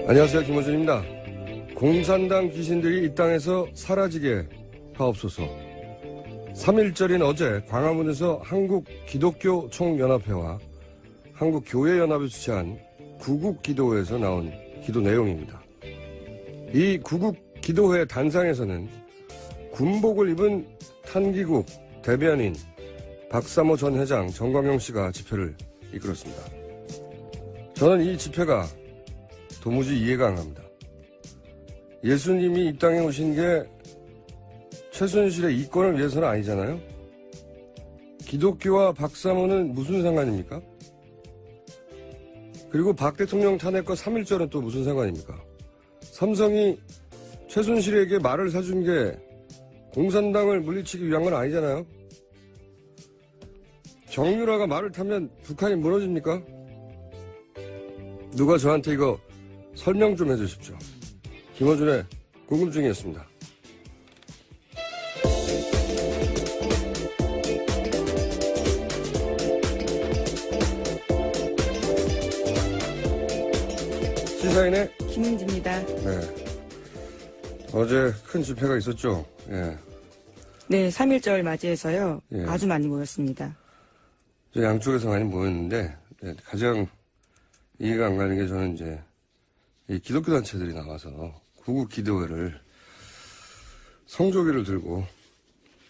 안녕하세요, 김호준입니다. 공산당 귀신들이 이 땅에서 사라지게 하옵소서. 3.1절인 어제 광화문에서 한국기독교총연합회와 한국교회연합이 주최한 구국기도회에서 나온 기도 내용입니다. 이 구국기도회 단상에서는 군복을 입은 탄기국 대변인 박사모 전 회장 정광용 씨가 집회를 이끌었습니다. 저는 이 집회가 도무지 이해가 안 갑니다. 예수님이 이 땅에 오신 게 최순실의 이권을 위해서는 아니잖아요. 기독교와 박사모는 무슨 상관입니까? 그리고 박 대통령 탄핵과 3.1절은 또 무슨 상관입니까? 삼성이 최순실에게 말을 사준 게 공산당을 물리치기 위한 건 아니잖아요. 정유라가 말을 타면 북한이 무너집니까? 누가 저한테 이거 설명 좀 해주십시오. 김어준의 궁금증이었습니다. 시사인의 김은지입니다. 네. 어제 큰 집회가 있었죠. 예. 네, 3.1절 맞이해서요. 예. 아주 많이 모였습니다. 양쪽에서 많이 모였는데 가장 이해가 안 가는 게 저는 이제 이 기독교 단체들이 나와서 구국 기도회를 성조기를 들고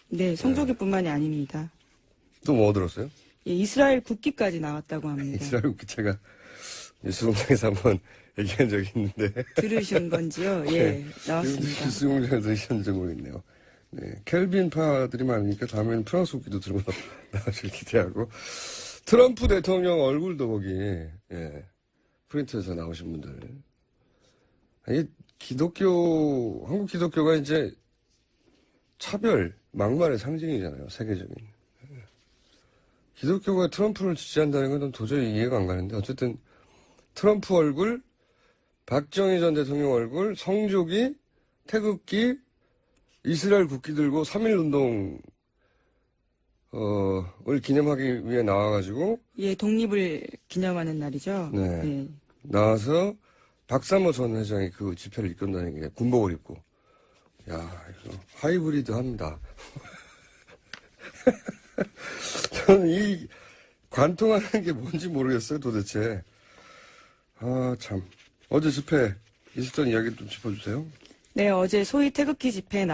네, 성조기뿐만이 아닙니다. 또 뭐 들었어요? 예, 이스라엘 국기까지 나왔다고 합니다. 이스라엘 국기 제가 뉴스공장에서 한번 얘기한 적이 있는데 들으신 건지요? 예, 나왔습니다. 뉴스공장에서 들으신 적이 모르겠네요. 네, 켈빈파들이 많으니까 다음에는 프랑스 국기도 들고 나오실 기대하고 트럼프 대통령 얼굴도 거기 프린트에서 나오신 분들. 아니, 한국 기독교가 이제 차별, 막말의 상징이잖아요, 세계적인. 기독교가 트럼프를 지지한다는 건 도저히 이해가 안 가는데, 어쨌든 트럼프 얼굴, 박정희 전 대통령 얼굴, 성조기, 태극기, 이스라엘 국기 들고 3.1운동, 을 기념하기 위해 나와가지고. 예, 독립을 기념하는 날이죠. 네. 예. 나와서 박사모 전 회장이 그 집회를 이끈다는 게 군복을 입고. 야, 이거 하이브리드 합니다. 저는 이 관통하는 게 뭔지 모르겠어요, 도대체. 아, 참. 어제 집회 있었던 이야기 좀 짚어주세요. 네, 어제 소위 태극기 집회에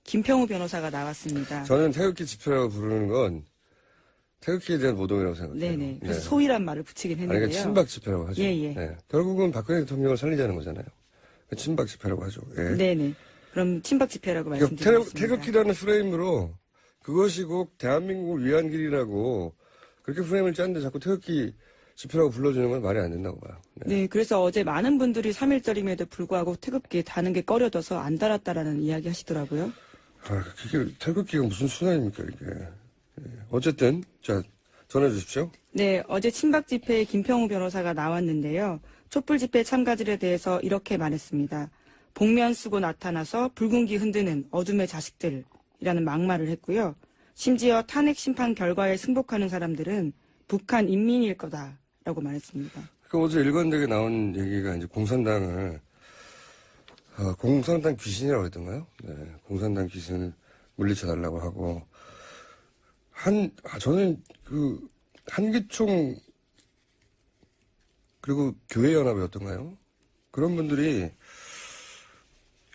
김평우 변호사가 나왔습니다. 저는 태극기 집회라고 부르는 건 태극기에 대한 모독이라고 생각해요. 네네. 그래서 소위란 말을 붙이긴 했는데요. 아니, 친박 집회라고 하죠. 예. 네. 결국은 박근혜 대통령을 살리자는 거잖아요. 친박 집회라고 하죠. 예. 네네. 그럼 친박 집회라고 그러니까 말씀드리겠습니다. 태극기라는 프레임으로 그것이 곧 대한민국을 위한 길이라고 그렇게 프레임을 짰는데 자꾸 태극기 집회라고 불러주는 건 말이 안 된다고 봐요. 네, 그래서 어제 많은 분들이 3.1절임에도 불구하고 태극기에 다는 게 꺼려져서 안 달았다라는 이야기 하시더라고요. 아, 그게 태극기가 무슨 순환입니까, 이게. 예. 어쨌든, 자, 전해주십시오. 네, 어제 친박 집회에 김평우 변호사가 나왔는데요. 촛불 집회 참가들에 대해서 이렇게 말했습니다. 복면 쓰고 나타나서 붉은기 흔드는 어둠의 자식들이라는 막말을 했고요. 심지어 탄핵 심판 결과에 승복하는 사람들은 북한 인민일 거다라고 말했습니다. 그러니까 어제 일관되게 나온 얘기가 이제 공산당 귀신이라고 했던가요? 네, 공산당 귀신을 물리쳐달라고 하고, 저는 한기총, 그리고 교회연합이었던가요? 그런 분들이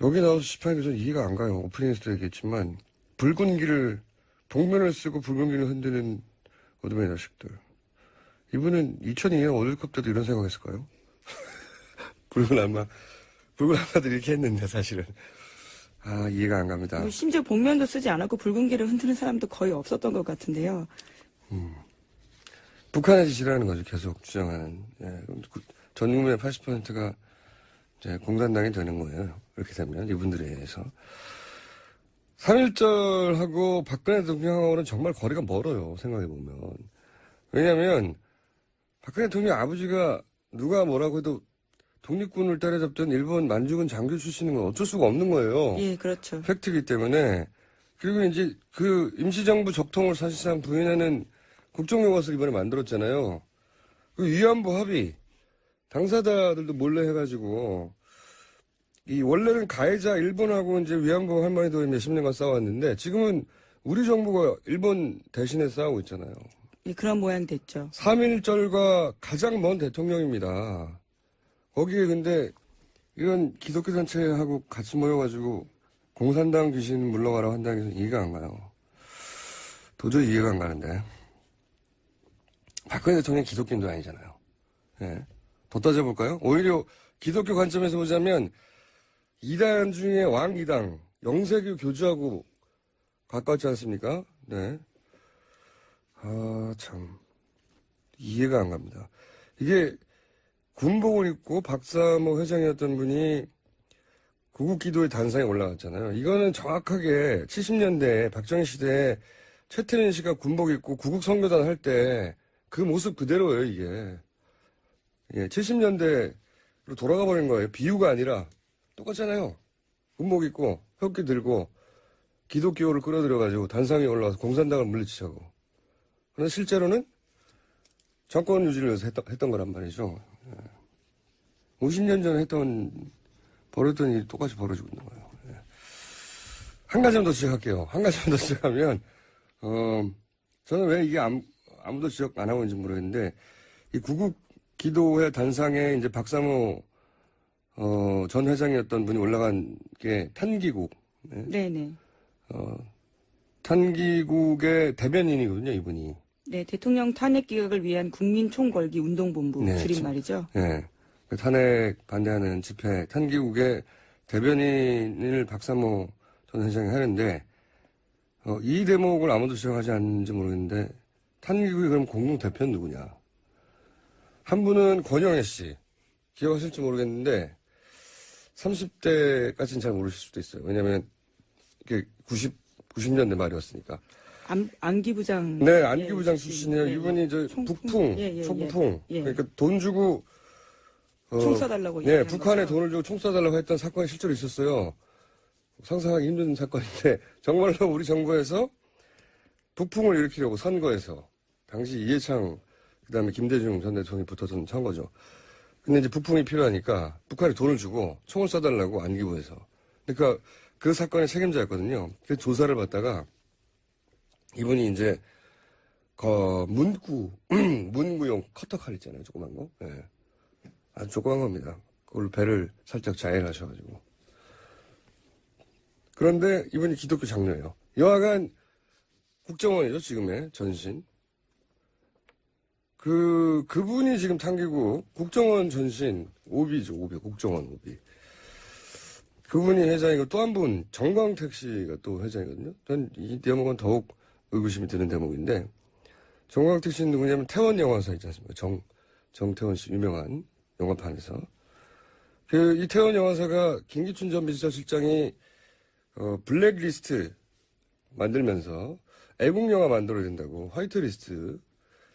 여기 나와서 집회하는 게 전 이해가 안 가요. 오프닝에서도 얘기했지만, 복면을 쓰고 붉은 길을 흔드는 어둠의 자식들. 이분은 2002년 월드컵 때도 이런 생각했을까요? 붉은 악마들이 이렇게 했는데, 사실은. 아, 이해가 안 갑니다. 심지어 복면도 쓰지 않았고 붉은기를 흔드는 사람도 거의 없었던 것 같은데요. 북한의 짓이라는 거죠, 계속 주장하는. 예, 전 국민의 80%가 이제 공산당이 되는 거예요. 그렇게 되면, 이분들에 의해서. 3.1절하고 박근혜 대통령하고는 정말 거리가 멀어요, 생각해보면. 왜냐면, 박근혜 대통령 아버지가 누가 뭐라고 해도 독립군을 때려잡던 일본 만주군 장교 출신인 건 어쩔 수가 없는 거예요. 예, 그렇죠. 팩트이기 때문에. 그리고 이제 그 임시정부 적통을 사실상 부인하는 국정교과서를 이번에 만들었잖아요. 그 위안부 합의, 당사자들도 몰래 해가지고 이 원래는 가해자 일본하고 이제 위안부 할머니도 몇십 년간 싸웠는데 지금은 우리 정부가 일본 대신에 싸우고 있잖아요. 예, 그런 모양 됐죠. 3.1절과 가장 먼 대통령입니다. 거기에 근데 이런 기독교 단체하고 같이 모여가지고 공산당 귀신 물러가라고 한다는 게 이해가 안 가요. 도저히 이해가 안 가는데. 박근혜 대통령 기독교인도 아니잖아요. 예. 더 따져볼까요? 오히려 기독교 관점에서 보자면 이단 중에 왕 이당, 영세교 교주하고 가깝지 않습니까? 네. 아, 참. 이해가 안 갑니다. 이게 군복을 입고 박사모 회장이었던 분이 구국기도의 단상에 올라갔잖아요. 이거는 정확하게 70년대 박정희 시대에 최태민 씨가 군복 입고 구국선교단 할 때 그 모습 그대로예요, 이게. 예, 70년대로 돌아가 버린 거예요. 비유가 아니라 똑같잖아요. 군복 입고 혁기 들고 기독교를 끌어들여가지고 단상에 올라와서 공산당을 물리치자고. 그런데 실제로는 정권 유지를 위해서 했던 거란 말이죠. 50년 전에 벌였던 일이 똑같이 벌어지고 있는 거예요. 한 가지만 더 지적할게요. 한 가지만 더 지적하면, 저는 왜 이게 아무도 지적 안 하고 있는지 모르겠는데, 이 구국 기도회 단상에 이제 박사모, 전 회장이었던 분이 올라간 게 탄기국. 네네. 탄기국의 대변인이거든요, 이분이. 네, 대통령 탄핵 기각을 위한 국민총궐기 운동본부 네, 줄임말이죠. 네. 탄핵 반대하는 집회 탄기국의 대변인을 박사모 전 회장이 하는데 이 대목을 아무도 지적하지 않는지 모르겠는데 탄기국의 그럼 공동 대표는 누구냐? 한 분은 권영애 씨 기억하실지 모르겠는데 30대까지는 잘 모르실 수도 있어요. 왜냐하면 이게 90년대 말이었으니까. 안기부장. 네, 안기부장 출신이에요. 예, 이분이 저 북풍, 예. 초북풍. 예. 그러니까 돈 주고 총 쏴달라고. 네, 북한에 돈을 주고 총 쏴달라고 했던 사건이 실제로 있었어요. 상상하기 힘든 사건인데 정말로 우리 정부에서 북풍을 일으키려고 선거에서 당시 이해창 그다음에 김대중 전 대통령이 붙어서 한 거죠. 근데 이제 북풍이 필요하니까 북한에 돈을 주고 총을 쏴달라고 안기부에서. 그러니까 그 사건의 책임자였거든요. 그 조사를 받다가 이분이 이제 문구용 커터칼 있잖아요. 조그만 거. 네. 아주 조그만 겁니다. 그걸로 배를 살짝 자해하셔가지고. 그런데 이분이 기독교 장로예요. 여하간 국정원이죠, 지금의 전신. 그분이 지금 탄기국 국정원 전신 오비죠, 오비, 국정원 오비. 그분이 회장이고 또 한 분, 정광택 씨가 또 회장이거든요. 전 이 대목은 더욱 의구심이 드는 대목인데, 정광택 씨는 누구냐면 태원 영화사 있지 않습니까? 정태원 씨 유명한 영화판에서. 이 태원 영화사가 김기춘 전 비서실장이 블랙리스트 만들면서 애국영화 만들어야 된다고, 화이트리스트.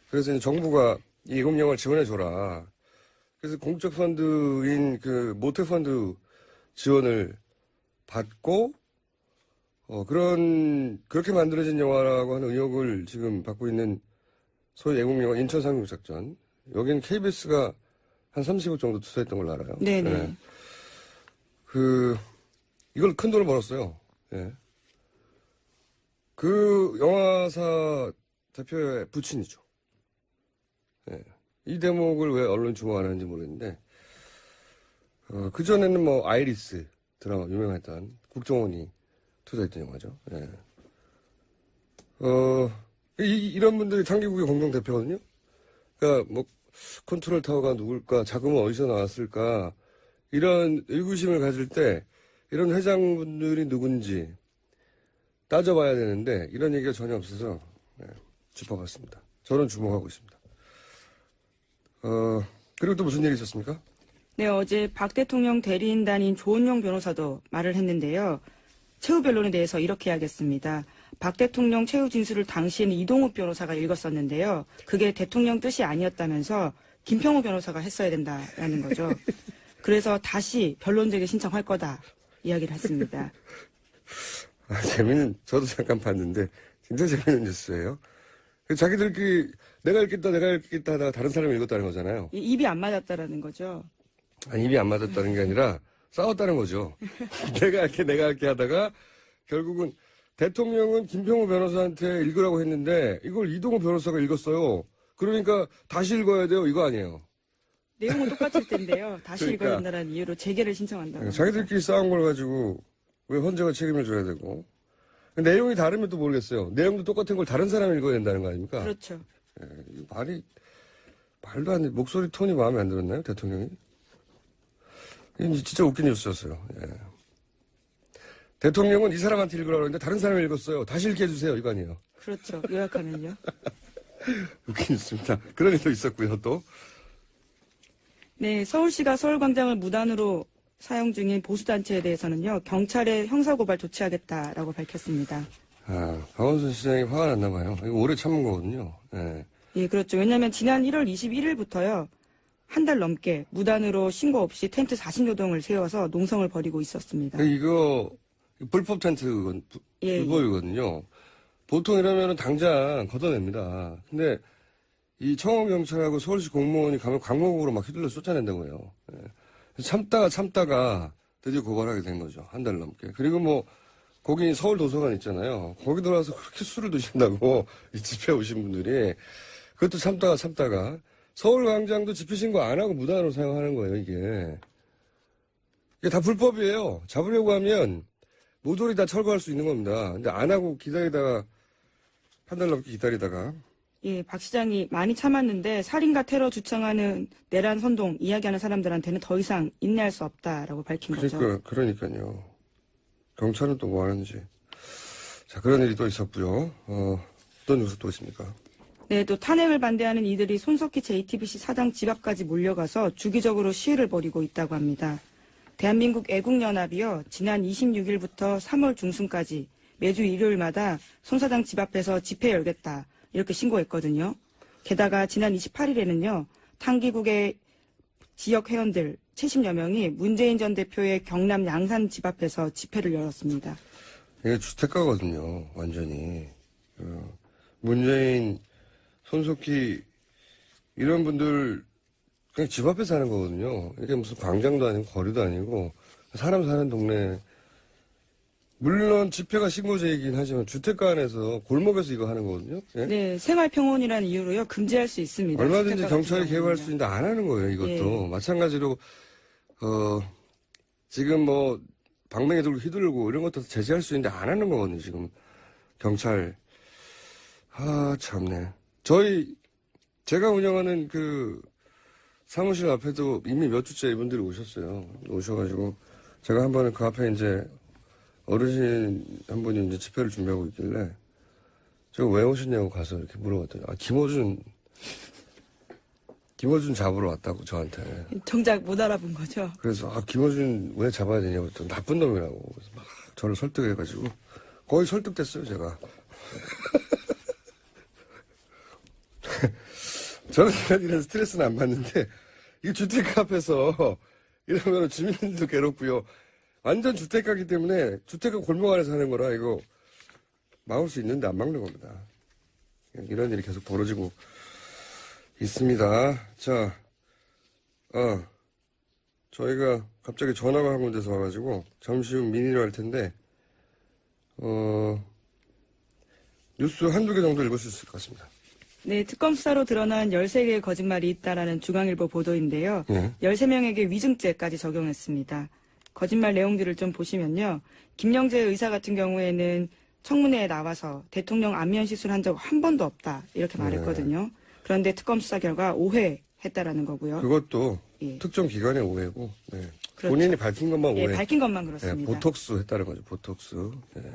그래서 이제 정부가 이 애국영화를 지원해줘라. 그래서 공적펀드인 모태펀드 지원을 받고, 그렇게 만들어진 영화라고 하는 의혹을 지금 받고 있는 소위 애국영화 인천 상륙작전. 여기는 KBS가 한 30억 정도 투자했던 걸로 알아요. 네네. 네. 이걸 큰 돈을 벌었어요. 예. 그 영화사 대표의 부친이죠. 예. 이 대목을 왜 언론이 주목 안 하는지 모르겠는데, 그전에는 뭐, 아이리스 드라마 유명했던 국정원이 투자했던 영화죠. 예. 이런 분들이 탄기국의 공동대표거든요. 그러니까 뭐, 컨트롤 타워가 누굴까, 자금은 어디서 나왔을까, 이런 의구심을 가질 때, 이런 회장분들이 누군지 따져봐야 되는데, 이런 얘기가 전혀 없어서, 짚어봤습니다. 저는 주목하고 있습니다. 그리고 또 무슨 일이 있었습니까? 네, 어제 박 대통령 대리인단인 조은영 변호사도 말을 했는데요. 최후 변론에 대해서 이렇게 하겠습니다. 박 대통령 최후 진술을 당시에는 이동욱 변호사가 읽었었는데요. 그게 대통령 뜻이 아니었다면서 김평우 변호사가 했어야 된다라는 거죠. 그래서 다시 변론제게 신청할 거다 이야기를 했습니다. 저도 잠깐 봤는데 진짜 재밌는 뉴스예요. 자기들끼리 내가 읽겠다 하다가 다른 사람이 읽었다는 거잖아요. 입이 안 맞았다라는 거죠. 아니, 입이 안 맞았다는 게 아니라 싸웠다는 거죠. 내가 할게 하다가 결국은 대통령은 김평우 변호사한테 읽으라고 했는데 이걸 이동호 변호사가 읽었어요. 그러니까 다시 읽어야 돼요. 이거 아니에요. 내용은 똑같을 텐데요. 다시 그러니까. 읽어야 된다는 이유로 재개를 신청한다고. 자기들끼리 싸운 걸 가지고 왜 헌재가 책임을 져야 되고. 내용이 다르면 또 모르겠어요. 내용도 똑같은 걸 다른 사람이 읽어야 된다는 거 아닙니까? 그렇죠. 말도 안 돼. 목소리 톤이 마음에 안 들었나요? 대통령이? 이건 진짜 웃긴 뉴스였어요. 예. 대통령은 이 사람한테 읽으라고 했는데 다른 사람이 읽었어요. 다시 읽게 해주세요. 이거 아니에요. 그렇죠. 요약하면요. 웃긴 뉴스입니다. 그런 일도 있었고요, 또. 네, 서울시가 서울광장을 무단으로 사용 중인 보수단체에 대해서는요, 경찰에 형사고발 조치하겠다라고 밝혔습니다. 박원순 시장이 화가 났나 봐요. 이거 오래 참은 거거든요. 예. 예, 그렇죠. 왜냐하면 지난 1월 21일부터요, 한 달 넘게 무단으로 신고 없이 텐트 40여동을 세워서 농성을 벌이고 있었습니다. 이거 불법 텐트 예, 불법이거든요. 보통 이러면 당장 걷어냅니다. 근데 이 청원경찰하고 서울시 공무원이 가면 광목으로 막 휘둘러 쫓아낸다고 해요. 예. 참다가 드디어 고발하게 된 거죠. 한 달 넘게. 그리고 뭐 거기 서울 도서관 있잖아요. 거기 들어와서 그렇게 술을 드신다고 이 집회 오신 분들이 그것도 참다가 서울광장도 집회 신고 안 하고 무단으로 사용하는 거예요. 이게 다 불법이에요. 잡으려고 하면 모조리 다 철거할 수 있는 겁니다. 근데 안 하고 기다리다가 한 달 넘게 기다리다가 예, 박 시장이 많이 참았는데 살인과 테러 주창하는 내란 선동 이야기하는 사람들한테는 더 이상 인내할 수 없다라고 밝힌 거죠. 그러니까요. 경찰은 또 뭐 하는지. 자, 그런 일이 또 있었고요. 어떤 뉴스 또 있습니까? 네, 또 탄핵을 반대하는 이들이 손석희 JTBC 사장 집 앞까지 몰려가서 주기적으로 시위를 벌이고 있다고 합니다. 대한민국 애국연합이요, 지난 26일부터 3월 중순까지 매주 일요일마다 손 사장 집 앞에서 집회 열겠다 이렇게 신고했거든요. 게다가 지난 28일에는요, 탄기국의 지역 회원들 70여 명이 문재인 전 대표의 경남 양산 집 앞에서 집회를 열었습니다. 이게 주택가거든요, 완전히. 문재인, 손석희, 이런 분들, 그냥 집 앞에 사는 거거든요. 이게 무슨 광장도 아니고, 거리도 아니고, 사람 사는 동네. 물론 집회가 신고제이긴 하지만, 주택가 안에서, 골목에서 이거 하는 거거든요. 예? 네, 생활평온이라는 이유로요, 금지할 수 있습니다. 얼마든지 주택가 경찰이 같은 개입할 수 경우는요. 있는데 안 하는 거예요, 이것도. 예. 마찬가지로, 지금 뭐, 방맹이 들고 휘둘고 이런 것도 제재할 수 있는데 안 하는 거거든요, 지금. 경찰. 참네. 제가 운영하는 그 사무실 앞에도 이미 몇 주째 이분들이 오셨어요. 오셔가지고, 제가 한 번은 그 앞에 이제 어르신 한 분이 이제 집회를 준비하고 있길래, 제가 왜 오셨냐고 가서 이렇게 물어봤더니, 김어준 잡으러 왔다고 저한테. 정작 못 알아본 거죠. 그래서 김어준 왜 잡아야 되냐고 했더니 나쁜 놈이라고. 그래서 막 저를 설득해가지고 거의 설득됐어요, 제가. 저는 이런 스트레스는 안 받는데 이 주택가 앞에서 이러면 주민들도 괴롭고요. 완전 주택가기 때문에 주택가 골목 안에서 하는 거라 이거 막을 수 있는데 안 막는 겁니다. 이런 일이 계속 벌어지고 있습니다. 자, 저희가 갑자기 전화가 한 군데서 와가지고 잠시 후 민의를 할 텐데 뉴스 한두 개 정도 읽을 수 있을 것 같습니다. 네, 특검 수사로 드러난 13개의 거짓말이 있다라는 중앙일보 보도인데요. 예. 13명에게 위증죄까지 적용했습니다. 거짓말 내용들을 좀 보시면요. 김영재 의사 같은 경우에는 청문회에 나와서 대통령 안면 시술한 적 한 번도 없다 이렇게 말했거든요. 그런데 특검 수사 결과 오해했다라는 거고요. 그것도 예. 특정 기관의 오해고 그렇죠. 본인이 밝힌 것만 예, 오해. 밝힌 것만 그렇습니다. 보톡스 했다는 거죠. 보톡스.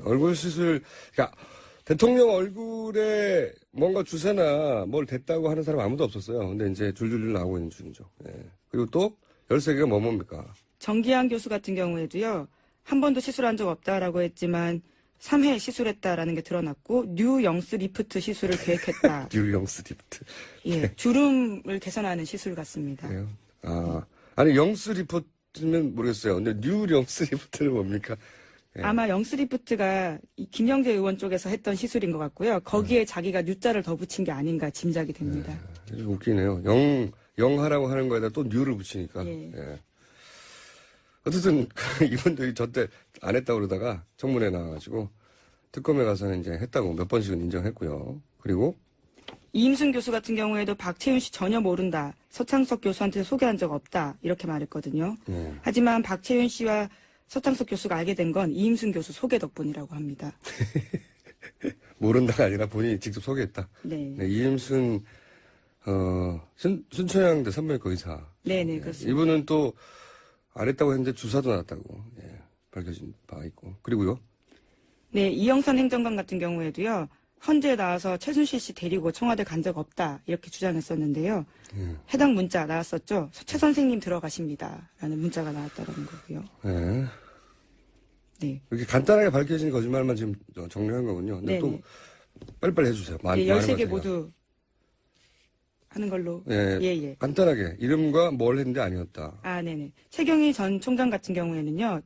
얼굴 시술. 그러니까 대통령 얼굴에 뭔가 주사나 뭘 댔다고 하는 사람 아무도 없었어요. 근데 이제 줄줄줄 나오고 있는 중이죠. 그리고 또 13개가 뭡니까? 정기환 교수 같은 경우에도요. 한 번도 시술한 적 없다라고 했지만 3회 시술했다라는 게 드러났고 뉴영스 리프트 시술을 계획했다. 뉴영스 리프트. 예, 주름을 개선하는 시술 같습니다. 그래요? 아니 영스 리프트는 모르겠어요. 근데 뉴영스 리프트는 뭡니까? 예. 아마 영스리프트가 이 김영재 의원 쪽에서 했던 시술인 것 같고요. 거기에 자기가 뉴자를 더 붙인 게 아닌가 짐작이 됩니다. 좀 웃기네요. 영하라고 하는 거에다 또 뉴를 붙이니까. 예. 예. 어쨌든 이분들이 저 때 안 했다고 그러다가 청문회 나와가지고 특검에 가서는 이제 했다고 몇 번씩은 인정했고요. 그리고 이임순 교수 같은 경우에도 박채윤 씨 전혀 모른다. 서창석 교수한테 소개한 적 없다. 이렇게 말했거든요. 하지만 박채윤 씨와 서창석 교수가 알게 된 건 이임순 교수 소개 덕분이라고 합니다. 모른다가 아니라 본인이 직접 소개했다. 네. 네, 이임순 순천향대 산부인과 의사. 네네, 그렇습니다. 이분은 또 안 했다고 했는데 주사도 놨다고 밝혀진 바 있고. 그리고요. 네, 이영선 행정관 같은 경우에도요. 헌재에 나와서 최순실 씨 데리고 청와대 간 적 없다. 이렇게 주장했었는데요. 해당 문자 나왔었죠. 최 선생님 들어가십니다. 라는 문자가 나왔다는 거고요. 네. 네. 이렇게 간단하게 밝혀진 거짓말만 지금 정리한 거군요. 근데 네네. 또 빨리빨리 해주세요. 네, 13개 모두 하는 걸로. 예. 간단하게 이름과 뭘 했는데 아니었다. 아, 네네. 최경희 전 총장 같은 경우에는요,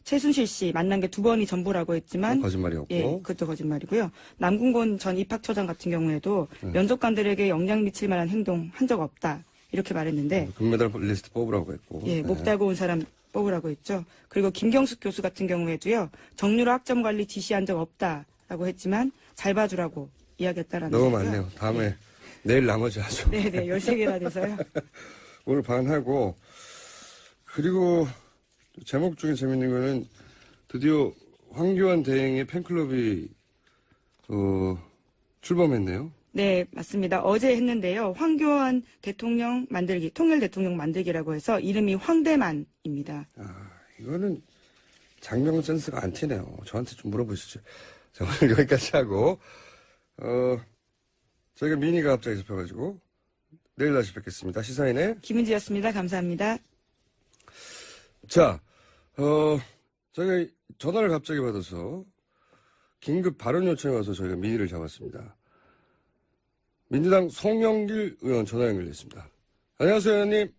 최순실 씨 만난 게 2번이 전부라고 했지만, 거짓말이었고. 예, 그것도 거짓말이고요. 남궁곤 전 입학처장 같은 경우에도 면접관들에게 영향 미칠 만한 행동 한 적 없다. 이렇게 말했는데, 금메달 리스트 뽑으라고 했고. 예, 목 달고 온 사람 뽑으라고 했죠. 그리고 김경숙 교수 같은 경우에도요, 정유라 학점 관리 지시한 적 없다라고 했지만, 잘 봐주라고 이야기했다라는 너무 거고요. 많네요. 다음에 내일 나머지 하죠. 네네, 13개나 돼서요. 오늘 반하고, 그리고 제목 중에 재밌는 거는 드디어 황교안 대행의 팬클럽이 출범했네요. 네, 맞습니다. 어제 했는데요. 황교안 대통령 만들기, 통일 대통령 만들기라고 해서 이름이 황대만입니다. 이거는 장명 센스가 안 튀네요. 저한테 좀 물어보시죠. 자, 오늘 여기까지 하고, 저희가 미니가 갑자기 잡혀가지고, 내일 다시 뵙겠습니다. 시사인의 김은지였습니다. 감사합니다. 자, 저희가 전화를 갑자기 받아서 긴급 발언 요청이 와서 저희가 미니를 잡았습니다. 민주당 송영길 의원 전화 연결됐습니다. 안녕하세요, 의원님.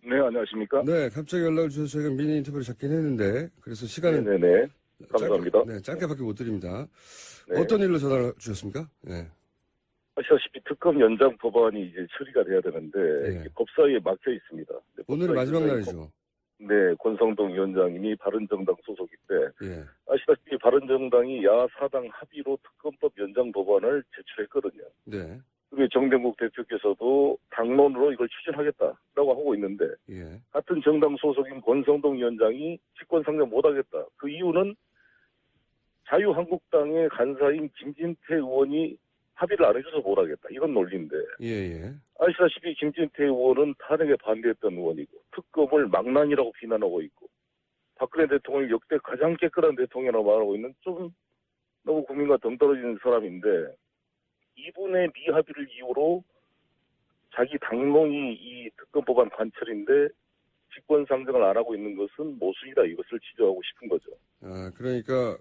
네, 안녕하십니까? 네, 갑자기 연락을 주셔서 저희가 미니 인터뷰를 잡긴 했는데, 그래서 시간은 네네. 감사합니다. 짧게밖에 못 드립니다. 네. 어떤 일로 전화를 주셨습니까? 네. 아시다시피 특검 연장 법안이 이제 처리가 돼야 되는데 네. 이게 법사위에 막혀 있습니다. 오늘은 마지막 날이죠. 네, 권성동 위원장님이 바른정당 소속인데 예. 아시다시피 바른정당이 야사당 합의로 특검법 연장 법안을 제출했거든요. 네. 그리고 정병국 대표께서도 당론으로 이걸 추진하겠다라고 하고 있는데 예. 같은 정당 소속인 권성동 위원장이 직권상정 못하겠다. 그 이유는 자유한국당의 간사인 김진태 의원이 합의를 안 해줘서 못하겠다. 이건 논리인데 예. 아시다시피 김진태 의원은 탄핵에 반대했던 의원이고 특검을 망난이라고 비난하고 있고 박근혜 대통령을 역대 가장 깨끗한 대통령이라고 말하고 있는 좀 너무 국민과 동떨어지는 사람인데 이분의 미합의를 이유로 자기 당론이 이 특검법안 관철인데 직권상정을 안 하고 있는 것은 모순이다. 이것을 지적하고 싶은 거죠. 그러니까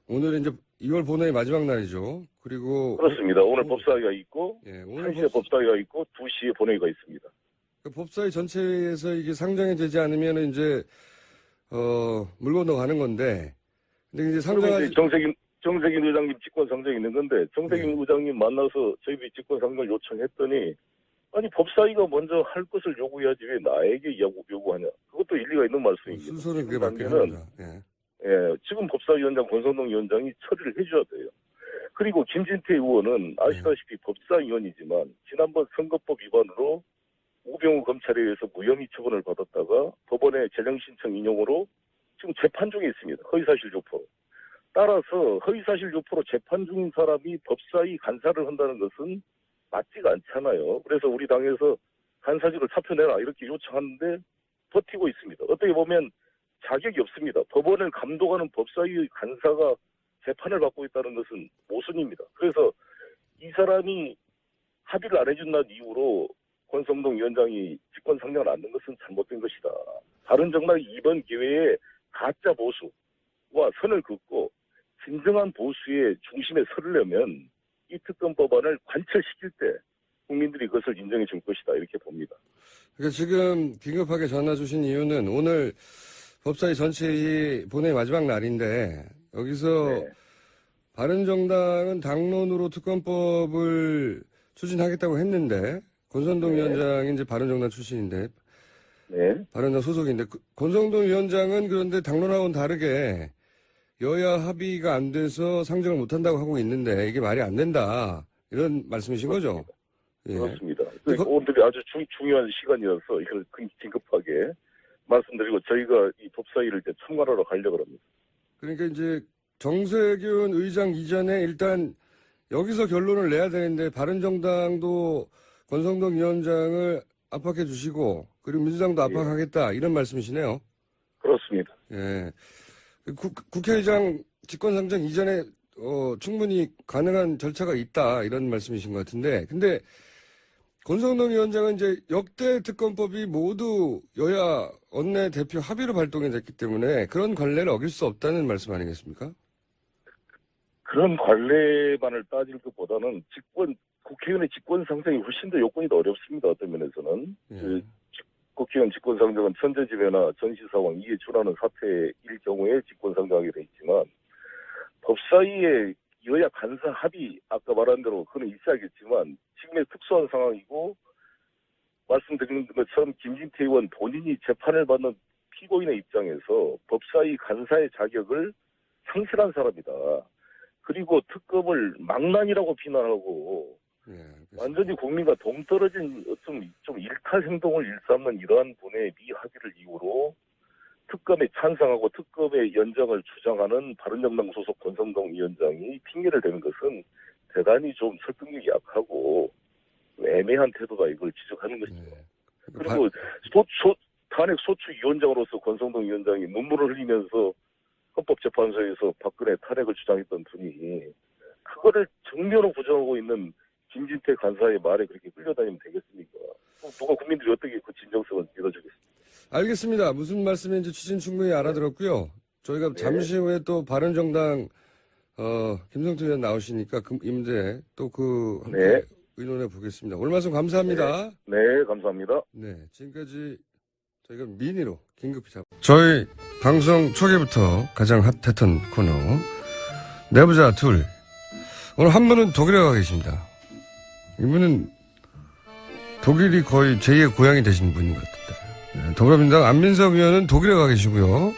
오늘은 이제 2월 본회의 마지막 날이죠. 그리고 그렇습니다. 오늘 법사위가 있고 예, 오늘 1시에 법사위가 있고 2시에 본회의가 있습니다. 그 법사위 전체에서 이게 상정이 되지 않으면 이제 물 건너가는 건데 근데 이제 상정하지 정세균 의장님 직권상정이 있는 건데 정세균 의장님 만나서 저희들이 직권상정을 요청했더니 아니 법사위가 먼저 할 것을 요구해야지 왜 나에게 요구하냐. 그것도 일리가 있는 말씀입니다. 순서는 그게 맞긴 합니다. 예. 예, 지금 법사위원장 권성동 위원장이 처리를 해줘야 돼요. 그리고 김진태 의원은 아시다시피 법사위원이지만 지난번 선거법 위반으로 우병우 검찰에 의해서 무혐의 처분을 받았다가 법원의 재량신청 인용으로 지금 재판 중에 있습니다. 허위사실 유포로. 따라서 허위사실 유포로 재판 중인 사람이 법사위 간사를 한다는 것은 맞지가 않잖아요. 그래서 우리 당에서 간사직을 사표내라 이렇게 요청하는데 버티고 있습니다. 어떻게 보면 자격이 없습니다. 법원을 감독하는 법사위 간사가 재판을 받고 있다는 것은 모순입니다. 그래서 이 사람이 합의를 안 해준다는 이유로 권성동 위원장이 직권상정을 안 한 것은 잘못된 것이다. 바른정당이 이번 기회에 가짜 보수와 선을 긋고 진정한 보수의 중심에 서려면 이 특검 법안을 관철시킬 때 국민들이 그것을 인정해 줄 것이다. 이렇게 봅니다. 그러니까 지금 긴급하게 전화 주신 이유는 오늘 법사위 전체의 본회의 마지막 날인데 여기서 네. 바른정당은 당론으로 특검법을 추진하겠다고 했는데 권선동 네. 위원장이 이제 바른정당 출신인데 네. 바른정 소속인데 권성동 위원장은 그런데 당론하고는 다르게 여야 합의가 안 돼서 상정을 못한다고 하고 있는데 이게 말이 안 된다 이런 말씀이신 거죠? 예. 그렇습니다. 그- 오늘이 아주 중요한 시간이어서 이걸 긴급하게 말씀드리고 저희가 이 법사위를 이제 참관하러 가려고 합니다. 그러니까 이제 정세균 의장 이전에 일단 여기서 결론을 내야 되는데 바른정당도 권성동 위원장을 압박해 주시고 그리고 민주당도 압박하겠다 이런 말씀이시네요. 그렇습니다. 예. 국회의장 직권상정 이전에 충분히 가능한 절차가 있다 이런 말씀이신 것 같은데 근데 권성동 위원장은 이제 역대 특검법이 모두 여야 원내대표 합의로 발동이 됐기 때문에 그런 관례를 어길 수 없다는 말씀 아니겠습니까? 그런 관례만을 따질 것보다는 국회의원의 직권 상정이 훨씬 더 요건이 더 어렵습니다. 어떤 면에서는. 예. 국회의원 직권 상정은 천재지변이나 전시 상황 이에 준하는 사태일 경우에 직권 상정하게 돼 있지만 법사위의 여야 간사 합의 아까 말한 대로 그건 있어야겠지만 지금의 특수한 상황이고 말씀드린 것처럼 김진태 의원 본인이 재판을 받는 피고인의 입장에서 법사위 간사의 자격을 상실한 사람이다. 그리고 특검을 망난이라고 비난하고 예, 알겠습니다. 완전히 국민과 동떨어진 좀 일탈 행동을 일삼는 이러한 분의 미합의를 이유로 특검에 찬성하고 특검의 연장을 주장하는 바른정당 소속 권성동 위원장이 핑계를 대는 것은 대단히 좀 설득력이 약하고 애매한 태도다 이걸 지적하는 것이죠. 예. 그리고 탄핵 소추위원장으로서 권성동 위원장이 눈물을 흘리면서 헌법재판소에서 박근혜 탄핵을 주장했던 분이 그거를 정면으로 부정하고 있는 김진태 간사의 말에 그렇게 끌려다니면 되겠습니까? 누가 국민들이 어떻게 그 진정성을 믿어주겠습니까? 알겠습니다. 무슨 말씀인지 취지는 충분히 알아들었고요. 저희가 네. 잠시 후에 또 바른정당 김성태 의원 나오시니까 이 문제 또 함께 네. 의논해 보겠습니다. 오늘 말씀 감사합니다. 네, 감사합니다. 네, 지금까지 저희가 민의로 긴급히 저희 방송 초기부터 가장 핫했던 코너 내부자 둘. 오늘 한 분은 독일에 가 계십니다. 이분은 독일이 거의 제2의 고향이 되신 분인 것 같은데. 네, 더불어민주당 안민석 의원은 독일에 가 계시고요.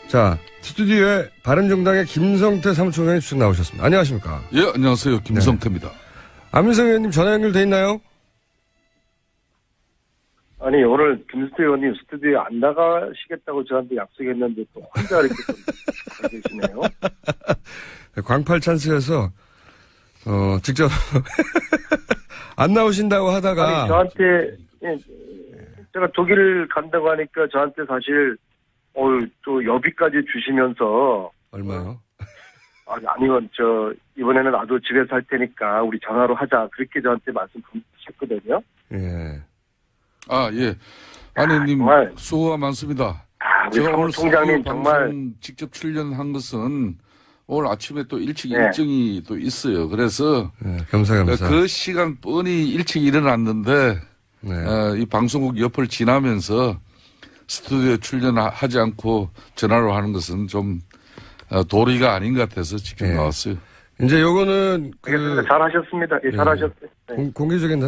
자, 스튜디오에 바른정당의 김성태 사무총장이 쭉 나오셨습니다. 안녕하십니까? 예, 안녕하세요. 김성태입니다. 안민석 의원님 전화 연결돼 있나요? 아니 오늘 김수태 의원님 스튜디오에 안 나가시겠다고 저한테 약속했는데 또 혼자 이렇게 좀 가 계시네요. 광팔 찬스여서 직접 안 나오신다고 하다가 아니 저한테 제가 독일 간다고 하니까 저한테 사실 또 여비까지 주시면서 얼마요? 아니면 이번에는 나도 집에서 할 테니까 우리 전화로 하자 그렇게 저한테 말씀하셨거든요. 예. 아, 예. 아내님, 정말. 수고가 많습니다. 우리 제가 오늘 사무총장님 스튜디오 정말 방송 직접 출연한 것은 오늘 아침에 또 일찍 네. 일정이 또 있어요. 그래서 네, 겸사겸사. 그 시간 뻔히 일찍 일어났는데 네. 이 방송국 옆을 지나면서 스튜디오에 출연하지 않고 전화로 하는 것은 좀 도리가 아닌 것 같아서 직접 네. 나왔어요. 이제 요거는 알겠습니다. 잘하셨습니다. 예, 잘하셨어요. 네. 공개적인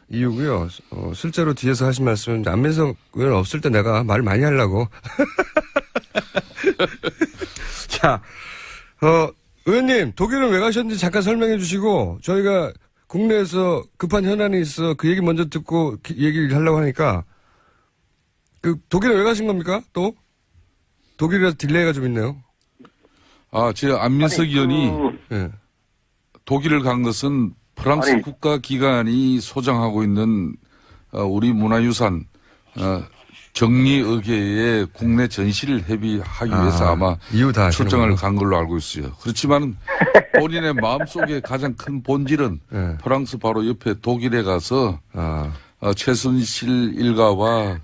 이유고요. 실제로 뒤에서 하신 말씀은 안민석 의원 없을 때 내가 말 많이 하려고. 자, 의원님 독일은 왜 가셨는지 잠깐 설명해 주시고 저희가 국내에서 급한 현안이 있어 그 얘기 먼저 듣고 얘기를 하려고 하니까 독일에 왜 가신 겁니까? 또 독일에서 딜레이가 좀 있네요. 아, 제 안민석 의원이 예. 독일을 간 것은 프랑스 아니. 국가기관이 소장하고 있는 우리 문화유산 정리의계의 국내 전시를 협의하기 위해서 아마 이유 다 출장을 아시는군요. 간 걸로 알고 있어요. 그렇지만 본인의 마음속에 가장 큰 본질은 네. 프랑스 바로 옆에 독일에 가서 아, 최순실 일가와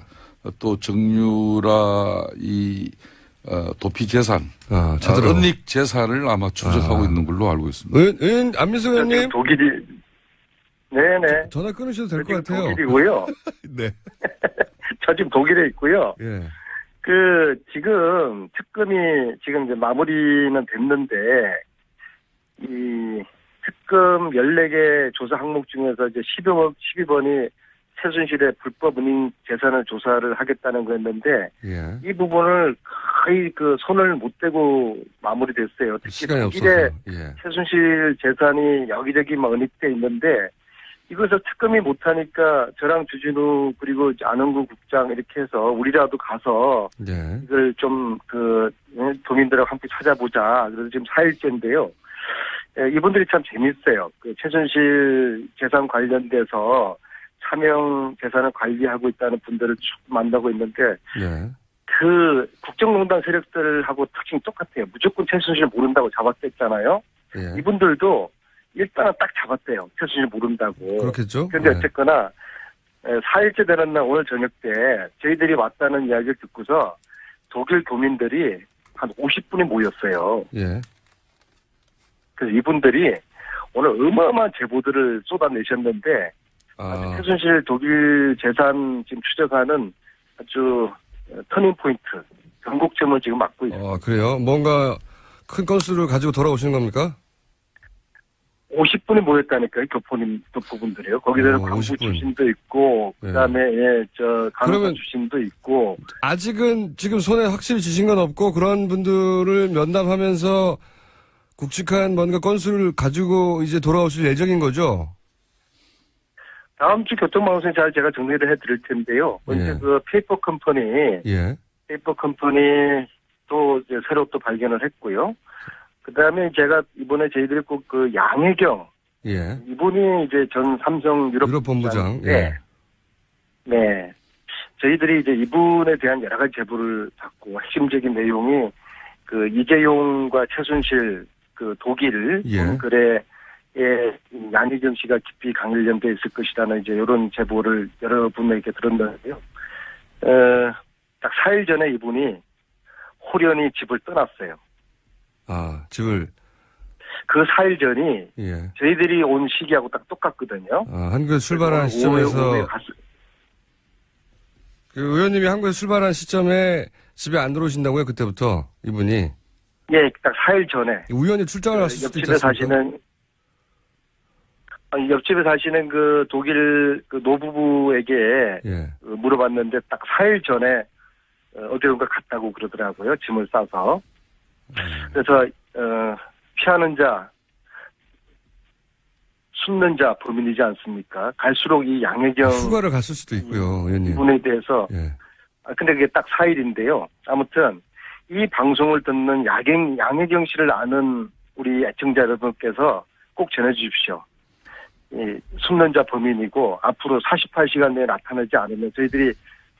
또 정유라 도피 재산, 찾으러. 은닉 재산을 아마 추적하고 있는 걸로 알고 있습니다. 의원 안민석 의원님 지금 독일이 네네. 전화 끊으셔도 될 저 것 지금 같아요. 독일이고요. 네. 저 지금 독일에 있고요. 예. 지금 특검이 지금 이제 마무리는 됐는데, 이 특검 14개 조사 항목 중에서 이제 12번이 최순실의 불법 은행 재산을 조사를 하겠다는 거였는데, 예. 이 부분을 거의 손을 못 대고 마무리됐어요. 특히 시간이 독일의 없어서. 예. 최순실 재산이 여기저기 은닉돼 있는데, 이것을 특검이 못하니까 저랑 주진우 그리고 안흥구 국장 이렇게 해서 우리라도 가서 예. 이걸 좀 도민들하고 함께 찾아보자. 그래서 지금 4일째인데요. 이분들이 참 재밌어요. 최순실 재산 관련돼서 차명 재산을 관리하고 있다는 분들을 쭉 만나고 있는데 예. 국정농단 세력들하고 특징이 똑같아요. 무조건 최순실 모른다고 잡았댔잖아요. 예. 이분들도 일단은 딱 잡았대요. 최순실 모른다고. 그렇겠죠. 그런데 예. 어쨌거나 4일째 되는 날 오늘 저녁 때 저희들이 왔다는 이야기를 듣고서 독일 도민들이 한 50분이 모였어요. 예. 그래서 이분들이 오늘 어마어마한 제보들을 쏟아내셨는데 아, 최순실 독일 재산 지금 추적하는 아주 터닝 포인트, 변곡점을 지금 맞고 있어요. 그래요? 뭔가 큰 건수를 가지고 돌아오시는 겁니까? 50분이 모였다니까요, 교포분들이요. 거기서 광부 50분. 출신도 있고, 네. 그 다음에, 간호사 그러면- 출신도 있고. 아직은 지금 손에 확실히 쥐신 건 없고 그런 분들을 면담하면서 굵직한 뭔가 건수를 가지고 이제 돌아오실 예정인 거죠? 다음 주 교통방송에 잘 제가 정리를 해드릴 텐데요. 먼저 예. 페이퍼 컴퍼니, 예. 또 이제 새로 또 발견을 했고요. 그 다음에 제가 이번에 저희들이 꼭 양혜경, 예. 이분이 이제 전 삼성 유럽 본부장. 예. 네. 저희들이 이제 이분에 대한 여러 가지 제보를 받고 핵심적인 내용이 이재용과 최순실 독일 예. 거래에 양희경 씨가 깊이 관련돼 있을 것이라는 이제 이런 제보를 여러분에게 들었는데요. 딱 4일 전에 이분이 홀연히 집을 떠났어요. 아, 집을. 그 4일 전이 예. 저희들이 온 시기하고 딱 똑같거든요. 한국에 출발한 시점에서 의원님이 한국에 출발한 시점에 집에 안 들어오신다고요? 그때부터 이분이? 예, 딱 4일 전에. 우연히 출장을 갔을 수도 있지 옆집에 않습니까? 옆집에 사시는 독일 노부부에게 예. 물어봤는데 딱 4일 전에 어디론가 갔다고 그러더라고요. 짐을 싸서. 그래서 피하는 자, 숨는 자 범인이지 않습니까? 갈수록 이 양혜경 휴가를 갔을 수도 있고요, 의원님. 이분에 대해서 예. 근데 그게 딱 4일인데요. 아무튼 이 방송을 듣는 양혜경 씨를 아는 우리 애청자 여러분께서 꼭 전해주십시오. 이 숨는 자 범인이고 앞으로 48시간 내에 나타나지 않으면 저희들이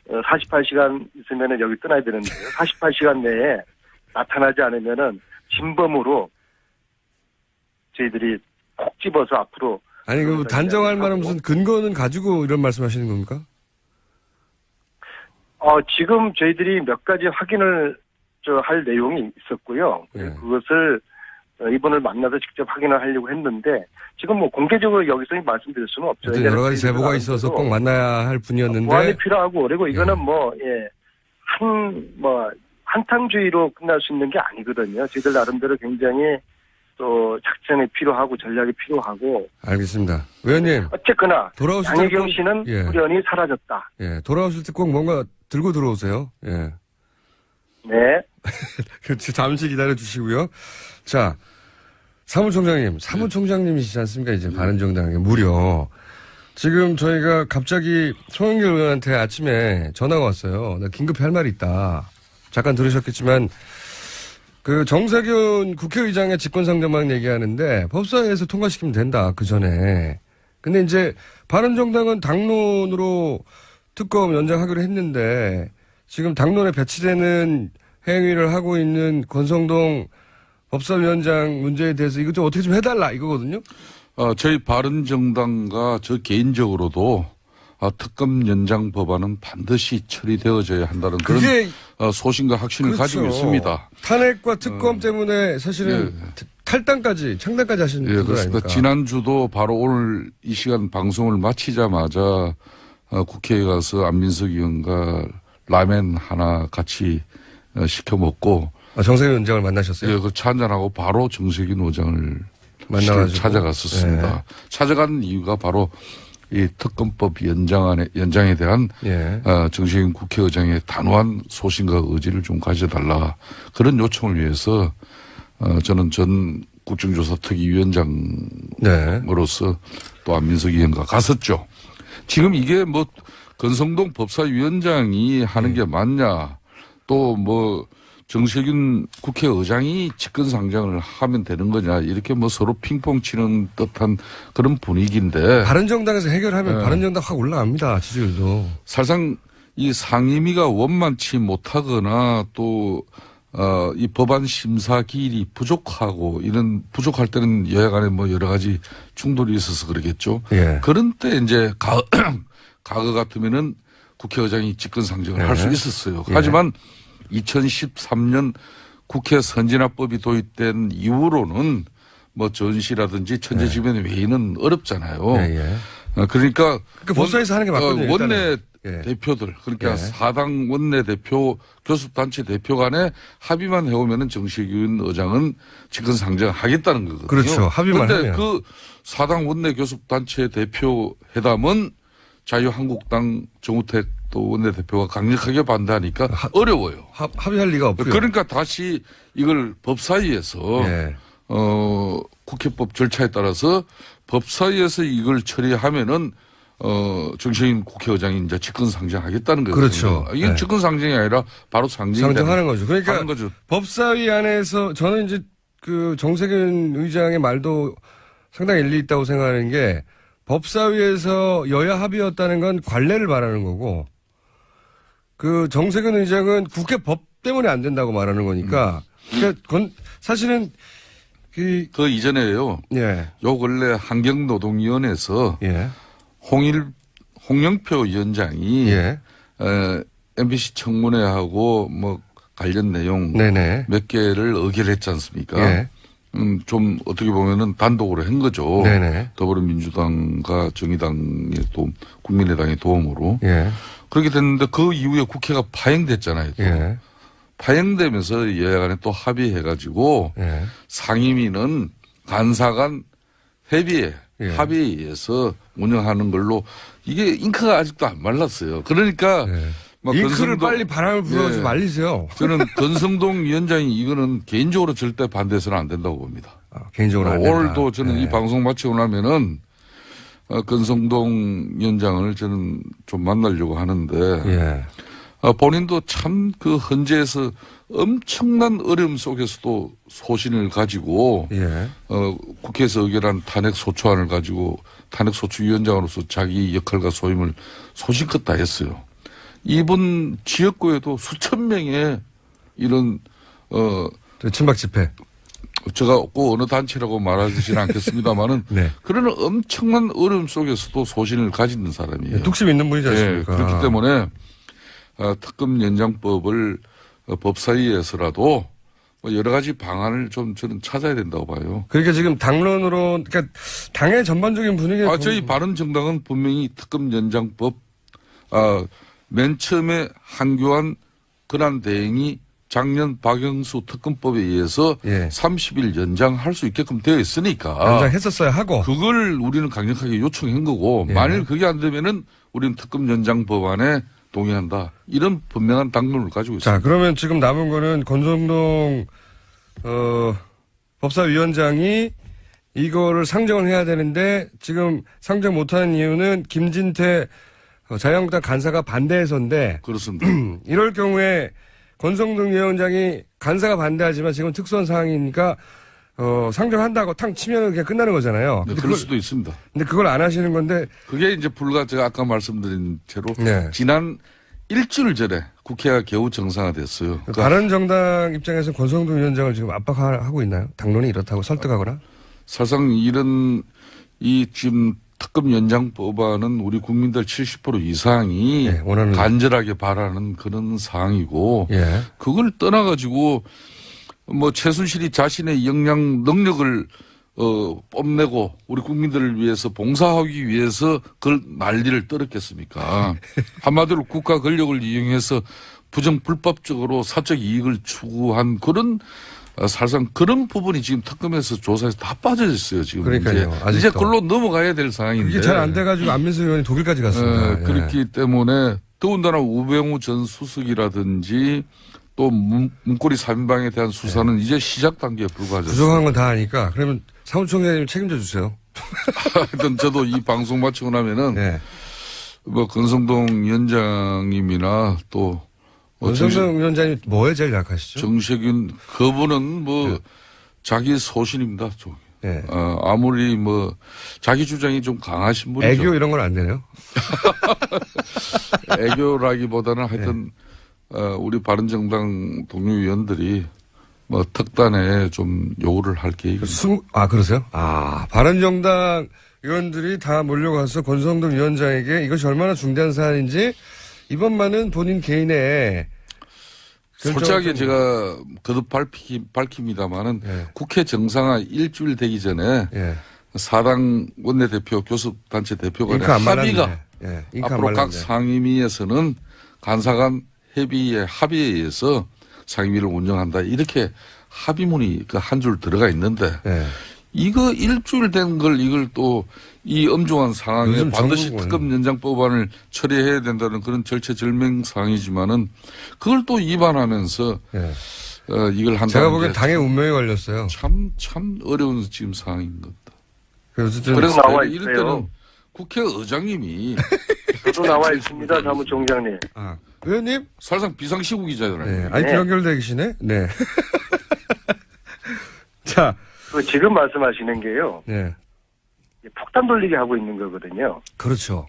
48시간 있으면 여기 떠나야 되는데요. 48시간 내에 나타나지 않으면은 진범으로 저희들이 콕 집어서 앞으로. 아니, 단정할 만한 무슨 근거는 가지고 이런 말씀 하시는 겁니까? 지금 저희들이 몇 가지 확인을 할 내용이 있었고요. 예. 그것을 이분을 만나서 직접 확인을 하려고 했는데 지금 공개적으로 여기서 말씀드릴 수는 없죠. 여러 가지 제보가 있어서 꼭 만나야 할 분이었는데. 보안이 필요하고 그리고 이거는 예. 한탕주의로 끝날 수 있는 게 아니거든요. 저희들 나름대로 굉장히 또 작전이 필요하고 전략이 필요하고. 알겠습니다. 의원님. 어쨌거나 돌아오실 때 양혜경 꼭- 씨는 예. 우연히 사라졌다. 예. 돌아오실 때 꼭 뭔가 들고 들어오세요. 예. 네. 잠시 기다려 주시고요. 자, 사무총장님이시지 않습니까? 이제 바른정당에 무려. 지금 저희가 갑자기 송영길 의원한테 아침에 전화가 왔어요. 나 긴급히 할 말이 있다. 잠깐 들으셨겠지만, 정세균 국회의장의 직권상정만 얘기하는데, 법사위에서 통과시키면 된다. 그 전에. 근데 이제, 바른정당은 당론으로 특검 연장하기로 했는데, 지금 당론에 배치되는 행위를 하고 있는 권성동 법사위원장 문제에 대해서 이것 좀 어떻게 좀 해달라 이거거든요. 저희 바른정당과 저 개인적으로도 특검 연장 법안은 반드시 처리되어져야 한다는 그런 그게 소신과 확신을 그렇죠. 가지고 있습니다. 탄핵과 특검 때문에 사실은 예. 창당까지 하시는 예, 분들 그렇습니다. 아닙니까? 지난주도 바로 오늘 이 시간 방송을 마치자마자 국회에 가서 안민석 의원과 라멘 하나 같이 시켜 먹고 정세균 의장을 만나셨어요? 예, 그 차 한잔하고 바로 정세균 의장을 만나가지고 찾아갔었습니다. 예. 찾아간 이유가 바로 이 특검법 연장에 대한 예. 정세균 국회의장의 단호한 소신과 의지를 좀 가져달라 그런 요청을 위해서 저는 전 국정조사 특위위원장으로서 네. 또 안민석 의원과 갔었죠. 지금 이게 뭐 권성동 법사위원장이 하는 게 맞냐 또 뭐 정세균 국회의장이 직권상정을 하면 되는 거냐 이렇게 뭐 서로 핑퐁 치는 듯한 그런 분위기인데 바른정당에서 해결하면 네. 바른정당 확 올라갑니다. 지지율도. 사실상 이 상임위가 원만치 못하거나 또 이 법안 심사 기일이 부족하고 이런 부족할 때는 여야 간에 뭐 여러 가지 충돌이 있어서 그러겠죠. 예. 그런 때 이제 과거 같으면은 국회의장이 직권상정을 할 수 네. 있었어요. 예. 하지만 2013년 국회 선진화법이 도입된 이후로는 뭐 전시라든지 천재지변의 회의는 어렵잖아요. 예, 예. 그러니까 법사위에서 하는 게 맞거든요. 원내 일단은. 예. 대표들 그러니까 예. 사당 원내 대표 교섭단체 대표 간에 합의만 해오면은 정세균 의장은 직권 상정하겠다는 거거든요. 그렇죠. 합의만 그런데 하면. 그 사당 원내 교섭단체 대표 회담은 자유한국당 정우택 또 원내대표가 강력하게 반대하니까 어려워요. 합의할 리가 없고요. 그러니까 다시 이걸 법사위에서 예. 국회법 절차에 따라서 법사위에서 이걸 처리하면은 정세균 국회의장이 이제 직권 상정하겠다는 거거든요. 그렇죠. 이게 네. 직권 상정이 아니라 바로 상정하는 거죠. 그러니까 하는 거죠. 법사위 안에서 저는 이제 그 정세균 의장의 말도 상당히 일리 있다고 생각하는 게 법사위에서 여야 합의였다는 건 관례를 말하는 거고 그 정세균 의장은 국회 법 때문에 안 된다고 말하는 거니까 그러니까 사실은 그 이전에요. 예. 요 근래 환경노동위원회에서 예. 홍영표 위원장이 예. MBC 청문회하고 뭐 관련 내용 네네. 몇 개를 의결했지 않습니까? 예. 좀 어떻게 보면은 단독으로 한 거죠. 네네. 더불어민주당과 정의당의 도움, 국민의당의 도움으로. 예. 그렇게 됐는데 그 이후에 국회가 파행됐잖아요. 또. 예. 파행되면서 여야 간에 또 합의해가지고 예. 상임위는 간사간 협의회, 예. 합의에 의해서 운영하는 걸로 이게 잉크가 아직도 안 말랐어요. 그러니까 예. 막 잉크를 건성동- 빨리 바람을 불어서 예. 말리세요. 저는 건성동 위원장이 이거는 개인적으로 절대 반대해서는 안 된다고 봅니다. 개인적으로 안 된다. 오늘도 저는 예. 이 방송 마치고 나면은 건성동 위원장을 저는 좀 만나려고 하는데 예. 본인도 참 그 헌재에서 엄청난 어려움 속에서도 소신을 가지고 예. 국회에서 의결한 탄핵소추안을 가지고 탄핵소추위원장으로서 자기 역할과 소임을 소신껏 다했어요. 이번 지역구에도 수천 명의 이런 친박 집회. 제가 꼭 어느 단체라고 말하지는 않겠습니다만은 네. 그런 엄청난 어려움 속에서도 소신을 가지는 사람이에요. 뚝심 있는 분이지 않습니까? 그렇기 때문에 특검 연장법을 법사위에서라도 여러 가지 방안을 좀 저는 찾아야 된다고 봐요. 그러니까 지금 당론으로 그러니까 당의 전반적인 분위기가 저희 바른정당은 분명히 특검 연장법 맨 처음에 한교안 권한대행이 작년 박영수 특검법에 의해서 예. 30일 연장할 수 있게끔 되어 있으니까 연장했었어야 하고 그걸 우리는 강력하게 요청한 거고 예. 만일 그게 안 되면은 우리는 특검 연장 법안에 동의한다. 이런 분명한 당론을 가지고 있습니다. 자 그러면 지금 남은 거는 권성동 법사위원장이 이거를 상정을 해야 되는데 지금 상정 못하는 이유는 김진태 자유한국당 간사가 반대해서인데 그렇습니다. 이럴 경우에 권성동 위원장이 간사가 반대하지만 지금 특수한 상황이니까 상정한다고 탕 치면 그냥 끝나는 거잖아요. 네, 그럴 수도 있습니다. 근데 그걸 안 하시는 건데 그게 이제 불과 제가 아까 말씀드린 채로 네. 지난 일주일 전에 국회가 겨우 정상화됐어요. 그러니까 바른정당 입장에서 권성동 위원장을 지금 압박하고 있나요? 당론이 이렇다고 설득하거나? 사실상 이런 이 지금 특검 연장 법안은 우리 국민들 70% 이상이 예, 원하는 간절하게 바라는 그런 사항이고 예. 그걸 떠나가지고 뭐 최순실이 자신의 역량 능력을 뽐내고 우리 국민들을 위해서 봉사하기 위해서 그걸 난리를 떨었겠습니까? 한마디로 국가 권력을 이용해서 부정불법적으로 사적 이익을 추구한 그런 사실상 그런 부분이 지금 특검에서 조사에서 다 빠져 있어요. 지금 그러니까요. 이제 그걸로 넘어가야 될 상황인데 이게 잘 안 돼가지고 안민석 의원이 독일까지 갔습니다. 예. 그렇기 때문에 더군다나 우병우 전 수석이라든지 또 문고리 3인방에 대한 수사는 이제 시작 단계에 불과하죠. 부족한 건 다 아니까 그러면 사무총장님 책임져 주세요. 하여튼 저도 이 방송 마치고 나면은 네. 뭐 권성동 위원장님이나 또 권성동 위원장님 뭐에 제일 약하시죠? 정세균 그분은 뭐 자기 소신입니다. 좀. 네. 아무리 뭐 자기 주장이 좀 강하신 분이죠. 애교 이런 건 안 되네요. 애교라기보다는 하여튼 우리 바른정당 동료 의원들이 뭐 특단에 좀 요구를 할 계획입니다. 그러세요? 바른정당 의원들이 다 몰려가서 권성동 위원장에게 이것이 얼마나 중대한 사안인지 이번만은 본인 개인의 솔직하게 제가 거듭 밝힙니다만은 예. 국회 정상화 일주일 되기 전에 예. 사당 원내대표 교섭단체 대표 간의 잉크 안 합의가 말랐네. 예. 잉크 안 앞으로 각 말랐네. 상임위에서는 간사간 협의의 합의에 의해서 상임위를 운영한다. 이렇게 합의문이 그 한 줄 들어가 있는데 예. 이거 일주일 된 걸 이걸 또 이 엄중한 상황에 요즘 반드시 정부는 특검 연장 법안을 처리해야 된다는 그런 절체절명 상황이지만은 그걸 또 위반하면서 예. 이걸 한다는 제가 보기엔 게 당의 운명에 걸렸어요. 참 어려운 지금 상황인 것 같다. 어쨌든 그래서 나와 이럴 있어요. 때는 국회의장님이 저도 나와 있습니다, 사무총장님. 의원님? 사실상 비상시국이잖아요. 네. 아이피 네. 연결돼 계시네? 네. 자. 지금 말씀하시는 게요. 네. 폭탄 돌리기 하고 있는 거거든요. 그렇죠.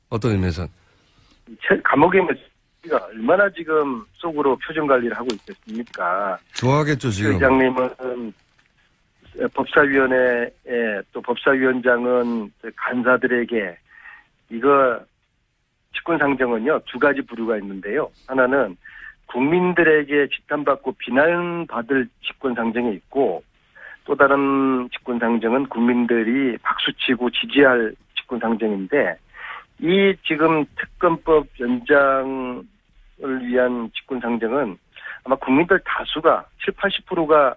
어떤 의미에선? 감옥에 있가 얼마나 지금 속으로 표정 관리를 하고 있겠습니까? 좋아하겠죠, 지금. 의장님은 법사위원회에 또 법사위원장은 간사들에게 이거 직권상정은요 2가지 부류가 있는데요. 하나는 국민들에게 지탄받고 비난받을 직권상정이 있고 또 다른 직권상정은 국민들이 박수치고 지지할 직권상정인데 이 지금 특검법 연장을 위한 직권상정은 아마 국민들 다수가 70-80%가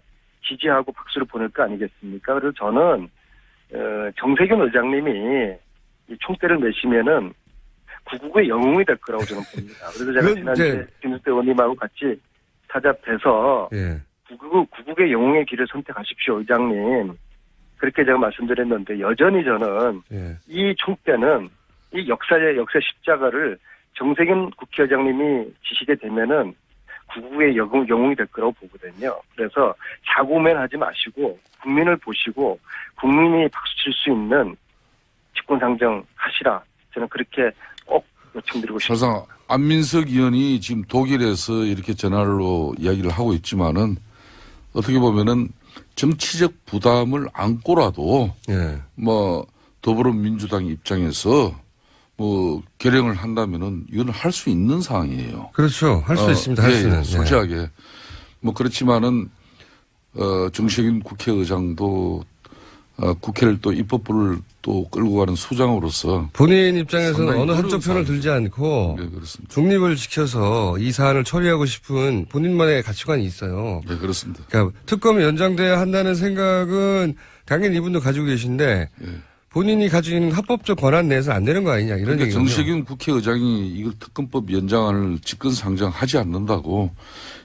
지지하고 박수를 보낼 거 아니겠습니까? 그래서 저는 정세균 의장님이 이 총대를 매시면은 구국의 영웅이 될 거라고 저는 봅니다. 그래서 제가 지난주에 김수태 의원님하고 같이 찾아뵈서 예. 구국의 영웅의 길을 선택하십시오, 의장님. 그렇게 제가 말씀드렸는데 여전히 저는 예. 이 총대는 이 역사의 십자가를 정세균 국회의장님이 지시게 되면은 구국의 영웅이 될 거라고 보거든요. 그래서 자고맨하지 마시고 국민을 보시고 국민이 박수칠 수 있는 직권상정 하시라. 저는 그렇게 꼭 요청드리고 싶습니다. 사실상 안민석 의원이 지금 독일에서 이렇게 전화로 이야기를 하고 있지만은 어떻게 보면은 정치적 부담을 안고라도 예. 뭐 더불어민주당 입장에서 뭐 결행을 한다면은 이건 할 수 있는 상황이에요. 그렇죠. 할 수 있습니다. 할 수는. 솔직하게. 뭐 그렇지만은 정세균 국회의장도 국회를 또 입법부를 또 끌고 가는 수장으로서 본인 입장에서는 상당히 어느 한쪽 편을 상황이죠. 들지 않고 네, 그렇습니다. 중립을 지켜서 이 사안을 처리하고 싶은 본인만의 가치관이 있어요. 네, 그렇습니다. 그러니까 특검이 연장돼야 한다는 생각은 당연히 이분도 가지고 계신데 네. 본인이 가지고 있는 합법적 권한 내에서 안 되는 거 아니냐 이런 그러니까 얘기거든요. 정세균 국회의장이 이걸 특검법 연장안을 직권상정하지 않는다고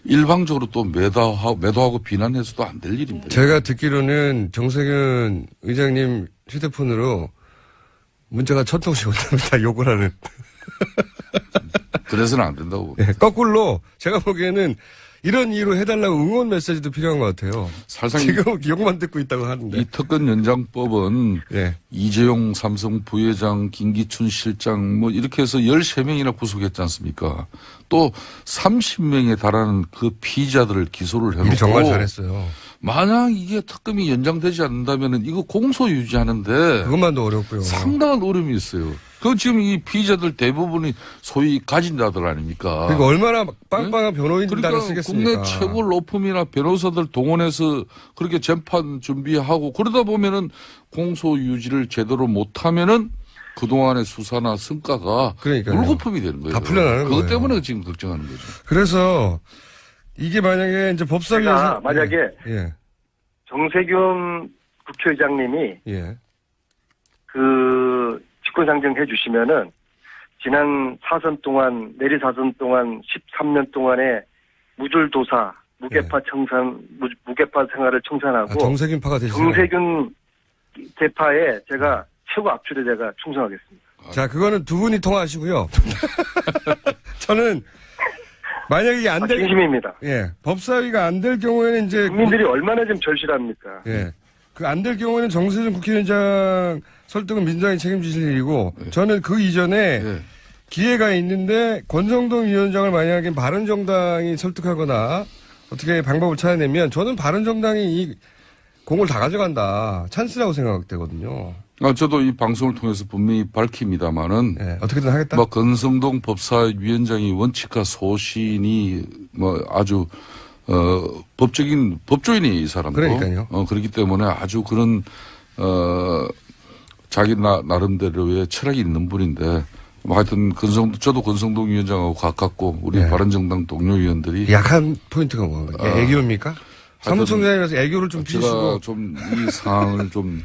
일방적으로 또 매도하고 비난해서도 안 될 일입니다. 제가 듣기로는 정세균 의장님 휴대폰으로 문자가 1000통씩 온답니다. 욕을 하는. 그래서는 안 된다고. 네, 거꾸로 제가 보기에는 이런 이유로 해달라고 응원 메시지도 필요한 것 같아요. 사실상 지금 욕만 듣고 있다고 하는데. 이 특검 연장법은 네. 이재용 삼성 부회장, 김기춘 실장 뭐 이렇게 해서 13명이나 구속했지 않습니까? 또 30명에 달하는 그 피의자들을 기소를 해놓고 일 정말 잘했어요. 만약 이게 특검이 연장되지 않는다면은 이거 공소 유지하는데 그것만도 어렵고요. 상당한 어려움이 있어요. 그 지금 이 피의자들 대부분이 소위 가진 자들 아닙니까? 그러니까 얼마나 빵빵한 변호인단을 그러니까 쓰겠습니까? 국내 최고 로펌이나 변호사들 동원해서 그렇게 재판 준비하고 그러다 보면은 공소 유지를 제대로 못하면은 그동안의 수사나 성과가 그러니까요. 물거품이 되는 거예요. 다 풀려나는 그것 거예요. 때문에 지금 걱정하는 거죠. 그래서 이게 만약에 이제 법사위에서 제가 만약에 예. 정세균 국회의장님이 예. 그 직권상정 해주시면은 지난 4선 동안 내리 4선 동안 13년 동안의 무줄도사 무게파 무게파 생활을 청산하고 정세균파가 되시죠. 정세균 대파에 제가 최고 압출에 제가 충성하겠습니다. 자, 그거는 두 분이 통화하시고요. 저는 만약에 이게 안 될, 진심입니다. 예, 법사위가 안 될 경우에는 이제 국민들이 얼마나 좀 절실합니까? 예, 그 안 될 경우에는 정세균 국회의장 설득은 민주당이 책임지실 일이고 저는 그 이전에 예. 기회가 있는데 권성동 위원장을 만약에 바른정당이 설득하거나 어떻게 방법을 찾아내면 저는 바른정당이 이 공을 다 가져간다. 찬스라고 생각되거든요. 저도 이 방송을 통해서 분명히 밝힙니다만은 예, 어떻게든 하겠다. 뭐 권성동 법사위원장이 원칙과 소신이 뭐 아주 법적인 법조인이 이 사람도 그러니까요. 그렇기 때문에 아주 그런 자기 나름대로의 철학이 있는 분인데 뭐 하여튼 저도 권성동 위원장하고 가깝고 우리 네. 바른정당 동료 의원들이 약한 포인트가 뭔가요? 애교입니까? 사무총장이라서 애교를 좀 제가 피시고 좀 이 상황을 좀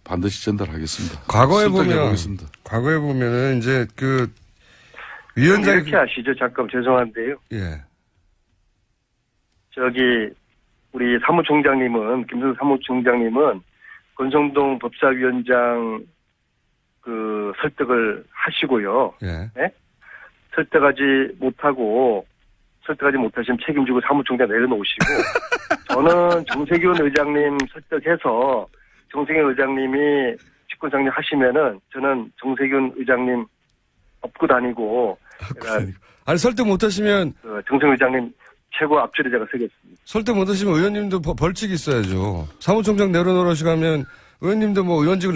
반드시 전달하겠습니다. 과거에 설득해보겠습니다. 보면은 이제 그 위원장이 이렇게 하시죠. 잠깐 죄송한데요. 예. 저기 우리 사무총장님은 김승 사무총장님은 권성동 법사위원장 그 설득을 하시고요. 예. 설득하지 못하시면 책임지고 사무총장 내려놓으시고 저는 정세균 의장님 설득해서 정세균 의장님이 직권상정 하시면은 저는 정세균 의장님 업고 다니고 제가 아니 설득 못하시면 그 정세균 의장님 최고 앞줄에 제가 서겠습니다. 설득 못하시면 의원님도 벌칙이 있어야죠. 사무총장 내려놓으시고 하면 의원님도 뭐 의원직을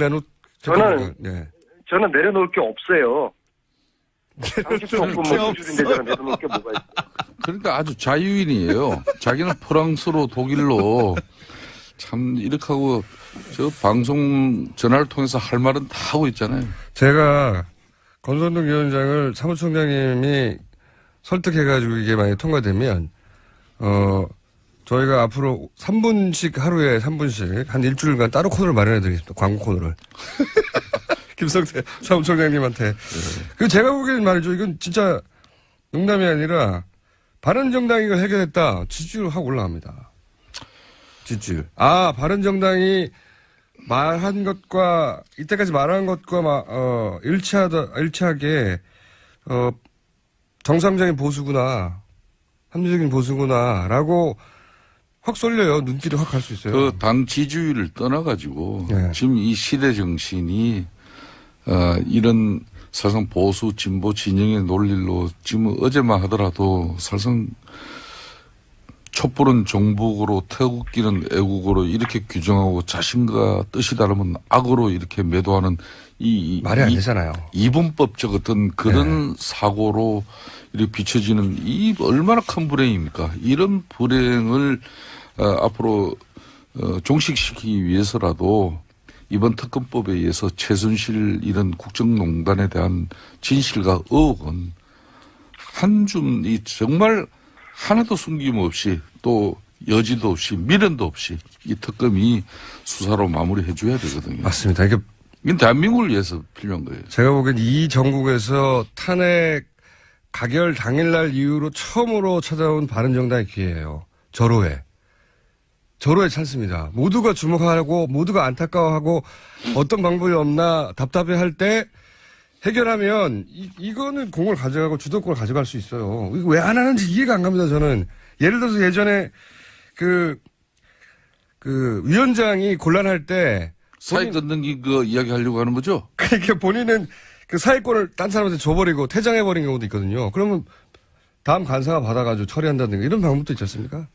저는 내려놓을 게 없어요. 당직도 없고 뭐 줄인데 제가 내려놓을 게 뭐가 있어요. 그러니까 아주 자유인이에요. 자기는 프랑스로 독일로 참 이렇게 하고 저 방송 전화를 통해서 할 말은 다 하고 있잖아요. 제가 권성동 위원장을 사무총장님이 설득해가지고 이게 만약에 통과되면 저희가 앞으로 3분씩 하루에 3분씩 한 일주일간 따로 코너를 마련해드리겠습니다. 광고 코너를. 김성태 사무총장님한테. 그 제가 보기에는 말이죠. 이건 진짜 농담이 아니라 바른정당이 이걸 해결했다. 지지율 확 올라갑니다. 지지율. 바른정당이 말한 것과 이때까지 말한 것과 일치하게 정상적인 보수구나. 합리적인 보수구나라고 확 쏠려요. 눈길이 확 갈 수 있어요. 그 당 지지율을 떠나가지고 네. 지금 이 시대 정신이 이런 사실상 보수 진보 진영의 논리로 지금 어제만 하더라도 사실상 촛불은 종북으로 태극기는 애국으로 이렇게 규정하고 자신과 뜻이 다르면 악으로 이렇게 매도하는 말이 안 되잖아요. 이분법적 어떤 그런 사고로 이렇게 비춰지는 이 얼마나 큰 불행입니까? 이런 불행을 앞으로 종식시키기 위해서라도 이번 특검법에 의해서 최순실 이런 국정농단에 대한 진실과 의혹은 한 줌이 정말 하나도 숨김없이 또 여지도 없이 미련도 없이 이 특검이 수사로 마무리해 줘야 되거든요. 맞습니다. 이게 이건 대한민국을 위해서 필요한 거예요. 제가 보기엔 이 정국에서 탄핵 가결 당일날 이후로 처음으로 찾아온 바른정당의 기회예요. 절호의 찬스입니다. 모두가 주목하고 모두가 안타까워하고 어떤 방법이 없나 답답해할 때 해결하면 이거는 공을 가져가고 주도권을 가져갈 수 있어요. 이거 왜 안 하는지 이해가 안 갑니다. 저는 예를 들어서 예전에 그 위원장이 곤란할 때 사회 끊는 그 이야기 하려고 하는 거죠? 그러니까 본인은 그 사회권을 딴 사람한테 줘버리고 퇴장해버린 경우도 있거든요. 그러면 다음 간사가 받아가지고 처리한다든가 이런 방법도 있지 않습니까?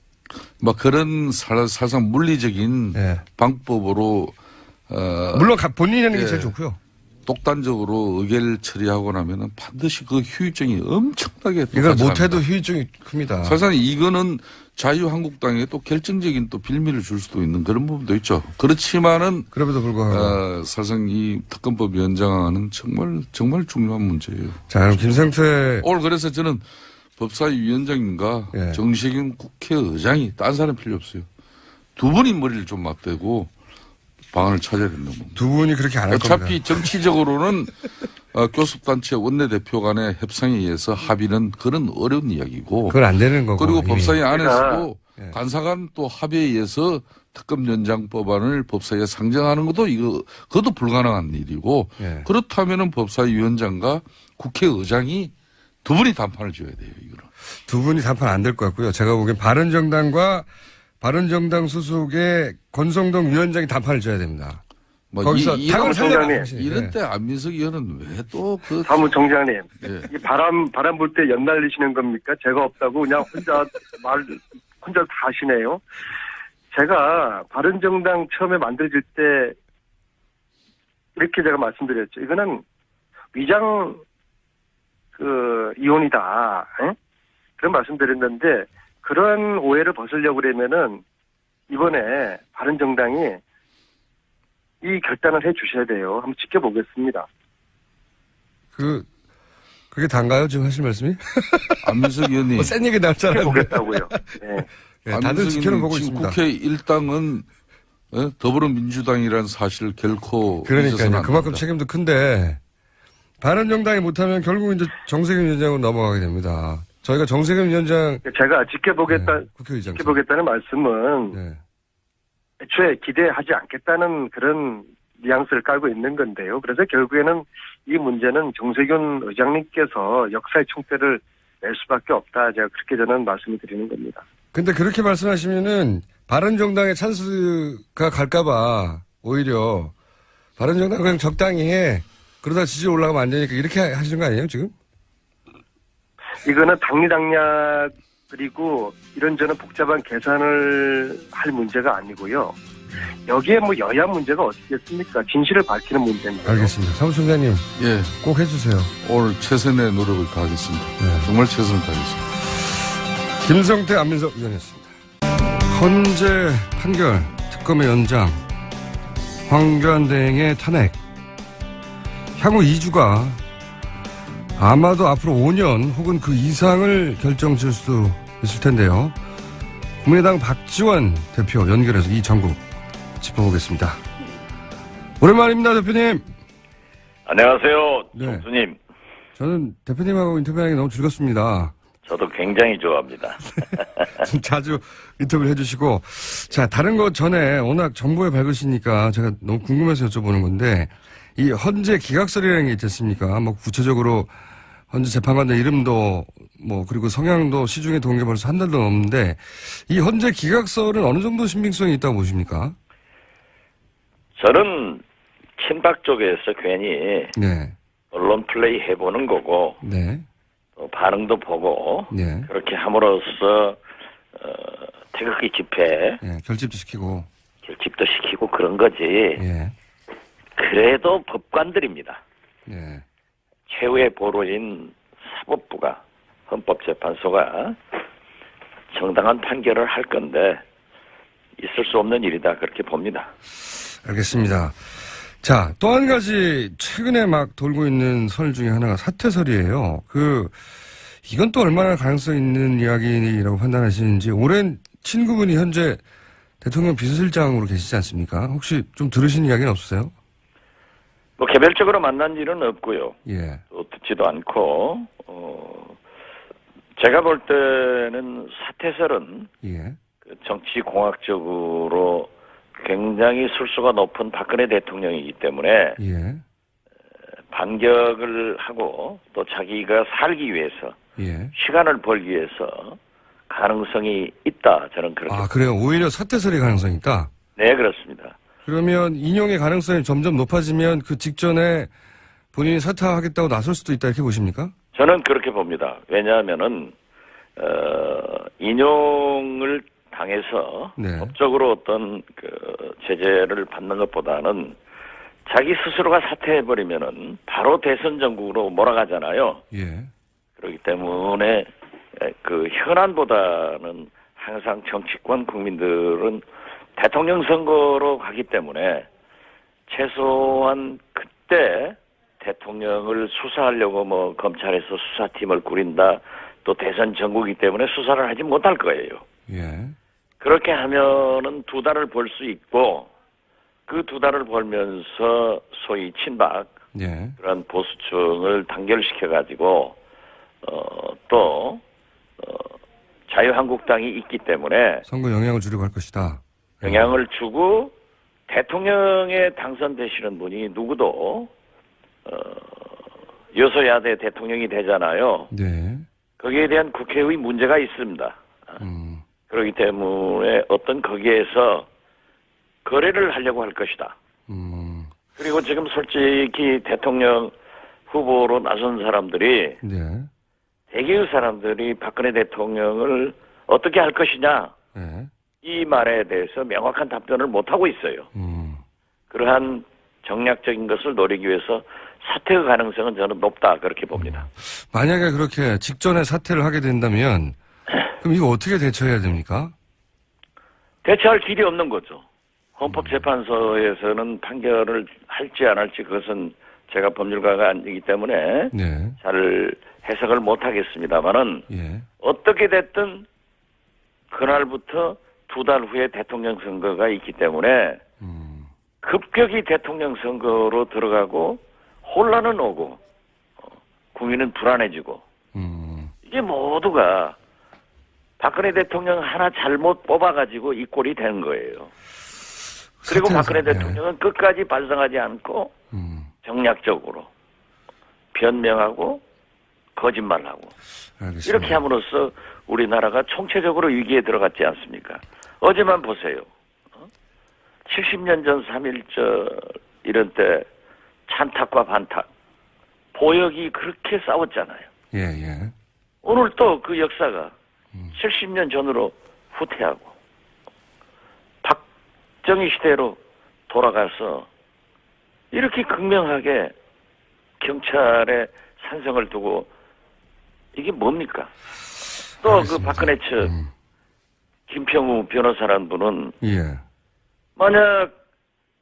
막 그런 사실상 물리적인 예. 방법으로 물론 본인이 하는 게 예. 제일 좋고요. 독단적으로 의결 처리하고 나면은 반드시 그 후유증이 엄청나게 또 이걸 가져갑니다. 못해도 후유증이 큽니다. 사실상 이거는 자유한국당에 또 결정적인 또 빌미를 줄 수도 있는 그런 부분도 있죠. 그렇지만은 그럼에도 불구하고. 사실상 이 특검법 위원장은 정말 중요한 문제예요. 자, 그럼 김성태 오늘 그래서 저는 법사위원장님과 예. 정세균 국회의장이 딴 사람 필요 없어요. 두 분이 머리를 좀 맞대고 방안을 찾아야 된다고 봅니다. 두 분이 그렇게 안 할 겁니다. 어차피 정치적으로는 교섭단체 원내대표 간의 협상에 의해서 합의는 그런 어려운 이야기고 그건 안 되는 거고. 그리고 이미. 법사위 안에서도 예. 간사간 또 합의에 의해서 특검연장 법안을 법사위에 상정하는 것도 그것도 불가능한 일이고 예. 그렇다면은 법사위원장과 국회의장이 두 분이 담판을 줘야 돼요, 이거는. 두 분이 담판 안 될 것 같고요. 제가 보기엔 바른정당과 바른정당 소속의 권성동 위원장이 담판을 줘야 됩니다. 뭐 거기서 당을 살려고 사무총장님, 하시네. 이런 때 안민석 의원은 왜 또 그 사무총장님, 예. 이 바람 불 때 연날리시는 겁니까? 제가 없다고 그냥 혼자 다 하시네요. 제가 바른정당 처음에 만들어질 때 이렇게 제가 말씀드렸죠. 이거는 위장 이혼이다. 에? 그런 말씀드렸는데 그런 오해를 벗으려고 그러면은 이번에 바른정당이 이 결단을 해 주셔야 돼요. 한번 지켜보겠습니다. 그게 단가요? 지금 하실 말씀이? 안민석 의원님 뭐 센 얘기 나올 줄 알았는데. 지켜보겠다고요. 네. 예, 다들 안민석 지켜는 보고 의원님 있습니다. 지금 국회 일당은 더불어민주당이라는 사실을 결코 잊어서는 그러니까요. 안 그만큼 됩니다. 책임도 큰데 바른정당이 못하면 결국 이제 정세균 위원장으로 넘어가게 됩니다. 저희가 정세균 위원장 제가 국회의장 지켜보겠다는 말씀은 네. 애초에 기대하지 않겠다는 그런 뉘앙스를 깔고 있는 건데요. 그래서 결국에는 이 문제는 정세균 의장님께서 역사의 총대를 낼 수밖에 없다. 제가 그렇게 저는 말씀을 드리는 겁니다. 근데 그렇게 말씀하시면은 바른정당의 찬스가 갈까봐 오히려 바른정당 그냥 적당히 해. 그러다 지지율 올라가면 안 되니까 이렇게 하시는 거 아니에요 지금? 이거는 당리당략 그리고 이런저런 복잡한 계산을 할 문제가 아니고요. 여기에 뭐 여야 문제가 어디 있겠습니까? 진실을 밝히는 문제입니다. 알겠습니다. 사무총장님 예, 꼭 해주세요. 오늘 최선의 노력을 다하겠습니다. 네. 정말 최선을 다하겠습니다. 김성태 안민석 의원이었습니다. 헌재 판결 특검의 연장 황교안 대행의 탄핵 향후 2주가 아마도 앞으로 5년 혹은 그 이상을 결정질 수 있을 텐데요. 국민의당 박지원 대표 연결해서 이 전국 짚어보겠습니다. 오랜만입니다, 대표님. 안녕하세요, 네. 정수님. 저는 대표님하고 인터뷰하는 게 너무 즐겁습니다. 저도 굉장히 좋아합니다. 자주 인터뷰를 해주시고. 자, 다른 것 전에 워낙 정보에 밝으시니까 제가 너무 궁금해서 여쭤보는 건데, 이 헌재 기각설이라는 게 있지 않습니까? 뭐 구체적으로 헌재 재판관들 이름도 뭐 그리고 성향도 시중에 들어온 게 벌써 한 달도 넘는데, 이 헌재 기각설은 어느 정도 신빙성이 있다고 보십니까? 저는 친박 쪽에서 괜히 네. 언론 플레이 해보는 거고 네. 또 반응도 보고 네. 그렇게 함으로써 태극기 집회 예, 결집도 시키고. 결집도 시키고 그런 거지. 예. 그래도 법관들입니다. 예. 최후의 보루인 사법부가 헌법재판소가 정당한 판결을 할 건데 있을 수 없는 일이다 그렇게 봅니다. 알겠습니다. 자, 또 한 가지 최근에 막 돌고 있는 설 중에 하나가 사퇴설이에요. 이건 또 얼마나 가능성 있는 이야기라고 판단하시는지. 오랜 친구분이 현재 대통령 비서실장으로 계시지 않습니까? 혹시 좀 들으신 이야기는 없으세요? 뭐 개별적으로 만난 일은 없고요. 예. 또 듣지도 않고 제가 볼 때는 사퇴설은 예. 정치공학적으로 굉장히 술수가 높은 박근혜 대통령이기 때문에 예. 반격을 하고 또 자기가 살기 위해서 예. 시간을 벌기 위해서 가능성이 있다. 저는 그렇게 아, 그래요? 오히려 사퇴설이 가능성이 있다? 네, 그렇습니다. 그러면 인용의 가능성이 점점 높아지면 그 직전에 본인이 사퇴하겠다고 나설 수도 있다 이렇게 보십니까? 저는 그렇게 봅니다. 왜냐하면은 인용을 당해서 네. 법적으로 어떤 그 제재를 받는 것보다는 자기 스스로가 사퇴해버리면은 바로 대선 전국으로 몰아가잖아요. 예. 그렇기 때문에 그 현안보다는 항상 정치권 국민들은 대통령 선거로 가기 때문에 최소한 그때 대통령을 수사하려고 뭐 검찰에서 수사팀을 꾸린다, 또 대선 전국이기 때문에 수사를 하지 못할 거예요. 예. 그렇게 하면은 2달을 벌 수 있고, 그 2달을 벌면서 소위 친박 예. 그런 보수층을 단결시켜 가지고 또 자유한국당이 있기 때문에 선거 영향을 주려고 할 것이다. 영향을 주고 대통령에 당선되시는 분이 누구도 여소야대 대통령이 되잖아요. 네. 거기에 대한 국회의 문제가 있습니다. 그렇기 때문에 어떤 거기에서 거래를 하려고 할 것이다. 그리고 지금 솔직히 대통령 후보로 나선 사람들이 네. 대개의 사람들이 박근혜 대통령을 어떻게 할 것이냐, 네. 이 말에 대해서 명확한 답변을 못하고 있어요. 그러한 정략적인 것을 노리기 위해서 사퇴의 가능성은 저는 높다, 그렇게 봅니다. 만약에 그렇게 직전에 사퇴를 하게 된다면 그럼 이거 어떻게 대처해야 됩니까? 대처할 길이 없는 거죠. 헌법재판소에서는 판결을 할지 안 할지 그것은 제가 법률가가 아니기 때문에 네. 잘 해석을 못하겠습니다만은 예. 어떻게 됐든 그날부터 2달 후에 대통령 선거가 있기 때문에 급격히 대통령 선거로 들어가고 혼란은 오고 국민은 불안해지고 이게 모두가 박근혜 대통령 하나 잘못 뽑아가지고 이 꼴이 된 거예요. 그리고 박근혜 대통령은 끝까지 반성하지 않고 정략적으로 변명하고 거짓말하고 알겠습니다. 이렇게 함으로써 우리나라가 총체적으로 위기에 들어갔지 않습니까? 어제만 보세요. 70년 전 3.1절 이런 때 찬탁과 반탁, 보역이 그렇게 싸웠잖아요. 예, 예. 오늘 또 그 역사가 70년 전으로 후퇴하고 박정희 시대로 돌아가서 이렇게 극명하게 경찰의 산성을 두고 이게 뭡니까? 또 그 알겠습니다. 박근혜 측 김평우 변호사라는 분은 예. 만약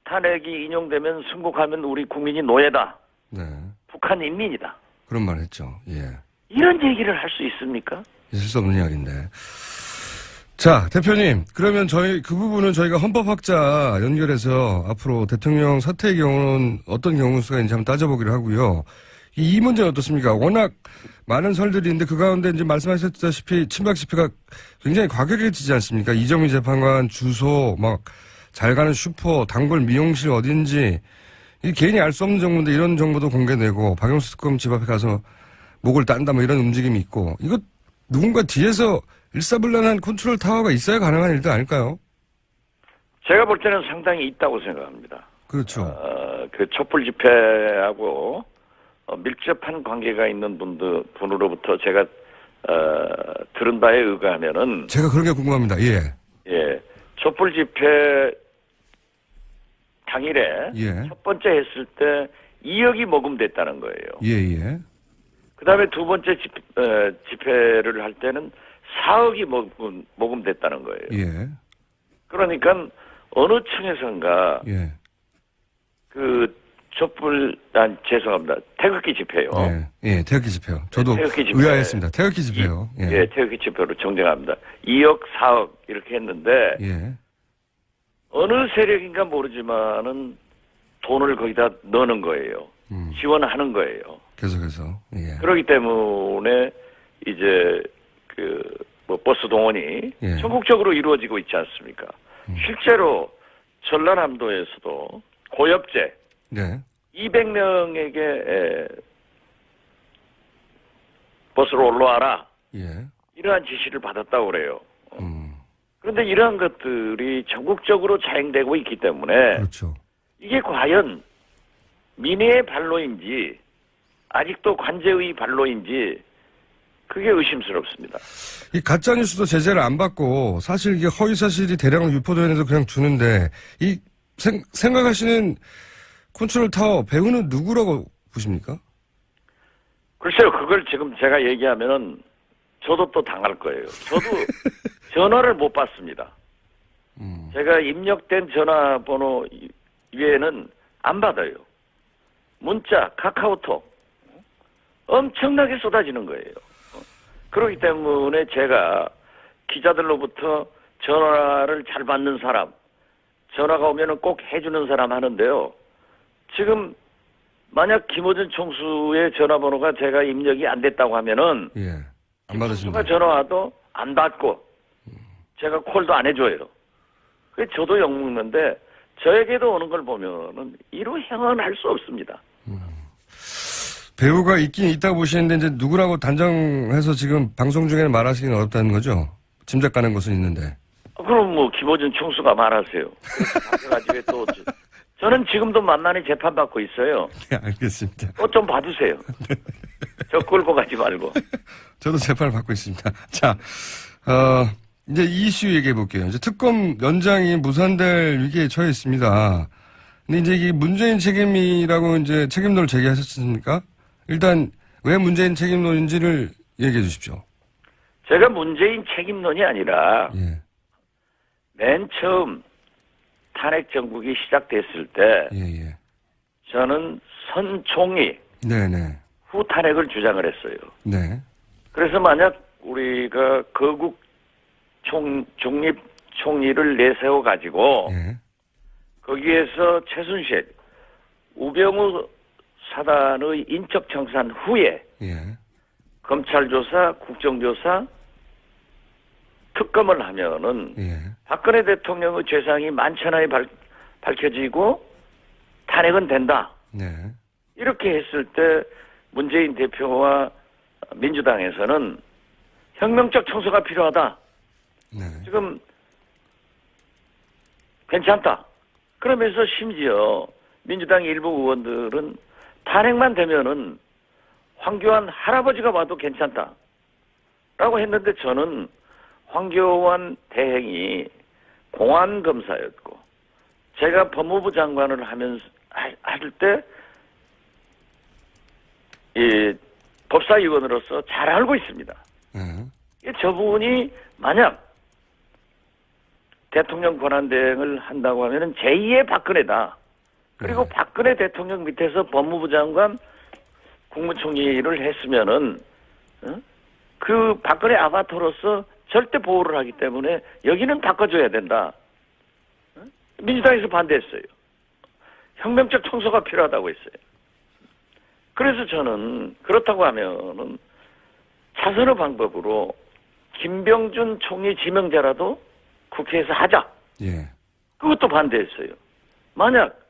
탄핵이 인용되면 순국하면 우리 국민이 노예다. 네. 북한 인민이다. 그런 말 했죠. 예. 이런 얘기를 할 수 있습니까? 있을 수 없는 이야기인데. 자, 대표님. 그러면 그 부분은 저희가 헌법학자 연결해서 앞으로 대통령 사퇴의 경우는 어떤 경우 수가 있는지 한번 따져보기로 하고요. 이 문제는 어떻습니까? 워낙 많은 설들이 있는데 그 가운데 이제 말씀하셨다시피 친박 집회가 굉장히 과격해지지 않습니까? 이정미 재판관 주소, 잘 가는 슈퍼, 단골 미용실 어딘지, 이 개인이 알 수 없는 정보인데 이런 정보도 공개되고, 박영수 특검 집 앞에 가서 목을 딴다 이런 움직임이 있고, 이거 누군가 뒤에서 일사불란한 컨트롤 타워가 있어야 가능한 일도 아닐까요? 제가 볼 때는 상당히 있다고 생각합니다. 그렇죠. 그 촛불 집회하고 밀접한 관계가 있는 분으로부터 제가 들은 바에 의거하면은 제가 그런 게 궁금합니다. 예. 예, 촛불 집회 당일에 예. 첫 번째 했을 때 2억이 모금됐다는 거예요. 예, 예. 그 다음에 두 번째 집회를 할 때는 4억이 모금됐다는 거예요. 예. 그러니까 어느 층에선가 예. 그 죄송합니다. 태극기 집회요. 예. 예, 태극기 집회요. 저도 태극기 집회. 의아했습니다. 태극기 집회요. 예. 예, 태극기 집회로 정정합니다. 2억, 4억 이렇게 했는데 예. 어느 세력인가 모르지만은 돈을 거기다 넣는 거예요. 지원하는 거예요. 계속해서. 예. 그렇기 때문에 이제 버스 동원이 예. 전국적으로 이루어지고 있지 않습니까? 실제로 전라남도에서도 고엽제 네. 200명에게 버스로 올라와라. 예. 이러한 지시를 받았다고 그래요. 그런데 이러한 것들이 전국적으로 자행되고 있기 때문에 그렇죠. 이게 과연 민의의 발로인지 아직도 관제의 발로인지 그게 의심스럽습니다. 이 가짜뉴스도 제재를 안 받고 사실 이게 허위사실이 대량으로 유포되는데도 그냥 주는데 이 생각하시는 컨트롤 타워 배우는 누구라고 보십니까? 글쎄요, 그걸 지금 제가 얘기하면은 저도 또 당할 거예요. 저도 전화를 못 받습니다. 제가 입력된 전화번호 외에는 안 받아요. 문자, 카카오톡 엄청나게 쏟아지는 거예요. 그렇기 때문에 제가 기자들로부터 전화를 잘 받는 사람, 전화가 오면은 꼭 해주는 사람 하는데요. 지금 만약 김어준 총수의 전화번호가 제가 입력이 안 됐다고 하면은 예. 안 받으십니다. 총수가 전화 와도 안 받고 제가 콜도 안 해줘요. 그 저도 욕먹는데 저에게도 오는 걸 보면은 이로 행언할 수 없습니다. 배우가 있긴 있다고 보시는데 이제 누구라고 단정해서 지금 방송 중에는 말하시기는 어렵다는 거죠? 짐작 가는 것은 있는데. 그럼 뭐 김어준 총수가 말하세요. 가지고 또 저는 지금도 만만히 재판받고 있어요. 네, 알겠습니다. 좀 봐주세요. 저 끌고 가지 말고. 저도 재판을 받고 있습니다. 자, 이제 이 이슈 얘기해 볼게요. 이제 특검 연장이 무산될 위기에 처해 있습니다. 근데 이제 이게 문재인 책임이라고 이제 책임론을 제기하셨습니까? 일단 왜 문재인 책임론인지를 얘기해 주십시오. 제가 문재인 책임론이 아니라 예. 맨 처음 탄핵 정국이 시작됐을 때 예. 저는 선 총리 네네. 후 탄핵을 주장을 했어요. 네. 그래서 만약 우리가 거국 중립 총리를 내세워 가지고 예. 거기에서 최순실, 우병우 사단의 인적 청산 후에 예. 검찰 조사, 국정조사, 특검을 하면은 예. 박근혜 대통령의 죄상이 만천하에 밝혀지고 탄핵은 된다. 네. 이렇게 했을 때 문재인 대표와 민주당에서는 혁명적 청소가 필요하다. 네. 지금 괜찮다. 그러면서 심지어 민주당 일부 의원들은 탄핵만 되면은 황교안 할아버지가 와도 괜찮다. 라고 했는데 저는 황교안 대행이 공안검사였고 제가 법무부 장관을 하면서 할 때 이 법사위원으로서 잘 알고 있습니다. 저분이 만약 대통령 권한대행을 한다고 하면은 제2의 박근혜다. 그리고 박근혜 대통령 밑에서 법무부 장관, 국무총리를 했으면은 그 박근혜 아바타로서 절대 보호를 하기 때문에 여기는 바꿔줘야 된다. 민주당에서 반대했어요. 혁명적 청소가 필요하다고 했어요. 그래서 저는 그렇다고 하면은 차선의 방법으로 김병준 총리 지명자라도 국회에서 하자. 예. 그것도 반대했어요. 만약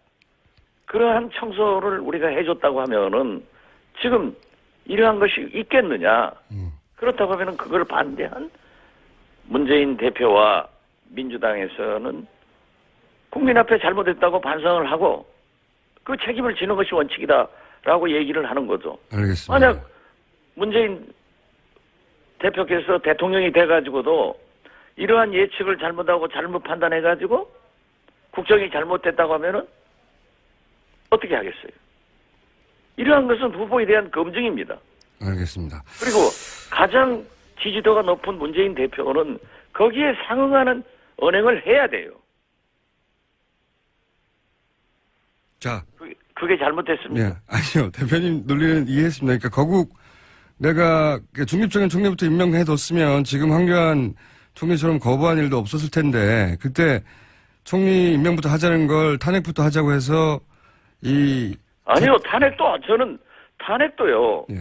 그러한 청소를 우리가 해줬다고 하면은 지금 이러한 것이 있겠느냐. 그렇다고 하면은 그걸 반대한 문재인 대표와 민주당에서는 국민 앞에 잘못했다고 반성을 하고 그 책임을 지는 것이 원칙이다라고 얘기를 하는 거죠. 알겠습니다. 만약 문재인 대표께서 대통령이 돼가지고도 이러한 예측을 잘못하고 잘못 판단해가지고 국정이 잘못됐다고 하면은 어떻게 하겠어요? 이러한 것은 후보에 대한 검증입니다. 알겠습니다. 그리고 가장 지지도가 높은 문재인 대표는 거기에 상응하는 언행을 해야 돼요. 자. 그게 잘못됐습니다. 네. 아니요. 대표님 논리는 이해했습니다. 그러니까 거국 내가 중립적인 총리부터 임명해뒀으면 지금 황교안 총리처럼 거부한 일도 없었을 텐데 그때 총리 임명부터 하자는 걸 탄핵부터 하자고 해서 아니요. 저는 탄핵도요. 예.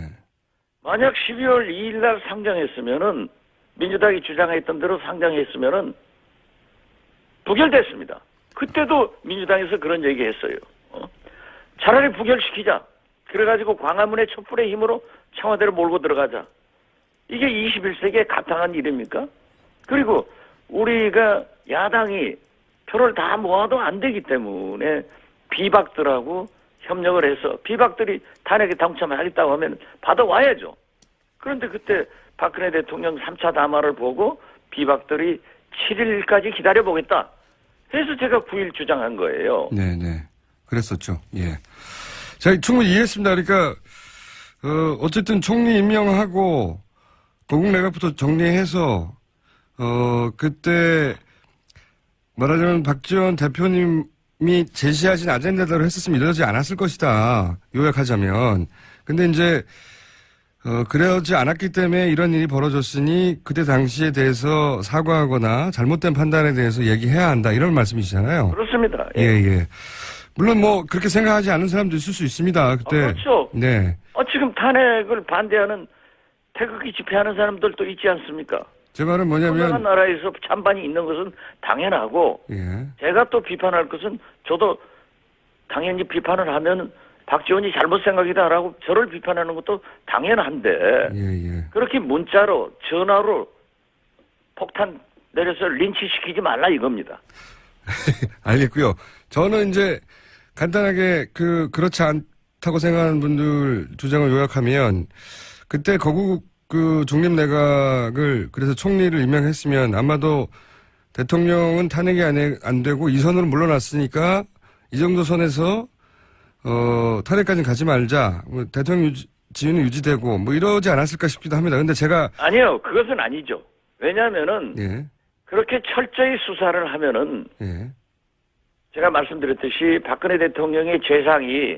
만약 12월 2일 날 상정했으면은 민주당이 주장했던 대로 상정했으면은 부결됐습니다. 그때도 민주당에서 그런 얘기했어요. 차라리 부결시키자. 그래가지고 광화문의 촛불의 힘으로 청와대를 몰고 들어가자. 이게 21세기에 가당한 일입니까? 그리고 우리가 야당이 표를 다 모아도 안 되기 때문에 비박들하고 협력을 해서 비박들이 탄핵에 당첨하겠다고 하면 받아와야죠. 그런데 그때 박근혜 대통령 3차 담화를 보고 비박들이 7일까지 기다려보겠다 해서 제가 9일 주장한 거예요. 네네. 그랬었죠. 예. 제가 충분히 이해했습니다. 그러니까, 어쨌든 총리 임명하고, 거국 내각부터 정리해서, 그때, 말하자면 박지원 대표님이 제시하신 아젠다대로 했었으면 이러지 않았을 것이다. 요약하자면. 근데 이제, 그러지 않았기 때문에 이런 일이 벌어졌으니 그때 당시에 대해서 사과하거나 잘못된 판단에 대해서 얘기해야 한다. 이런 말씀이시잖아요. 그렇습니다. 예, 예. 물론 뭐 그렇게 생각하지 않은 사람도 있을 수 있습니다. 그때. 그렇죠. 네. 지금 탄핵을 반대하는 태극기 집회하는 사람들도 있지 않습니까? 제 말은 건강한 뭐냐면, 나라에서 찬반이 있는 것은 당연하고 예. 제가 또 비판할 것은 저도 당연히 비판을 하면 박지원이 잘못 생각이다라고 저를 비판하는 것도 당연한데 예, 예. 그렇게 문자로 전화로 폭탄 내려서 린치시키지 말라 이겁니다. 알겠고요. 저는 이제 간단하게 그렇지 않다고 생각하는 분들 주장을 요약하면 그때 거국 중립 내각을 그래서 총리를 임명했으면 아마도 대통령은 탄핵이 안 되고 이선으로 물러났으니까 이 정도 선에서 탄핵까지는 가지 말자. 뭐 대통령 지위는 유지되고 뭐 이러지 않았을까 싶기도 합니다. 근데 제가 아니요. 그것은 아니죠. 왜냐하면은 예. 그렇게 철저히 수사를 하면은 예. 제가 말씀드렸듯이 박근혜 대통령의 죄상이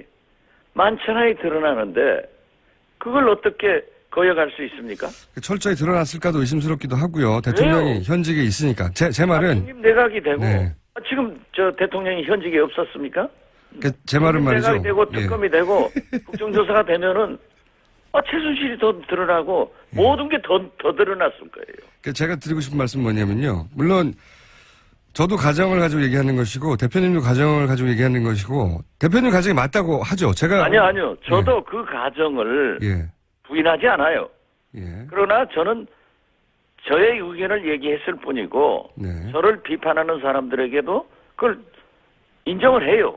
만천하에 드러나는데 그걸 어떻게 거역할 수 있습니까? 철저히 드러났을까도 의심스럽기도 하고요. 대통령이 왜요? 현직에 있으니까. 제 말은 국립 내각이 되고 네. 지금 저 대통령이 현직에 없었습니까? 제 말은 말이죠. 내각이 되고 예. 특검이 되고 국정조사가 되면은 최순실이 더 드러나고 모든 게 더 드러났을 거예요. 제가 드리고 싶은 말씀은 뭐냐면요. 물론 저도 가정을 가지고 얘기하는 것이고 대표님도 가정을 가지고 얘기하는 것이고 대표님 가정이 맞다고 하죠. 제가 아니요. 저도 그 가정을 예. 부인하지 않아요. 예. 그러나 저는 저의 의견을 얘기했을 뿐이고 네. 저를 비판하는 사람들에게도 그걸 인정을 해요.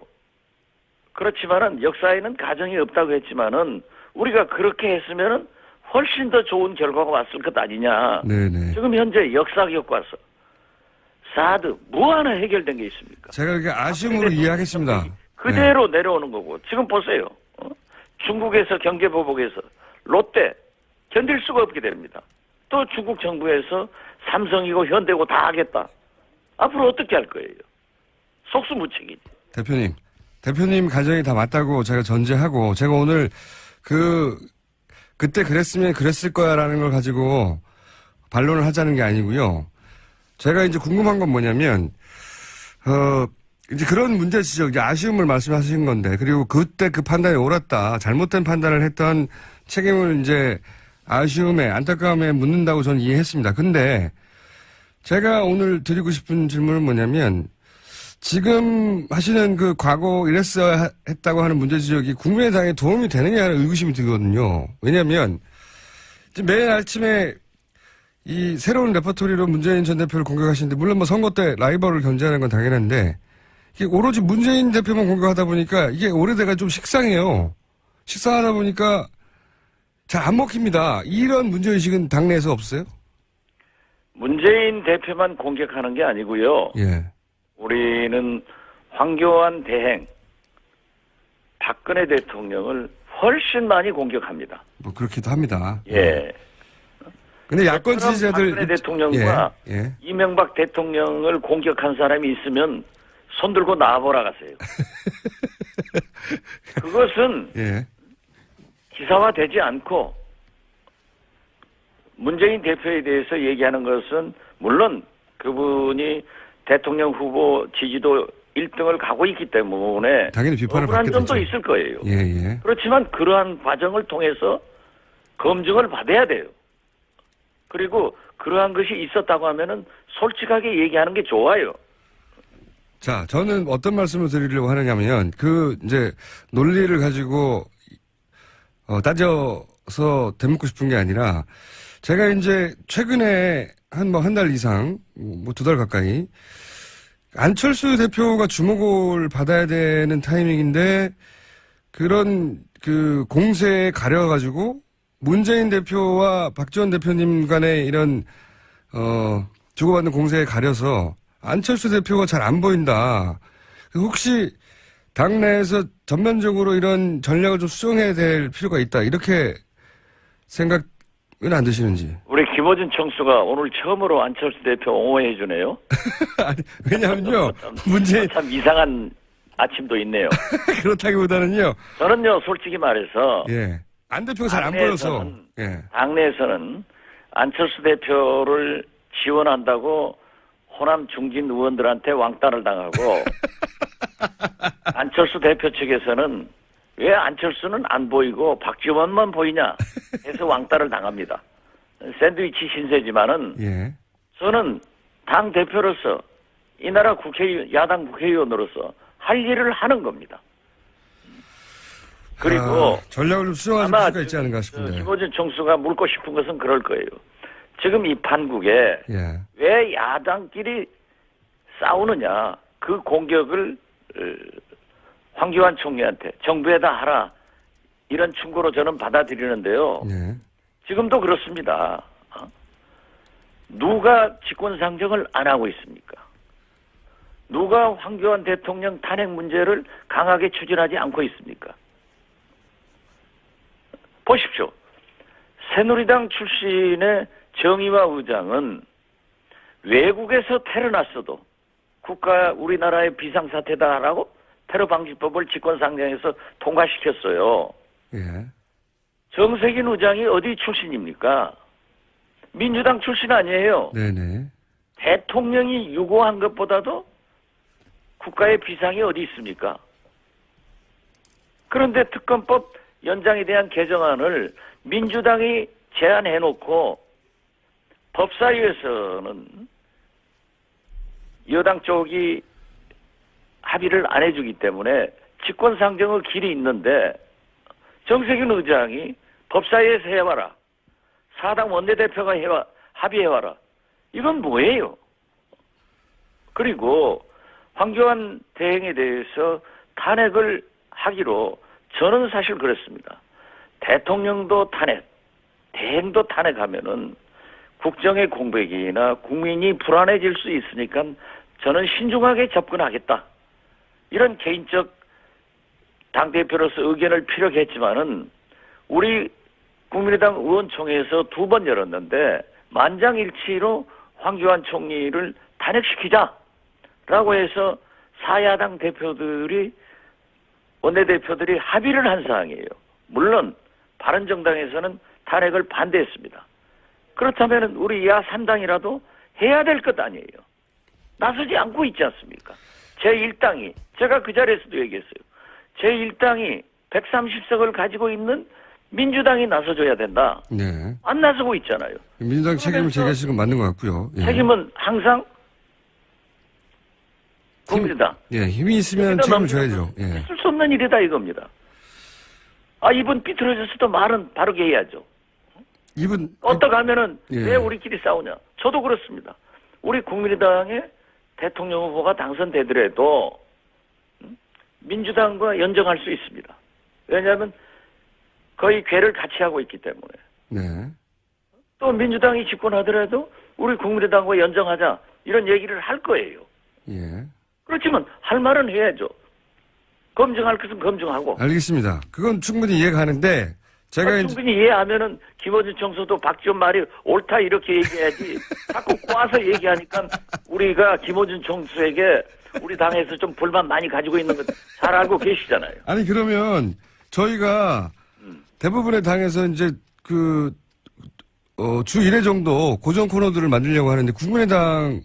그렇지만은 역사에는 가정이 없다고 했지만은 우리가 그렇게 했으면은 훨씬 더 좋은 결과가 왔을 것 아니냐. 네네. 지금 현재 역사 교과서 사드 뭐 하나 해결된 게 있습니까? 제가 이렇게 아쉬움으로 이해하겠습니다. 그대로 내려오는 거고 지금 보세요. 중국에서 경제보복에서 롯데 견딜 수가 없게 됩니다. 또 중국 정부에서 삼성이고 현대고 다 하겠다. 앞으로 어떻게 할 거예요? 속수무책이지. 대표님 가정이 다 맞다고 제가 전제하고 제가 오늘 그때 그랬으면 그랬을 거야라는 걸 가지고 반론을 하자는 게 아니고요. 제가 이제 궁금한 건 뭐냐면 이제 그런 문제 지적, 이제 아쉬움을 말씀하신 건데 그리고 그때 그 판단이 옳았다, 잘못된 판단을 했던 책임을 이제 아쉬움에 안타까움에 묻는다고 저는 이해했습니다. 근데 제가 오늘 드리고 싶은 질문은 뭐냐면 지금 하시는 그 과거 이랬어야 했다고 하는 문제 지적이 국민의당에 도움이 되느냐는 의구심이 들거든요. 왜냐하면 매일 아침에 이 새로운 레퍼토리로 문재인 전 대표를 공격하시는데 물론 뭐 선거 때 라이벌을 견제하는 건 당연한데 이게 오로지 문재인 대표만 공격하다 보니까 이게 오래돼가 좀 식상해요. 식상하다 보니까 잘 안 먹힙니다. 이런 문제의식은 당내에서 없어요? 문재인 대표만 공격하는 게 아니고요. 예. 우리는 황교안 대행, 박근혜 대통령을 훨씬 많이 공격합니다. 뭐 그렇기도 합니다. 예. 근데 야권 지지자들 박근혜 대통령과 예. 이명박 대통령을 공격한 사람이 있으면 손 들고 나와보라 가세요. 그것은 예. 기사화되지 않고 문재인 대표에 대해서 얘기하는 것은 물론 그분이 대통령 후보 지지도 1등을 가고 있기 때문에 당연히 비판을 억울한 받게 점도 되죠. 있을 거예요. 예. 그렇지만 그러한 과정을 통해서 검증을 받아야 돼요. 그리고 그러한 것이 있었다고 하면은 솔직하게 얘기하는 게 좋아요. 자, 저는 어떤 말씀을 드리려고 하느냐면 이제 논리를 가지고 따져서 되묻고 싶은 게 아니라 제가 이제 최근에 한 달 이상 뭐 2달 가까이 안철수 대표가 주목을 받아야 되는 타이밍인데 그런 공세에 가려가지고 문재인 대표와 박지원 대표님 간의 이런, 주고받는 공세에 가려서 안철수 대표가 잘 안 보인다. 혹시 당내에서 전면적으로 이런 전략을 좀 수정해야 될 필요가 있다. 이렇게 생각은 안 드시는지. 우리 김어준 총수가 오늘 처음으로 안철수 대표 옹호해 주네요. 아니, 왜냐면요. 문재인. 참 이상한 아침도 있네요. 그렇다기보다는요. 저는요, 솔직히 말해서. 예. 안 대표가 잘 안 보여서. 예. 당내에서는 안철수 대표를 지원한다고 호남 중진 의원들한테 왕따를 당하고 안철수 대표 측에서는 왜 안철수는 안 보이고 박지원만 보이냐 해서 왕따를 당합니다. 샌드위치 신세지만은 예. 저는 당 대표로서 이 나라 야당 국회의원으로서 할 일을 하는 겁니다. 그리고 전략을 좀 수정할 아마 필요가 있지 않은가 싶은데. 김어준 총수가 묻고 싶은 것은 그럴 거예요. 지금 이 판국에 예. 왜 야당끼리 싸우느냐, 그 공격을 황교안 총리한테 정부에다 하라, 이런 충고로 저는 받아들이는데요. 예. 지금도 그렇습니다. 누가 직권상정을 안 하고 있습니까? 누가 황교안 대통령 탄핵 문제를 강하게 추진하지 않고 있습니까? 보십시오. 새누리당 출신의 정의와 의장은 외국에서 테러 났어도 우리나라의 비상사태다라고 테러방지법을 직권상정해서 통과시켰어요. 예. 정세균 의장이 어디 출신입니까? 민주당 출신 아니에요. 네네. 대통령이 유고한 것보다도 국가의 비상이 어디 있습니까? 그런데 특검법 연장에 대한 개정안을 민주당이 제안해놓고 법사위에서는 여당 쪽이 합의를 안 해주기 때문에 직권상정의 길이 있는데 정세균 의장이 법사위에서 해와라, 사당 원내대표가 합의해와라. 이건 뭐예요? 그리고 황교안 대행에 대해서 탄핵을 하기로 저는 사실 그랬습니다. 대통령도 탄핵, 대행도 탄핵하면은 국정의 공백이나 국민이 불안해질 수 있으니까 저는 신중하게 접근하겠다. 이런 개인적 당대표로서 의견을 피력했지만은 우리 국민의당 의원총회에서 2번 열었는데 만장일치로 황교안 총리를 탄핵시키자라고 해서 사야당 대표들이 원내대표들이 합의를 한 사항이에요. 물론 바른정당에서는 탄핵을 반대했습니다. 그렇다면 우리 야 3당이라도 해야 될 것 아니에요. 나서지 않고 있지 않습니까? 제1당이 제가 그 자리에서도 얘기했어요. 제1당이 130석을 가지고 있는 민주당이 나서줘야 된다. 네. 안 나서고 있잖아요. 민주당 책임을 제기하시는 건 맞는 것 같고요. 예. 책임은 항상 국민이다. 예, 힘이 있으면 책임을 져야죠. 예. 있을 수 없는 일이다 이겁니다. 이분 삐뚤어졌어도 말은 바르게 해야죠. 이분 어떡하면은 예. 왜 우리끼리 싸우냐. 저도 그렇습니다. 우리 국민의당의 대통령 후보가 당선되더라도 민주당과 연정할 수 있습니다. 왜냐하면 거의 궤를 같이 하고 있기 때문에. 네. 또 민주당이 집권하더라도 우리 국민의당과 연정하자 이런 얘기를 할 거예요. 예. 그렇지만 할 말은 해야죠. 검증할 것은 검증하고. 알겠습니다. 그건 충분히 이해가 가는데 제가 이제 충분히 이해하면은 김어준 총수도 박지원 말이 옳다 이렇게 얘기해야지 자꾸 꼬아서 얘기하니까 우리가 김어준 총수에게 우리 당에서 좀 불만 많이 가지고 있는 거 잘 알고 계시잖아요. 아니 그러면 저희가 대부분의 당에서 이제 주 1회 정도 고정 코너들을 만들려고 하는데 국민의당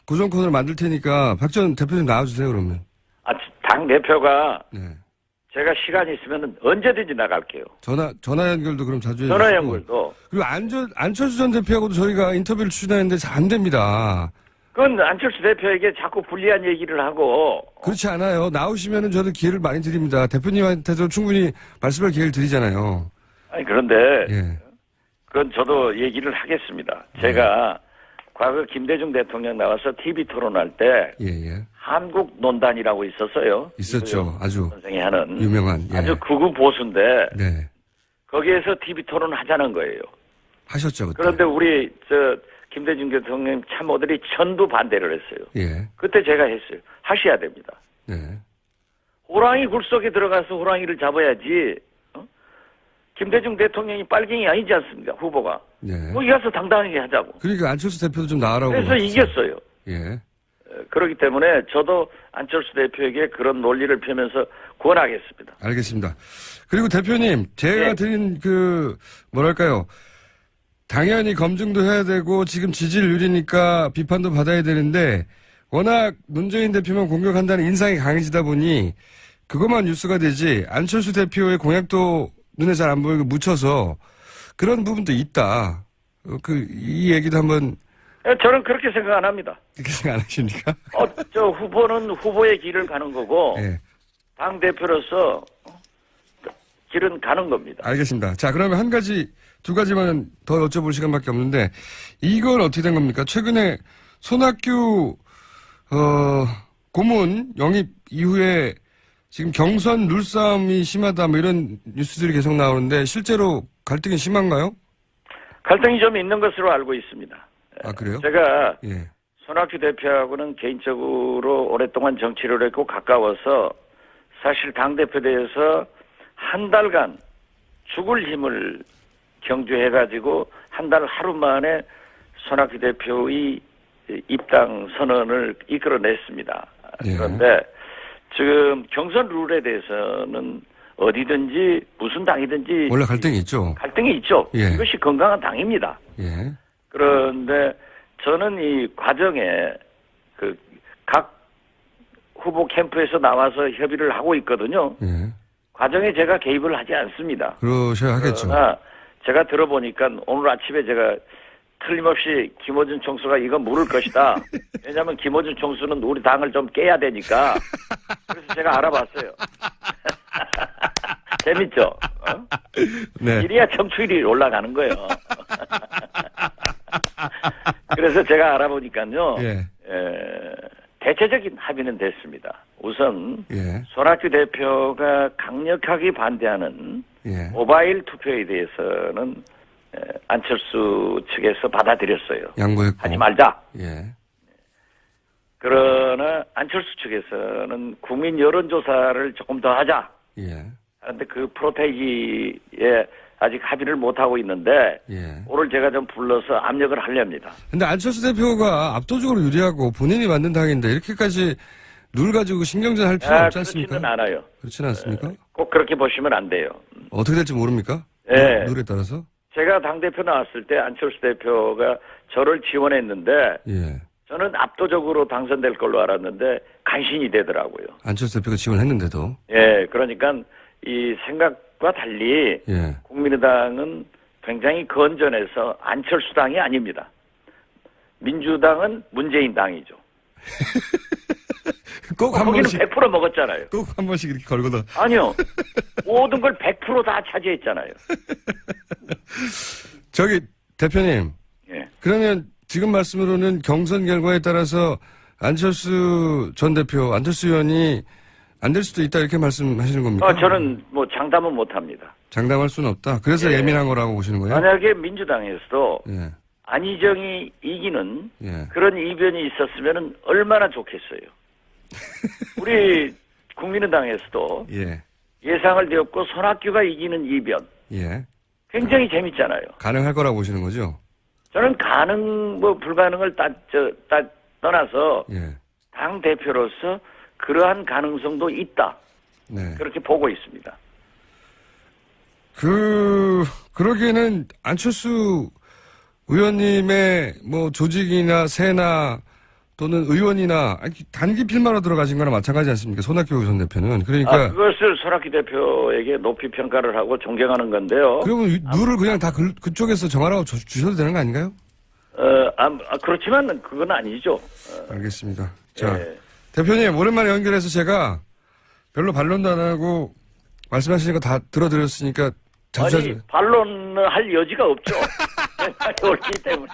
고정 코너를 만들 테니까 박지원 대표님 나와주세요 그러면. 당 대표가 네. 제가 시간이 있으면 언제든지 나갈게요. 전화 연결도 그럼 자주 해주시고. 전화 연결도. 그리고 안철수 전 대표하고도 저희가 인터뷰를 추진하는데 잘 안 됩니다. 그건 안철수 대표에게 자꾸 불리한 얘기를 하고. 그렇지 않아요. 나오시면은 저도 기회를 많이 드립니다. 대표님한테도 충분히 말씀할 기회를 드리잖아요. 아니 그런데 예. 그건 저도 얘기를 하겠습니다. 제가 과거 김대중 대통령 나와서 TV 토론할 때 예. 한국 논단이라고 있었어요. 있었죠. 아주 선생이 하는 유명한. 예. 아주 극우 보수인데 네. 거기에서 TV 토론 하자는 거예요. 하셨죠, 그때. 그런데 우리 김대중 대통령 참모들이 전부 반대를 했어요. 예. 그때 제가 했어요. 하셔야 됩니다. 네. 호랑이 굴 속에 들어가서 호랑이를 잡아야지. 김대중 대통령이 빨갱이 아니지 않습니까? 후보가. 네. 거기 가서 당당하게 하자고. 그러니까 안철수 대표도 좀 나으라고. 그래서 그랬어요. 이겼어요. 예. 그렇기 때문에 저도 안철수 대표에게 그런 논리를 펴면서 권하겠습니다. 알겠습니다. 그리고 대표님, 제가 네. 드린 뭐랄까요. 당연히 검증도 해야 되고 지금 지지율이니까 비판도 받아야 되는데 워낙 문재인 대표만 공격한다는 인상이 강해지다 보니 그것만 뉴스가 되지 안철수 대표의 공약도 눈에 잘 안 보이고 묻혀서 그런 부분도 있다. 이 얘기도 한번 저는 그렇게 생각 안 합니다. 그렇게 생각 안 하십니까? 저 후보는 후보의 길을 가는 거고 네. 당 대표로서 길은 가는 겁니다. 알겠습니다. 자, 그러면 두 가지만 더 여쭤볼 시간밖에 없는데 이건 어떻게 된 겁니까? 최근에 손학규 고문 영입 이후에 지금 경선 룰싸움이 심하다 뭐 이런 뉴스들이 계속 나오는데 실제로 갈등이 심한가요? 갈등이 좀 있는 것으로 알고 있습니다. 아, 그래요? 제가 예. 손학규 대표하고는 개인적으로 오랫동안 정치를 했고 가까워서 사실 당대표대에서 한 달간 죽을 힘을 경주해가지고 한 달 하루 만에 손학규 대표의 입당 선언을 이끌어냈습니다. 예. 그런데 지금 경선 룰에 대해서는 어디든지 무슨 당이든지 원래 갈등이 있죠. 갈등이 있죠. 예. 이것이 건강한 당입니다. 예. 그런데 저는 이 과정에 각 후보 캠프에서 나와서 협의를 하고 있거든요. 예. 과정에 제가 개입을 하지 않습니다. 그러셔야 하겠죠. 그러나 제가 들어보니까 오늘 아침에 제가 틀림없이 김어준 총수가 이거 물을 것이다. 왜냐하면 김어준 총수는 우리 당을 좀 깨야 되니까. 그래서 제가 알아봤어요. 재밌죠? 어? 네. 이래야 청취율이 올라가는 거예요. 그래서 제가 알아보니까요. 예. 대체적인 합의는 됐습니다. 우선 예. 손학규 대표가 강력하게 반대하는 예. 모바일 투표에 대해서는 안철수 측에서 받아들였어요. 양보했고. 하지 말자. 예. 그러나 안철수 측에서는 국민 여론조사를 조금 더 하자. 예. 그런데 그 프로테이지에 아직 합의를 못하고 있는데 예. 오늘 제가 좀 불러서 압력을 하렵니다. 근데 안철수 대표가 압도적으로 유리하고 본인이 만든 당인데 이렇게까지 룰 가지고 신경전 할 필요 없지 않습니까? 그렇지는 않아요. 그렇지는 않습니까? 꼭 그렇게 보시면 안 돼요. 어떻게 될지 모릅니까? 예. 룰에 따라서? 제가 당대표 나왔을 때 안철수 대표가 저를 지원했는데 예. 저는 압도적으로 당선될 걸로 알았는데 간신히 되더라고요. 안철수 대표가 지원했는데도. 예, 그러니까 이 생각과 달리 예. 국민의당은 굉장히 건전해서 안철수 당이 아닙니다. 민주당은 문재인 당이죠. 꼭 한 거기는 번씩. 100% 먹었잖아요. 꼭 한 번씩 이렇게 걸거든. 아니요. 모든 걸 100% 다 차지했잖아요. 저기, 대표님. 예. 그러면 지금 말씀으로는 경선 결과에 따라서 안철수 전 대표, 안철수 의원이 안 될 수도 있다 이렇게 말씀하시는 겁니까? 저는 뭐 장담은 못 합니다. 장담할 수는 없다. 그래서 예. 예민한 거라고 보시는 거예요? 만약에 민주당에서도 예. 안희정이 이기는 예. 그런 이변이 있었으면 얼마나 좋겠어요. 우리 국민의당에서도 예. 예상을 되었고 손학규가 이기는 이변 예. 굉장히 재밌잖아요. 가능할 거라고 보시는 거죠? 저는 가능 뭐 불가능을 떠나서 예. 당 대표로서 그러한 가능성도 있다. 네. 그렇게 보고 있습니다. 그러기에는 안철수 의원님의 뭐 조직이나 세나 또는 의원이나 단기 필마로 들어가신 거나 마찬가지 않습니까? 손학규 전 대표는. 그러니까. 그것을 손학규 대표에게 높이 평가를 하고 존경하는 건데요. 그러면 룰을 그냥 다 그쪽에서 정하라고 주셔도 되는 거 아닌가요? 그렇지만 그건 아니죠. 알겠습니다. 자, 예. 대표님 오랜만에 연결해서 제가 별로 반론도 안 하고 말씀하시는 거 다 들어드렸으니까 자주 아니 반론을 할 여지가 없죠. 옳기 때문에.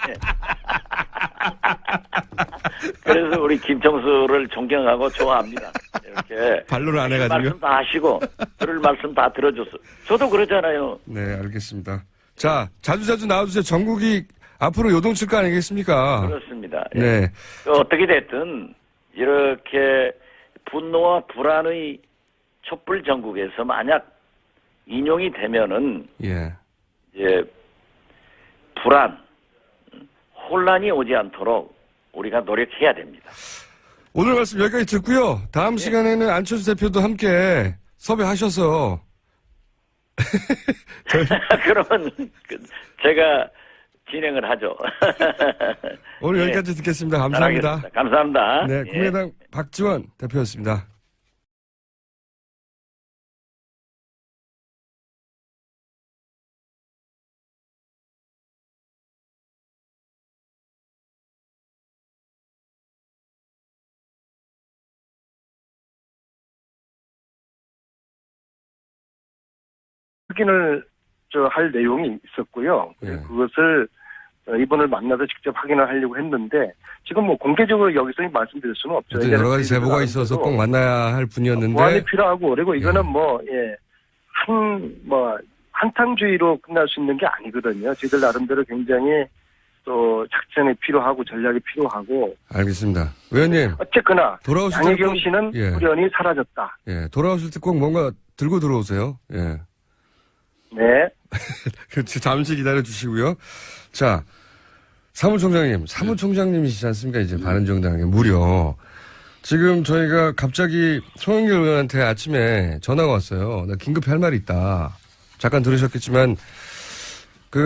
그래서 우리 김청수를 존경하고 좋아합니다. 이렇게 반론을 안 해가지고요. 말씀 다 하시고 들을 말씀 다 들어줬어. 저도 그러잖아요. 네, 알겠습니다. 자, 자주자주 나와주세요. 전국이 앞으로 요동칠 거 아니겠습니까? 그렇습니다. 예. 네. 어떻게 됐든 이렇게 분노와 불안의 촛불 전국에서 만약 인용이 되면은 예. 이제 불안, 혼란이 오지 않도록 우리가 노력해야 됩니다. 오늘 말씀 여기까지 듣고요. 다음 시간에는 안철수 대표도 함께 섭외하셔서 그러면 제가 진행을 하죠. 오늘 예. 여기까지 듣겠습니다. 감사합니다. 잘하겠습니다. 감사합니다. 네, 예. 국민의당 박지원 대표였습니다. 확인을 할 내용이 있었고요. 예. 그것을 이번을 만나서 직접 확인을 하려고 했는데 지금 뭐 공개적으로 여기서 말씀드릴 수는 없죠. 어쨌든 여러 가지 제보가 있어서 꼭 만나야 할 분이었는데 보완이 필요하고 그리고 이거는 한탕주의로 끝날 수 있는 게 아니거든요. 저희들 나름대로 굉장히 또 작전이 필요하고 전략이 필요하고. 알겠습니다. 의원님 어쨌거나 돌아오실 때 양혜경 꼭- 씨는 예. 후련히 사라졌다. 예, 돌아오실 때 꼭 뭔가 들고 들어오세요. 예. 네. 잠시 기다려 주시고요. 자, 사무총장님이시지 않습니까? 이제 바른정당에 무려. 지금 저희가 갑자기 송영길 의원한테 아침에 전화가 왔어요. 나 긴급히 할 말이 있다. 잠깐 들으셨겠지만,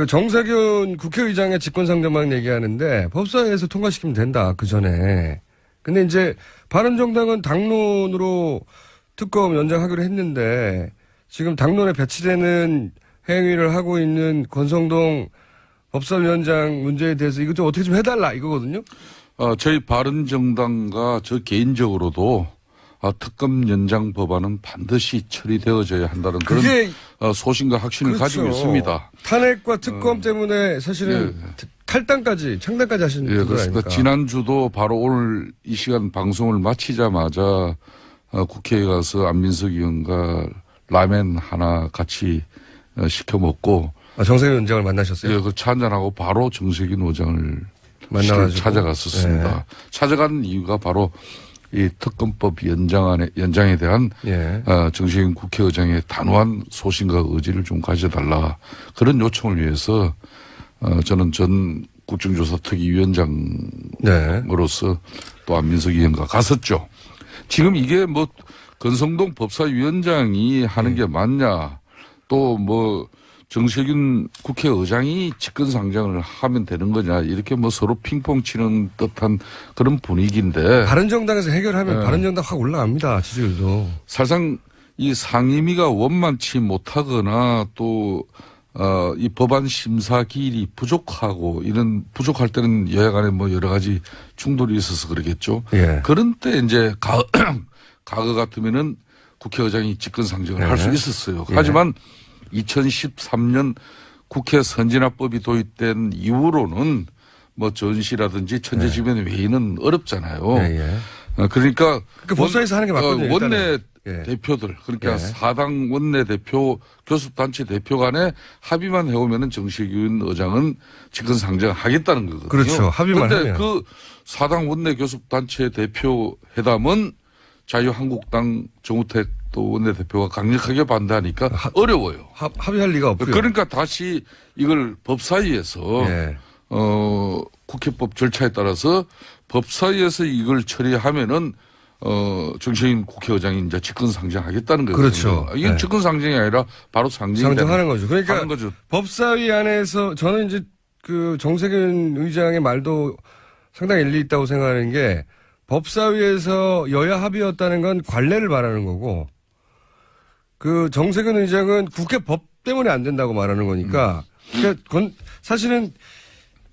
정세균 국회의장의 직권상정만 얘기하는데, 법사위에서 통과시키면 된다. 그 전에. 근데 이제, 바른정당은 당론으로 특검 연장하기로 했는데, 지금 당론에 배치되는 행위를 하고 있는 권성동 법사위원장 문제에 대해서 이것 좀 어떻게 좀 해달라 이거거든요. 저희 바른정당과 저 개인적으로도 특검 연장 법안은 반드시 처리되어져야 한다는 그런 그게 소신과 확신을 가지고 있습니다. 탄핵과 특검 때문에 사실은 탈당까지 창당까지 하신 예, 분들 그렇습니다. 아닙니까? 지난주도 바로 오늘 이 시간 방송을 마치자마자 국회에 가서 안민석 의원과 라멘 하나 같이 시켜 먹고 정세균 원장을 만나셨어요? 예, 그 차 한잔하고 바로 정세균 의장을 만나가지고 찾아갔었습니다. 예. 찾아간 이유가 바로 이 특검법 연장에 대한 예. 정세균 국회의장의 단호한 소신과 의지를 좀 가져달라 그런 요청을 위해서 저는 전 국정조사 특위위원장으로서 또 안민석 의원과 갔었죠. 지금 이게 뭐 권성동 법사위원장이 하는 게 맞냐 또 뭐 정세균 국회의장이 직권상정을 하면 되는 거냐 이렇게 뭐 서로 핑퐁 치는 듯한 그런 분위기인데 바른정당에서 해결하면 바른정당 확 올라갑니다. 지지율도. 사실상 이 상임위가 원만치 못하거나 또 이 법안 심사 기일이 부족하고 이런 부족할 때는 여야 간에 뭐 여러 가지 충돌이 있어서 그러겠죠. 예. 그런 때 이제 과거 같으면은 국회의장이 직권상정을 할 수 있었어요. 하지만 2013년 국회 선진화법이 도입된 이후로는 뭐 전시라든지 천재지변 외에는 어렵잖아요. 그러니까 법사위에서 하는 게 맞거든요. 원내 예. 대표들 그러니까 예. 사당 원내 대표 교섭단체 대표 간에 합의만 해오면은 정세균 의장은 직권상정하겠다는 거거든요. 그렇죠. 합의만 그런데 하면. 그 사당 원내 교섭단체 대표 회담은 자유한국당 정우택 또 원내대표가 강력하게 반대하니까 어려워요. 합의할 리가 없고요. 그러니까 다시 이걸 법사위에서 예. 국회법 절차에 따라서 법사위에서 이걸 처리하면은 정세균 국회의장이 이제 직권상정하겠다는 거거든요. 그렇죠. 이건 네. 직권상정이 아니라 바로 상정하는 거죠. 그러니까 하는 거죠. 법사위 안에서 저는 이제 정세균 의장의 말도 상당히 일리 있다고 생각하는 게 법사위에서 여야 합의였다는 건 관례를 말하는 거고 정세균 의장은 국회 법 때문에 안 된다고 말하는 거니까 그러니까 사실은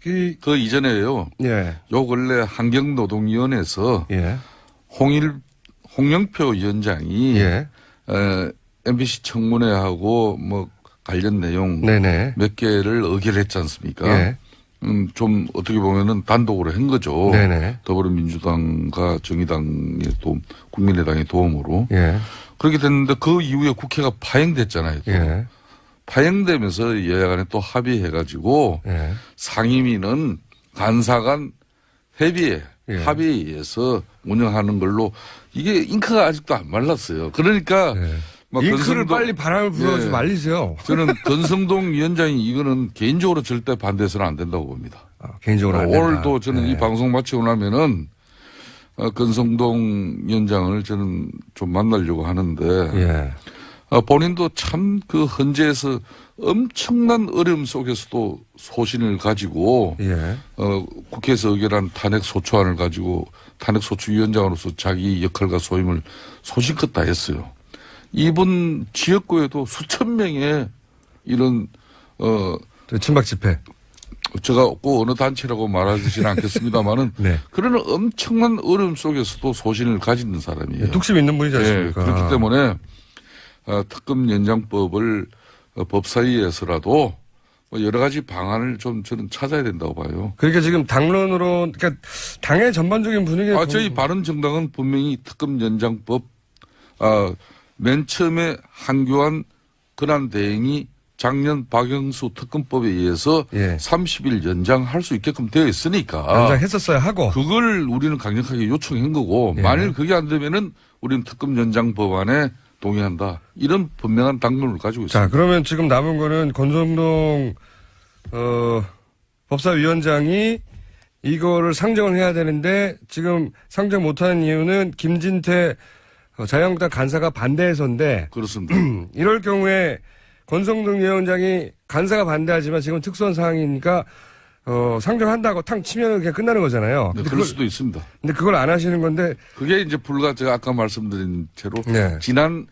그 이전에요. 예. 요 근래 환경노동위원회에서 예. 홍영표 위원장이 예. MBC 청문회하고 뭐 관련 내용 네네. 몇 개를 의결했지 않습니까? 예. 좀 어떻게 보면은 단독으로 한 거죠. 네네. 더불어민주당과 정의당의 도움, 국민의당의 도움으로. 예. 그렇게 됐는데 그 이후에 국회가 파행됐잖아요. 또. 예. 파행되면서 여야 간에 또 합의해가지고 예. 상임위는 간사간 협의에 예. 합의에 의해서 운영하는 걸로 이게 잉크가 아직도 안 말랐어요. 그러니까 예. 막 잉크를 건성동- 빨리 바람을 불어서 예. 말리세요. 저는 건성동 위원장이 이거는 개인적으로 절대 반대해서는 안 된다고 봅니다. 개인적으로 안 된다. 오늘도 저는 예. 이 방송 마치고 나면은 건성동 위원장을 저는 좀 만나려고 하는데 예. 본인도 참 그 헌재에서 엄청난 어려움 속에서도 소신을 가지고 예. 국회에서 의결한 탄핵 소추안을 가지고 탄핵 소추위원장으로서 자기 역할과 소임을 소신껏 다했어요. 이번 지역구에도 수천 명의 이런 친박 집회. 제가 꼭 어느 단체라고 말하지는 않겠습니다만은 네. 그런 엄청난 어려움 속에서도 소신을 가지는 사람이에요. 뚝심 있는 분이지 않습니까? 그렇기 때문에 특검 연장법을 법사위에서라도 여러 가지 방안을 좀 저는 찾아야 된다고 봐요. 그러니까 지금 당론으로, 그러니까 당의 전반적인 분위기가. 저희 바른정당은 분명히 특검 연장법, 맨 처음에 한교안 권한대행이 작년 박영수 특검법에 의해서 예. 30일 연장할 수 있게끔 되어 있으니까. 연장했었어야 하고. 그걸 우리는 강력하게 요청한 거고, 예. 만일 그게 안 되면은 우리는 특검 연장 법안에 동의한다. 이런 분명한 당론을 가지고 있습니다. 자, 그러면 지금 남은 거는 권성동, 법사위원장이 이거를 상정을 해야 되는데 지금 상정 못하는 이유는 김진태 자유한국당 간사가 반대해서인데 그렇습니다. 이럴 경우에 권성동 위원장이 간사가 반대하지만 지금 특수한 상황이니까 상정한다고 탕 치면 그냥 끝나는 거잖아요. 네, 근데 그럴 수도 있습니다. 근데 그걸 안 하시는 건데. 그게 이제 불과 제가 아까 말씀드린 채로 네. 지난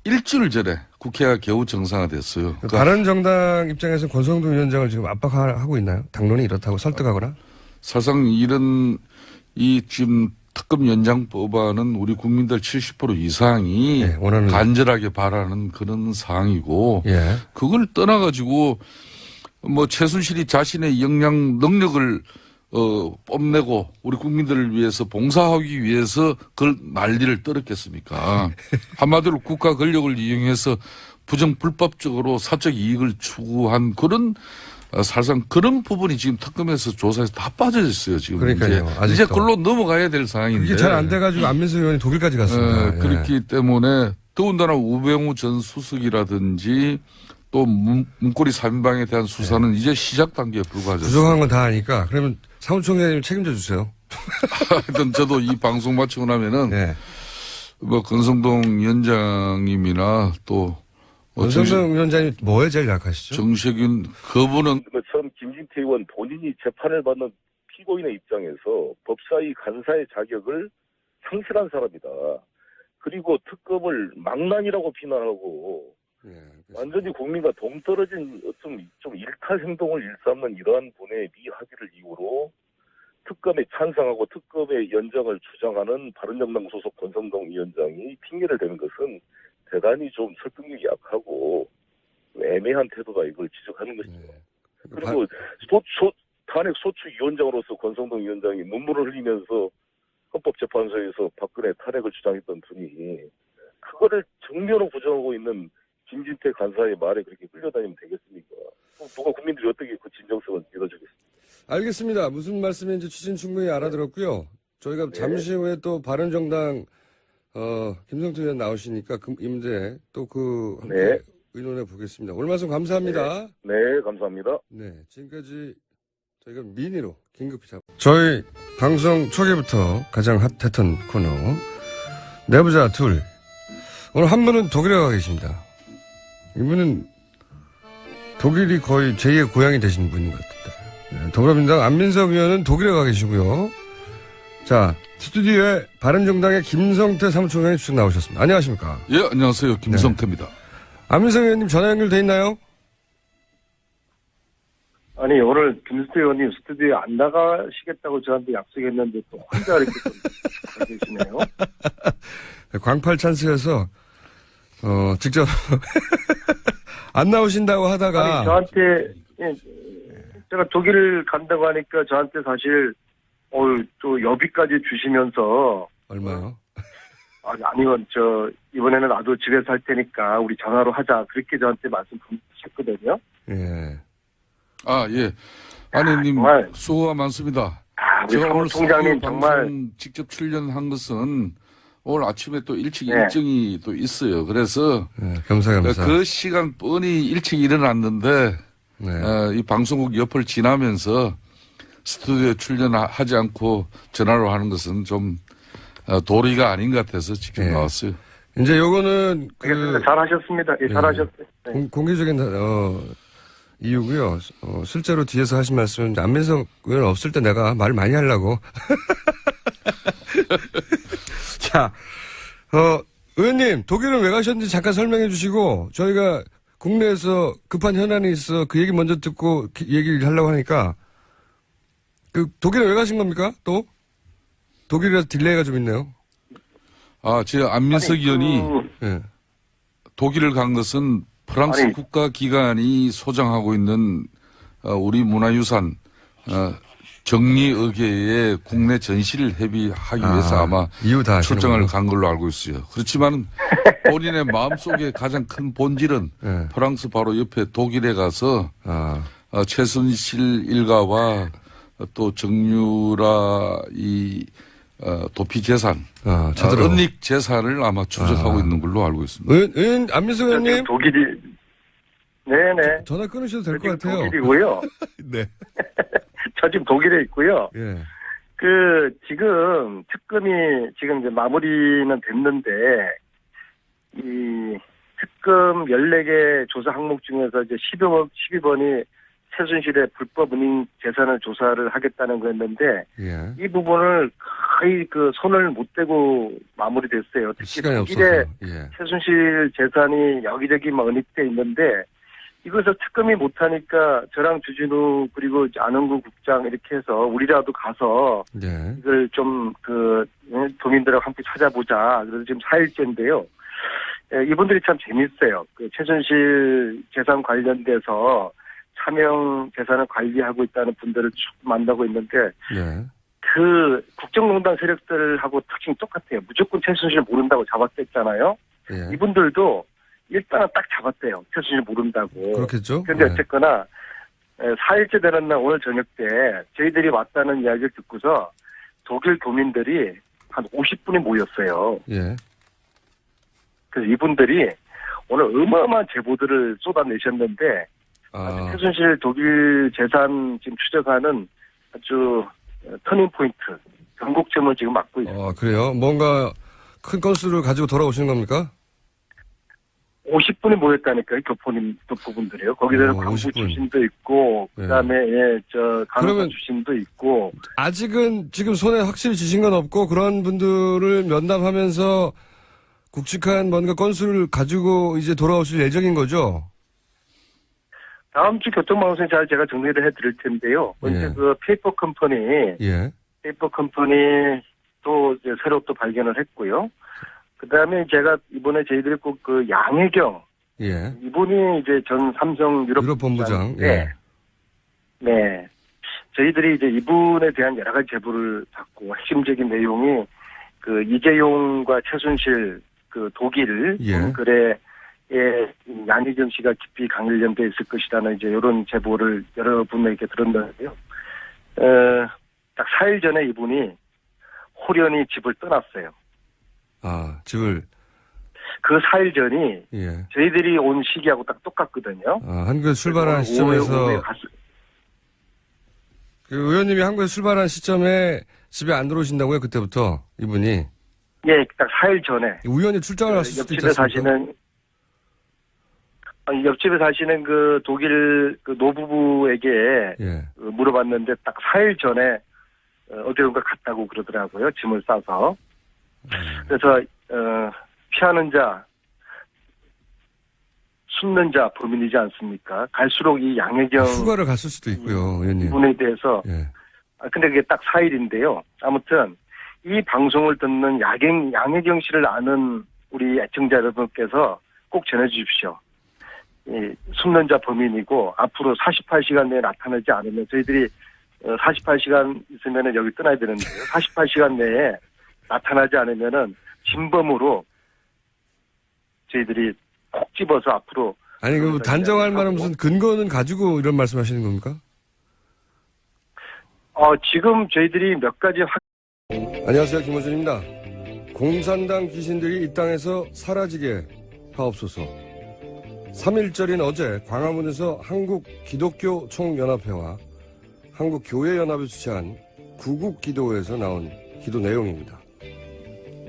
일주일 전에 국회가 겨우 정상화됐어요. 그러니까 바른정당 입장에서 권성동 위원장을 지금 압박하고 있나요? 당론이 이렇다고 설득하거나? 사실상 이런 이 지금 특검 연장 법안은 우리 국민들 70% 이상이 네, 원하는. 간절하게 바라는 그런 사항이고 예. 그걸 떠나가지고 뭐 최순실이 자신의 역량 능력을 뽐내고 우리 국민들을 위해서 봉사하기 위해서 그걸 난리를 떨었겠습니까? 한마디로 국가 권력을 이용해서 부정불법적으로 사적 이익을 추구한 그런 사실상 그런 부분이 지금 특검에서 조사에서 다 빠져 있어요. 지금 그러니까요. 아직도. 이제 그걸로 넘어가야 될 상황인데 이게 잘 안 돼가지고 안민석 의원이 독일까지 갔습니다. 예. 그렇기 때문에 더군다나 우병우 전 수석이라든지 또 문고리 3인방에 대한 수사는 이제 시작 단계에 불과하죠. 부족한 건 다 아니까 그러면 사무총장님 책임져 주세요. 하여튼 저도 이 방송 마치고 나면은 네. 뭐 건성동 위원장님이나 또 권성동 위원장님 뭐에 제일 약하시죠? 정세균 그분은 처음 김진태 의원 본인이 재판을 받는 피고인의 입장에서 법사위 간사의 자격을 상실한 사람이다. 그리고 특검을 망난이라고 비난하고 예, 완전히 국민과 동떨어진 좀 일탈 행동을 일삼는 이러한 분의 미합의를 이유로 특검에 찬성하고 특검의 연장을 주장하는 바른정당 소속 권성동 위원장이 핑계를 대는 것은 대단히 좀 설득력이 약하고 애매한 태도다 이걸 지적하는 것이죠. 그리고 탄핵 소추위원장으로서 권성동 위원장이 눈물을 흘리면서 헌법재판소에서 박근혜 탄핵을 주장했던 분이 그거를 정면으로 부정하고 있는 김진태 간사의 말에 그렇게 끌려다니면 되겠습니까? 누가 국민들이 어떻게 그 진정성을 믿어주겠습니까? 알겠습니다. 무슨 말씀인지 취지는 충분히 알아들었고요. 저희가 잠시 후에 또 바른정당 김성태 의원 나오시니까 이 문제 또 함께 의논해 보겠습니다. 오늘 말씀 감사합니다. 네, 감사합니다. 네, 지금까지 저희가 민의로 긴급히 저희 방송 초기부터 가장 핫했던 코너 내부자 둘. 오늘 한 분은 독일에 가 계십니다. 이분은 독일이 거의 제2의 고향이 되신 분인 것 같은데. 네, 더불어민주당 안민석 의원은 독일에 가 계시고요. 자, 스튜디오에 바른정당의 김성태 사무총장이 쭉 나오셨습니다. 안녕하십니까? 예, 안녕하세요. 김성태입니다. 안민석 의원님 전화 연결돼 있나요? 아니, 오늘 김수태 의원님 스튜디오에 안 나가시겠다고 저한테 약속했는데 또 혼자 이렇게 좀 가 계시네요. 광팔 찬스에서, 직접, 안 나오신다고 하다가. 아니, 저한테, 제가 독일 간다고 하니까 저한테 사실 또 여비까지 주시면서 얼마요? 아니면 이번에는 나도 집에서 할 테니까 우리 전화로 하자 그렇게 저한테 말씀하셨거든요. 예. 아, 예. 아내님 정말. 수고가 많습니다. 우리 제가 오늘 사무총장님 스튜디오 정말 방송 직접 출연한 것은 오늘 아침에 또 일찍 네. 일정이 또 있어요. 그래서 겸사겸사. 그 시간 뻔히 일찍 일어났는데 네. 이 방송국 옆을 지나면서 스튜디오에 출연하지 않고 전화로 하는 것은 좀 도리가 아닌 것 같아서 직접 예. 나왔어요. 이제 요거는 잘하셨습니다. 예, 잘하셨어요. 네. 공개적인 이유고요. 실제로 뒤에서 하신 말씀은 안민석 의원 없을 때 내가 말 많이 하려고. 자, 의원님 독일은 왜 가셨는지 잠깐 설명해 주시고 저희가 국내에서 급한 현안이 있어 그 얘기 먼저 듣고 얘기를 하려고 하니까 그 독일에 왜 가신 겁니까? 또 독일이라서 딜레이가 좀 있네요. 아, 제 안민석 의원이 예. 독일을 간 것은 프랑스 국가기관이 소장하고 있는 우리 문화유산 정리의계의 국내 전시를 협의하기 위해서 아마 이유 다 출장을 간 걸로 알고 있어요. 그렇지만 본인의 마음속에 가장 큰 본질은 네. 프랑스 바로 옆에 독일에 가서 최순실 일가와 또 정유라 도피 재산, 은닉 재산을 아마 추적하고 있는 걸로 알고 있습니다. 안민석 의원님. 독일이, 네네. 전화 끊으셔도 될 것 같아요. 독일이고요. 네. 저 지금 독일에 있고요. 예. 지금 특검이 지금 이제 마무리는 됐는데, 이 특검 14개 조사 항목 중에서 이제 12번이 최순실의 불법 은닉 재산을 조사를 하겠다는 거였는데, 예. 이 부분을 거의 손을 못 대고 마무리됐어요. 특히 시간이 독일에 없어서. 예. 최순실 재산이 여기저기 은닉돼 있는데, 이것을 특검이 못하니까 저랑 주진우 그리고 안흥구 국장 이렇게 해서 우리라도 가서 예. 이걸 좀 도민들하고 함께 찾아보자. 그래서 지금 4일째인데요. 이분들이 참 재밌어요. 최순실 재산 관련돼서 차명 재산을 관리하고 있다는 분들을 쭉 만나고 있는데 예. 국정농단 세력들하고 특징이 똑같아요. 무조건 최순실 모른다고 잡았댔잖아요. 예. 이분들도 일단은 딱 잡았대요. 최순실 모른다고. 그렇겠죠. 그런데 네. 어쨌거나 4일째 되는 날 오늘 저녁 때 저희들이 왔다는 이야기를 듣고서 독일 도민들이 한 50분이 모였어요. 예. 그래서 이분들이 오늘 어마어마한 제보들을 쏟아내셨는데 최순실 독일 재산 지금 추적하는 아주 터닝 포인트, 변곡점을 지금 맞고 있습니다. 그래요? 뭔가 큰 건수를 가지고 돌아오시는 겁니까? 50분이 모였다니까요, 교포분들이요. 거기서는 광부 50분. 출신도 있고, 그 다음에, 간호사 출신도 있고. 아직은 지금 손에 확실히 쥐신 건 없고, 그런 분들을 면담하면서 굵직한 뭔가 건수를 가지고 이제 돌아오실 예정인 거죠? 다음 주 교통방송에 제가 정리를 해드릴 텐데요. 먼저 페이퍼 컴퍼니. 예. 페이퍼 컴퍼니도 이제 새로 또 발견을 했고요. 그 다음에 제가 이번에 저희들이 꼭 양혜경. 예. 이분이 이제 전 삼성 유럽 본부장. 예. 네. 저희들이 이제 이분에 대한 여러 가지 제보를 받고 핵심적인 내용이 이재용과 최순실 독일 글에 양혜경 씨가 깊이 관련돼 있을 것이라는 이제 이런 제보를 여러분에게 들었는데요. 딱 4일 전에 이분이 호련히 집을 떠났어요. 집을. 그 4일 전이 예. 저희들이 온 시기하고 딱 똑같거든요. 한국에 출발한 시점에서 의원님이 한국에 출발한 시점에 집에 안 들어오신다고요? 그때부터 이분이? 예, 딱 4일 전에. 우연히 출장을 왔을 수도 있지 않습니까? 옆집에 사시는 독일 노부부에게 물어봤는데 딱 4일 전에 어디론가 갔다고 그러더라고요. 짐을 싸서. 그래서 피하는 자, 숨는 자 범인이지 않습니까? 갈수록 이 양혜경 휴가를 갔을 수도 있고요, 의원님. 이분에 대해서. 근데 그게 딱 4일인데요. 아무튼 이 방송을 듣는 양혜경 씨를 아는 우리 애청자 여러분께서 꼭 전해주십시오. 숨는 자 범인이고 앞으로 48시간 내에 나타나지 않으면 저희들이 48시간 있으면은 여기 떠나야 되는데요. 48시간 내에 나타나지 않으면은 진범으로 저희들이 콕 집어서 앞으로. 아니, 그 단정할 만한 무슨 근거는 가지고 이런 말씀하시는 겁니까? 지금 저희들이 몇 가지 안녕하세요, 김호준입니다. 공산당 귀신들이 이 땅에서 사라지게 하옵소서. 3.1절인 어제 광화문에서 한국기독교총연합회와 한국교회연합이 주최한 구국기도회에서 나온 기도 내용입니다.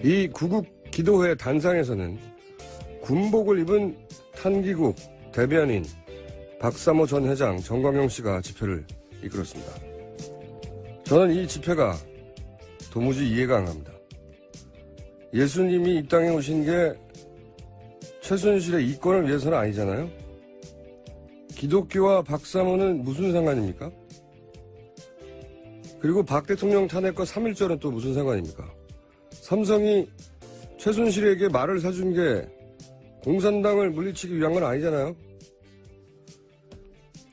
이 구국기도회 단상에서는 군복을 입은 탄기국 대변인 박사모 전 회장 정광용 씨가 집회를 이끌었습니다. 저는 이 집회가 도무지 이해가 안 갑니다. 예수님이 이 땅에 오신 게 최순실의 이권을 위해서는 아니잖아요. 기독교와 박사모는 무슨 상관입니까? 그리고 박 대통령 탄핵과 3.1절은 또 무슨 상관입니까? 삼성이 최순실에게 말을 사준 게 공산당을 물리치기 위한 건 아니잖아요.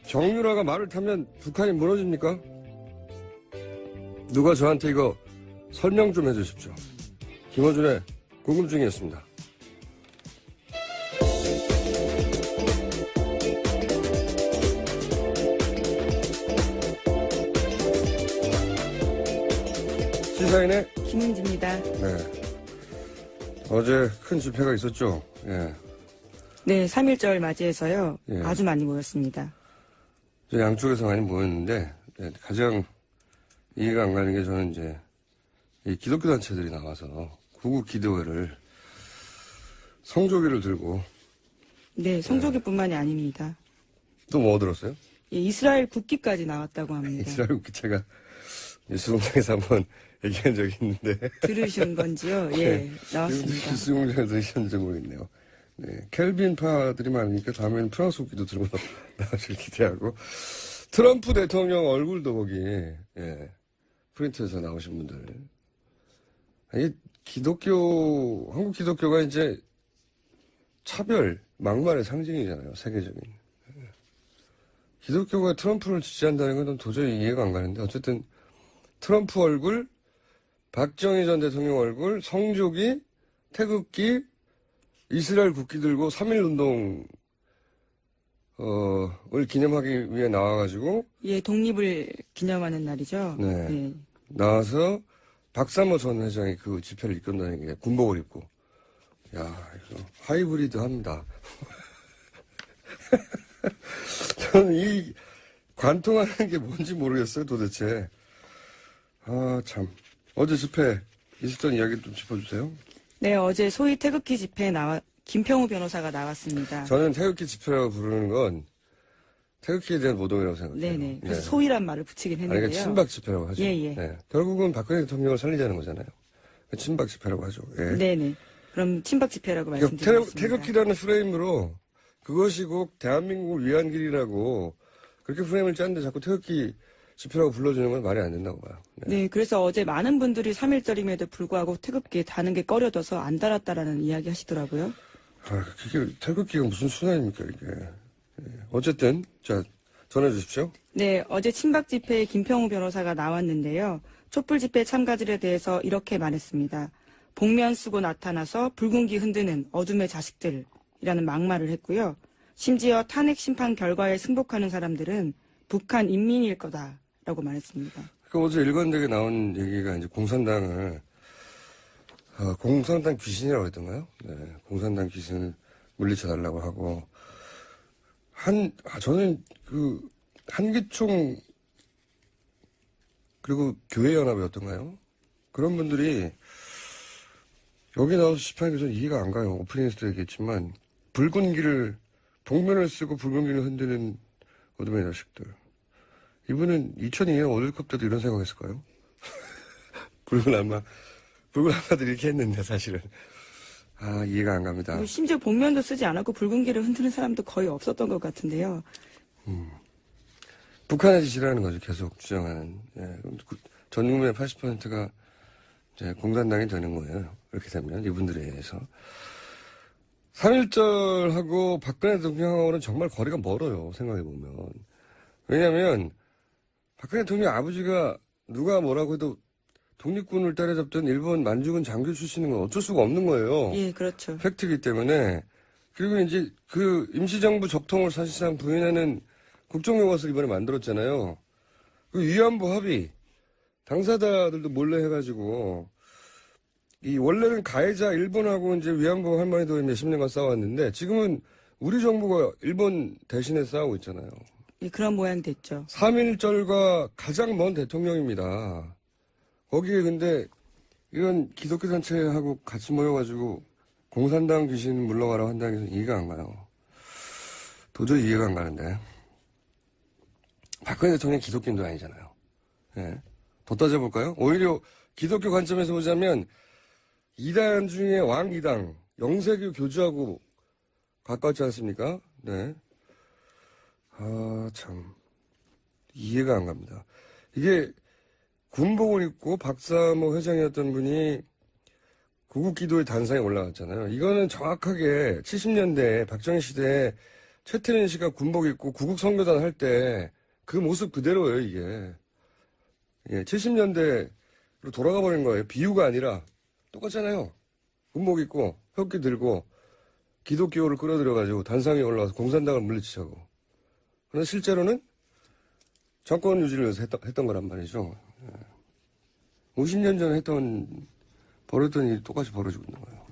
정유라가 말을 타면 북한이 무너집니까? 누가 저한테 이거 설명 좀 해주십시오. 김어준의 궁금증이었습니다. 시사인의 김은지입니다. 네. 어제 큰 집회가 있었죠. 예. 네, 3.1절 맞이해서요. 예. 아주 많이 모였습니다. 양쪽에서 많이 모였는데 가장 이해가 안 가는 게 저는 이제 이 기독교 단체들이 나와서 구국 기도회를 성조기를 들고 네, 성조기뿐만이 아닙니다. 또 뭐 들었어요? 예, 이스라엘 국기까지 나왔다고 합니다. 이스라엘 국기체가 뉴스공장에서 한번 얘기한 적이 있는데 들으신 건지요? 예, 나왔습니다. 뉴스공장에서 들으셨는지 모르겠네요. 네, 켈빈파들이 많으니까 다음에는 프랑스 국기도 들고 나가실 기대하고 트럼프 대통령 얼굴도 거기 프린트에서 나오신 분들. 아니, 한국 기독교가 이제 차별, 막말의 상징이잖아요, 세계적인. 기독교가 트럼프를 지지한다는 건 도저히 이해가 안 가는데, 어쨌든 트럼프 얼굴, 박정희 전 대통령 얼굴, 성조기, 태극기, 이스라엘 국기 들고 3.1운동, 을 기념하기 위해 나와가지고. 예, 독립을 기념하는 날이죠. 네. 예. 나와서 박사모 전 회장이 그 집회를 이끈다는 게 군복을 입고. 야, 이거 하이브리드 합니다. 저는 이 관통하는 게 뭔지 모르겠어요, 도대체. 아, 참. 어제 집회 있었던 이야기 좀 짚어주세요. 네, 어제 소위 태극기 집회에 김평우 변호사가 나왔습니다. 저는 태극기 집회라고 부르는 건 태극기에 대한 모독이라고 생각해요. 네네. 그래서 네. 소위란 말을 붙이긴 아니, 했는데요. 그러니까 친박 집회라고 하죠. 예. 네. 결국은 박근혜 대통령을 살리자는 거잖아요. 친박 집회라고 하죠. 예. 네네. 그럼 친박 집회라고 그러니까 말씀드리겠습니다. 태극기라는 프레임으로 그것이 곧 대한민국을 위한 길이라고 그렇게 프레임을 짰는데 자꾸 태극기 집회라고 불러주는 건 말이 안 된다고 봐요. 네, 그래서 어제 많은 분들이 3.1절임에도 불구하고 태극기에 다는 게 꺼려져서 안 달았다라는 이야기 하시더라고요. 아, 그게 태극기가 무슨 순환입니까, 이게. 예. 어쨌든, 자, 전해주십시오. 네, 어제 친박 집회에 김평우 변호사가 나왔는데요. 촛불 집회 참가들에 대해서 이렇게 말했습니다. 복면 쓰고 나타나서 붉은기 흔드는 어둠의 자식들이라는 막말을 했고요. 심지어 탄핵 심판 결과에 승복하는 사람들은 북한 인민일 거다라고 말했습니다. 그 어제 일관되게 나온 얘기가 이제 공산당 귀신이라고 했던가요? 네, 공산당 귀신을 물리쳐달라고 하고, 저는 한기총, 그리고 교회연합이었던가요? 그런 분들이 여기 나와서 집회하는 게 저는 이해가 안 가요. 오프닝에서도 얘기했지만, 복면을 쓰고 붉은기를 흔드는 어둠의 자식들. 이분은 2002년 월드컵 때도 이런 생각했을까요? 붉은 아마들이 이렇게 했는데, 사실은. 아, 이해가 안 갑니다. 심지어 복면도 쓰지 않았고 붉은기를 흔드는 사람도 거의 없었던 것 같은데요. 북한의 짓이라는 거죠. 계속 주장하는. 예, 전 국민의 80%가 이제 공산당이 되는 거예요. 이렇게 되면 이분들에 의해서. 3.1절하고 박근혜 대통령하고는 정말 거리가 멀어요. 생각해보면. 왜냐면 박근혜 대통령 아버지가 누가 뭐라고 해도 독립군을 때려잡던 일본 만주군 장교 출신인 건 어쩔 수가 없는 거예요. 예, 그렇죠. 팩트이기 때문에. 그리고 이제 그 임시정부 적통을 사실상 부인하는 국정교과서를 이번에 만들었잖아요. 그 위안부 합의, 당사자들도 몰래 해가지고, 원래는 가해자 일본하고 이제 위안부 할머니도 몇십 년간 싸웠는데, 지금은 우리 정부가 일본 대신에 싸우고 있잖아요. 예, 그런 모양 됐죠. 3.1절과 가장 먼 대통령입니다. 거기에 근데 이런 기독교 단체하고 같이 모여가지고 공산당 귀신 물러가라고 한다는 게 이해가 안 가요. 도저히 이해가 안 가는데. 박근혜 대통령 기독교인도 아니잖아요. 예. 더 따져볼까요? 오히려 기독교 관점에서 보자면 이단 중에 왕 이당, 영세교 교주하고 가까웠지 않습니까? 네. 아, 참. 이해가 안 갑니다. 이게 군복을 입고 박사모 회장이었던 분이 구국기도의 단상에 올라갔잖아요. 이거는 정확하게 70년대 박정희 시대에 최태민 씨가 군복 입고 구국선교단 할 때 그 모습 그대로예요, 이게. 예, 70년대로 돌아가 버린 거예요. 비유가 아니라 똑같잖아요. 군복 입고 혁기 들고 기독교를 끌어들여가지고 단상에 올라가서 공산당을 물리치자고. 그러나 실제로는 정권 유지를 위해서 했던 거란 말이죠. 50년 전에 벌였던 일이 똑같이 벌어지고 있는 거예요.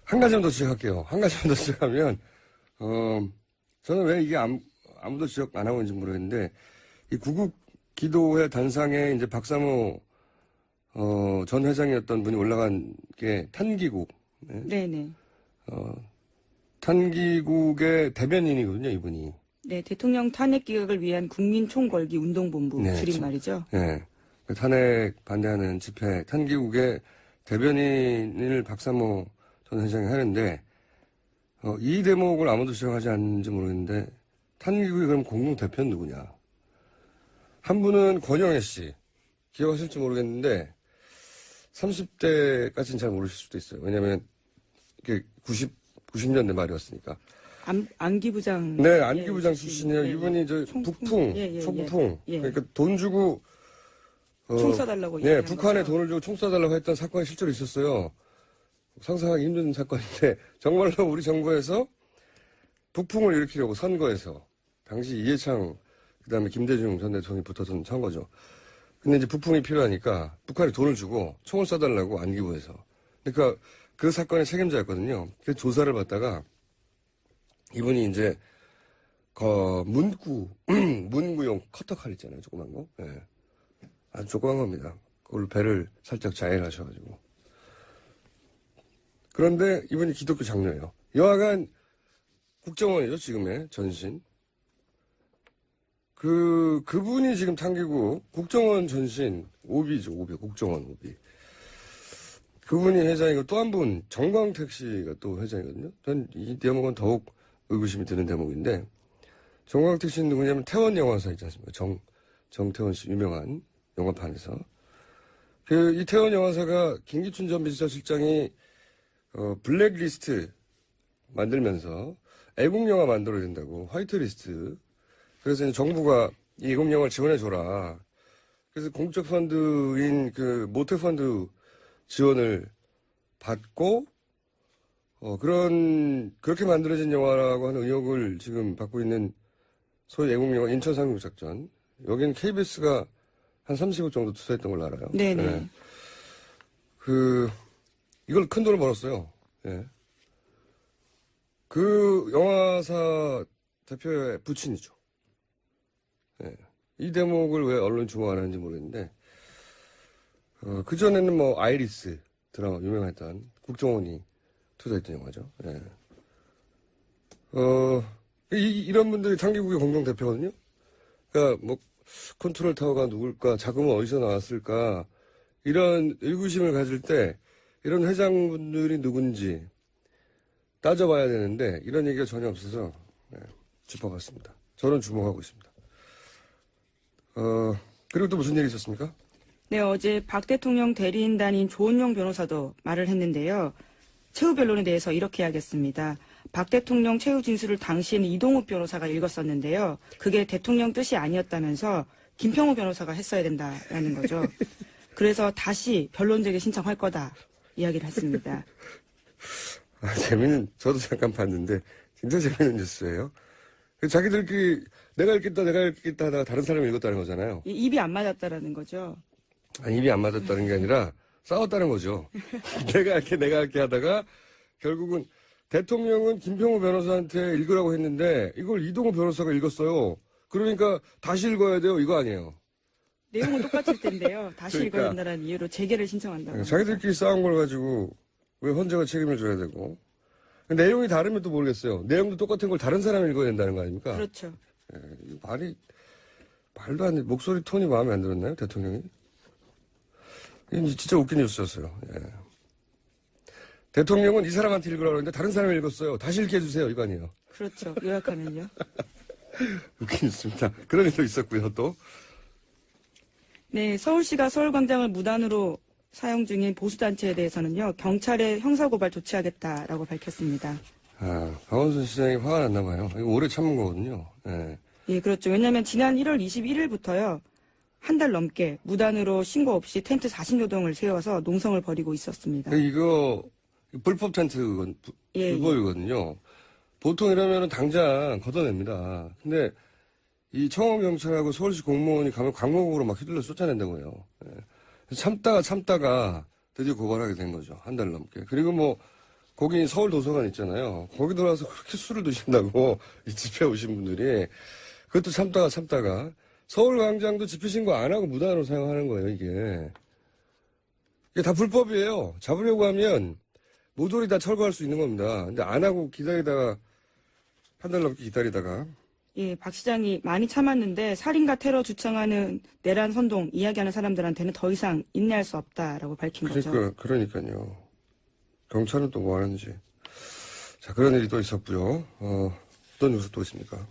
한 가지만 더 지적할게요. 한 가지만 더 지적하면, 저는 왜 이게 아무도 지적 안 하고 있는지 모르겠는데, 이 구국 기도회 단상에 이제 박사모, 전 회장이었던 분이 올라간 게 탄기국. 네네. 탄기국의 대변인이거든요, 이분이. 네, 대통령 탄핵 기각을 위한 국민총궐기 운동본부 네, 줄임말이죠. 네. 탄핵 반대하는 집회, 탄기국의 대변인을 박사모 전 회장이 하는데, 이 대목을 아무도 지적하지 않는지 모르겠는데, 탄기국의 그럼 공동 대표는 누구냐? 한 분은 권영애 씨. 기억하실지 모르겠는데, 30대까지는 잘 모르실 수도 있어요. 왜냐면, 이게 90년대 말이었으니까. 안기부장. 네, 안기부장 예, 출신이에요. 예, 이분이 저 북풍, 초북풍. 예. 그러니까 돈 주고, 총 쏴달라고. 네, 북한에 돈을 주고 총 쏴달라고 했던 사건이 실제로 있었어요. 상상하기 힘든 사건인데, 정말로 우리 정부에서 북풍을 일으키려고 선거에서, 당시 이해창, 그 다음에 김대중 전 대통령이 붙어서 한 거죠. 근데 이제 북풍이 필요하니까 북한에 돈을 주고 총을 쏴달라고 안기부에서. 그러니까 그 사건의 책임자였거든요. 그 조사를 받다가 이분이 이제, 문구용 커터칼 있잖아요. 조그만 거. 예. 아주 조그만 겁니다. 그걸로 배를 살짝 자해하셔가지고. 그런데 이분이 기독교 장로예요. 여하간 국정원이죠, 지금의 전신. 그분이 지금 탄기국 국정원 전신 오비죠, 오비, 국정원 오비. 그분이 회장이고 또 한 분, 정광택 씨가 또 회장이거든요. 전 이 대목은 더욱 의구심이 드는 대목인데, 정광택 씨는 누구냐면 태원 영화사 있지 않습니까? 정태원 씨, 유명한 영화판에서. 이 태원 영화사가 김기춘 전 비서실장이, 블랙리스트 만들면서 애국영화 만들어야 된다고, 화이트리스트. 그래서 이제 정부가 이 애국영화를 지원해줘라. 그래서 공적 펀드인 모태펀드 지원을 받고, 그렇게 만들어진 영화라고 하는 의혹을 지금 받고 있는 소위 애국영화 인천 상륙작전. 여기는 KBS가 한 30억 정도 투자했던 걸로 알아요. 네네. 네. 이걸 큰 돈을 벌었어요. 예. 그 영화사 대표의 부친이죠. 예. 이 대목을 왜 언론 주목 안 하는지 모르겠는데, 그전에는 뭐, 아이리스 드라마 유명했던 국정원이 투자했던 영화죠. 예. 이런 분들이 탄기국의 공동대표거든요? 그러니까 뭐, 컨트롤 타워가 누굴까, 자금은 어디서 나왔을까, 이런 의구심을 가질 때, 이런 회장분들이 누군지 따져봐야 되는데, 이런 얘기가 전혀 없어서, 짚어봤습니다. 저는 주목하고 있습니다. 그리고 또 무슨 일이 있었습니까? 네, 어제 박 대통령 대리인단인 조은영 변호사도 말을 했는데요. 최후 변론에 대해서 이렇게 이야기했습니다. 박 대통령 최후 진술을 당시에는 이동욱 변호사가 읽었었는데요. 그게 대통령 뜻이 아니었다면서 김평우 변호사가 했어야 된다라는 거죠. 그래서 다시 변론제기 신청할 거다 이야기를 했습니다. 저도 잠깐 봤는데 진짜 재밌는 뉴스예요. 자기들끼리 내가 읽겠다 하다가 다른 사람이 읽었다는 거잖아요. 입이 안 맞았다라는 거죠. 아니, 입이 안 맞았다는 게 아니라 싸웠다는 거죠. 내가 할게 하다가 결국은 대통령은 김평우 변호사한테 읽으라고 했는데 이걸 이동우 변호사가 읽었어요. 그러니까 다시 읽어야 돼요. 이거 아니에요. 내용은 똑같을 텐데요. 다시 그러니까. 읽어야 된다는 이유로 재개를 신청한다고. 자기들끼리 싸운 걸 가지고 왜 헌재가 책임을 져야 되고. 내용이 다르면 또 모르겠어요. 내용도 똑같은 걸 다른 사람이 읽어야 된다는 거 아닙니까? 그렇죠. 말도 안 돼. 목소리 톤이 마음에 안 들었나요? 대통령이? 이게 진짜 웃긴 뉴스였어요. 예. 대통령은 이 사람한테 읽으라고 했는데 다른 사람이 읽었어요. 다시 읽게 해주세요. 이거 아니에요. 그렇죠. 요약하면요. 웃긴 뉴스입니다. 그런 일도 있었고요, 또. 네, 서울시가 서울광장을 무단으로 사용 중인 보수단체에 대해서는요, 경찰에 형사고발 조치하겠다라고 밝혔습니다. 박원순 시장이 화가 났나 봐요. 이거 오래 참은 거거든요. 예. 예, 그렇죠. 왜냐하면 지난 1월 21일부터요, 한 달 넘게 무단으로 신고 없이 텐트 40여동을 세워서 농성을 벌이고 있었습니다. 이거 불법 텐트 예, 불법이거든요. 보통 이러면 당장 걷어냅니다. 근데 이 청원경찰하고 서울시 공무원이 가면 광목으로 막 휘둘러 쫓아낸다고요. 예. 참다가 드디어 고발하게 된 거죠. 한 달 넘게. 그리고 뭐 거기 서울 도서관 있잖아요. 거기 들어와서 그렇게 술을 드신다고 이 집회 오신 분들이 그것도 참다가 서울광장도 집회 신고 안 하고 무단으로 사용하는 거예요. 이게 다 불법이에요. 잡으려고 하면 모조리 다 철거할 수 있는 겁니다. 근데 안 하고 기다리다가 한 달 넘게 기다리다가 예, 박 시장이 많이 참았는데 살인과 테러 주창하는 내란 선동 이야기하는 사람들한테는 더 이상 인내할 수 없다라고 밝힌 거죠. 그러니까요. 경찰은 또 뭐 하는지. 자, 그런 일이 또 있었고요. 어떤 뉴스 또 있습니까?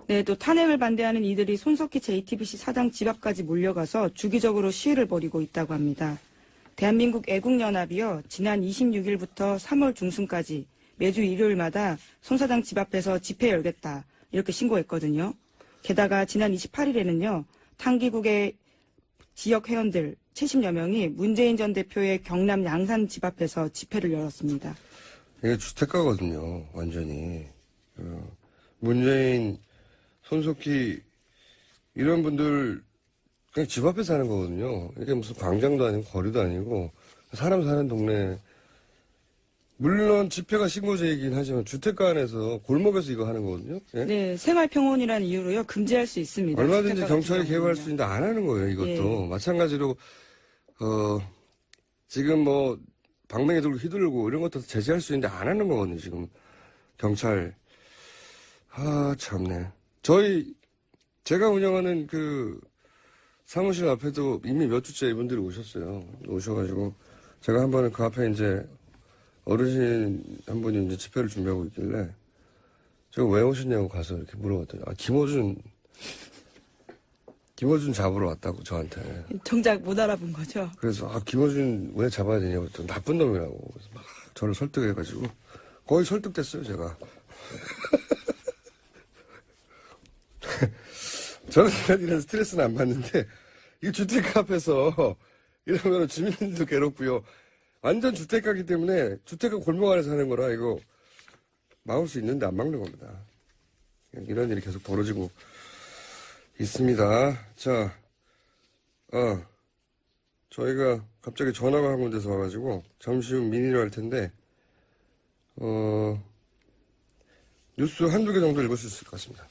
네, 또 탄핵을 반대하는 이들이 손석희 JTBC 사장 집 앞까지 몰려가서 주기적으로 시위를 벌이고 있다고 합니다. 대한민국 애국연합이요, 지난 26일부터 3월 중순까지 매주 일요일마다 손 사장 집 앞에서 집회 열겠다 이렇게 신고했거든요. 게다가 지난 28일에는요, 탄기국의 지역 회원들 70여 명이 문재인 전 대표의 경남 양산 집 앞에서 집회를 열었습니다. 이게 주택가거든요, 완전히. 문재인, 손석희, 이런 분들, 그냥 집 앞에 사는 거거든요. 이게 무슨 광장도 아니고, 거리도 아니고, 사람 사는 동네. 물론 집회가 신고제이긴 하지만 주택가 안에서 골목에서 이거 하는 거거든요. 예? 네, 생활평온이라는 이유로요, 금지할 수 있습니다. 얼마든지 주택가 경찰이 같은 개입할 경우는요. 수 있는데 안 하는 거예요, 이것도. 예. 마찬가지로, 지금 뭐, 방맹이 들고 휘둘고 이런 것도 제재할 수 있는데 안 하는 거거든요, 지금. 경찰. 참네. 제가 운영하는 그 사무실 앞에도 이미 몇 주째 이분들이 오셨어요. 오셔가지고, 제가 한 번은 그 앞에 이제 어르신 한 분이 이제 집회를 준비하고 있길래, 제가 왜 오셨냐고 가서 이렇게 물어봤더니, 김어준 잡으러 왔다고 저한테. 정작 못 알아본 거죠. 그래서 김어준 왜 잡아야 되냐고 했더니 나쁜 놈이라고. 그래서 막 저를 설득해가지고 거의 설득됐어요, 제가. 저는 이런 스트레스는 안 받는데 이 주택가 앞에서 이러면 주민들도 괴롭고요. 완전 주택가기 때문에 주택가 골목 안에 사는 거라 이거 막을 수 있는데 안 막는 겁니다. 이런 일이 계속 벌어지고 있습니다. 자, 저희가 갑자기 전화가 한 군데서 와가지고 잠시 후 민의를 할 텐데, 뉴스 한두 개 정도 읽을 수 있을 것 같습니다.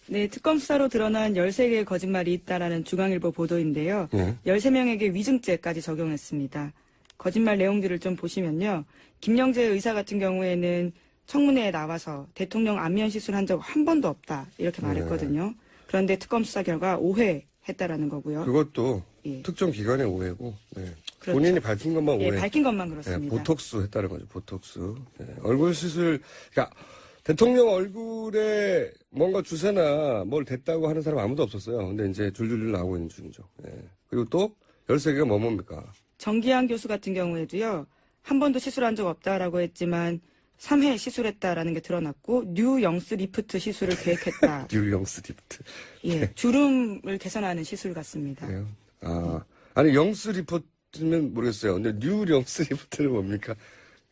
네, 특검 수사로 드러난 13개의 거짓말이 있다라는 중앙일보 보도인데요. 예. 13명에게 위증죄까지 적용했습니다. 거짓말 내용들을 좀 보시면요. 김영재 의사 같은 경우에는 청문회에 나와서 대통령 안면 시술한 적 한 번도 없다 이렇게 말했거든요. 그런데 특검 수사 결과 오해했다라는 거고요. 그것도 예. 특정 기관의 오해고, 네. 그렇죠. 본인이 밝힌 것만 예, 오해. 밝힌 것만 네, 그렇습니다. 보톡스 했다는 거죠, 보톡스. 네, 얼굴 시술, 그러니까 대통령 얼굴에 뭔가 주세나 뭘 댔다고 하는 사람 아무도 없었어요. 근데 이제 줄줄줄 나오고 있는 중이죠. 네. 그리고 또 13개가 뭡니까? 정기환 교수 같은 경우에도요. 한 번도 시술한 적 없다라고 했지만 3회 시술했다라는 게 드러났고 뉴영스 리프트 시술을 계획했다. 뉴영스 리프트. 예, 주름을 개선하는 시술 같습니다. 그래요? 아니 영스 리프트면 모르겠어요. 근데 뉴영스 리프트는 뭡니까?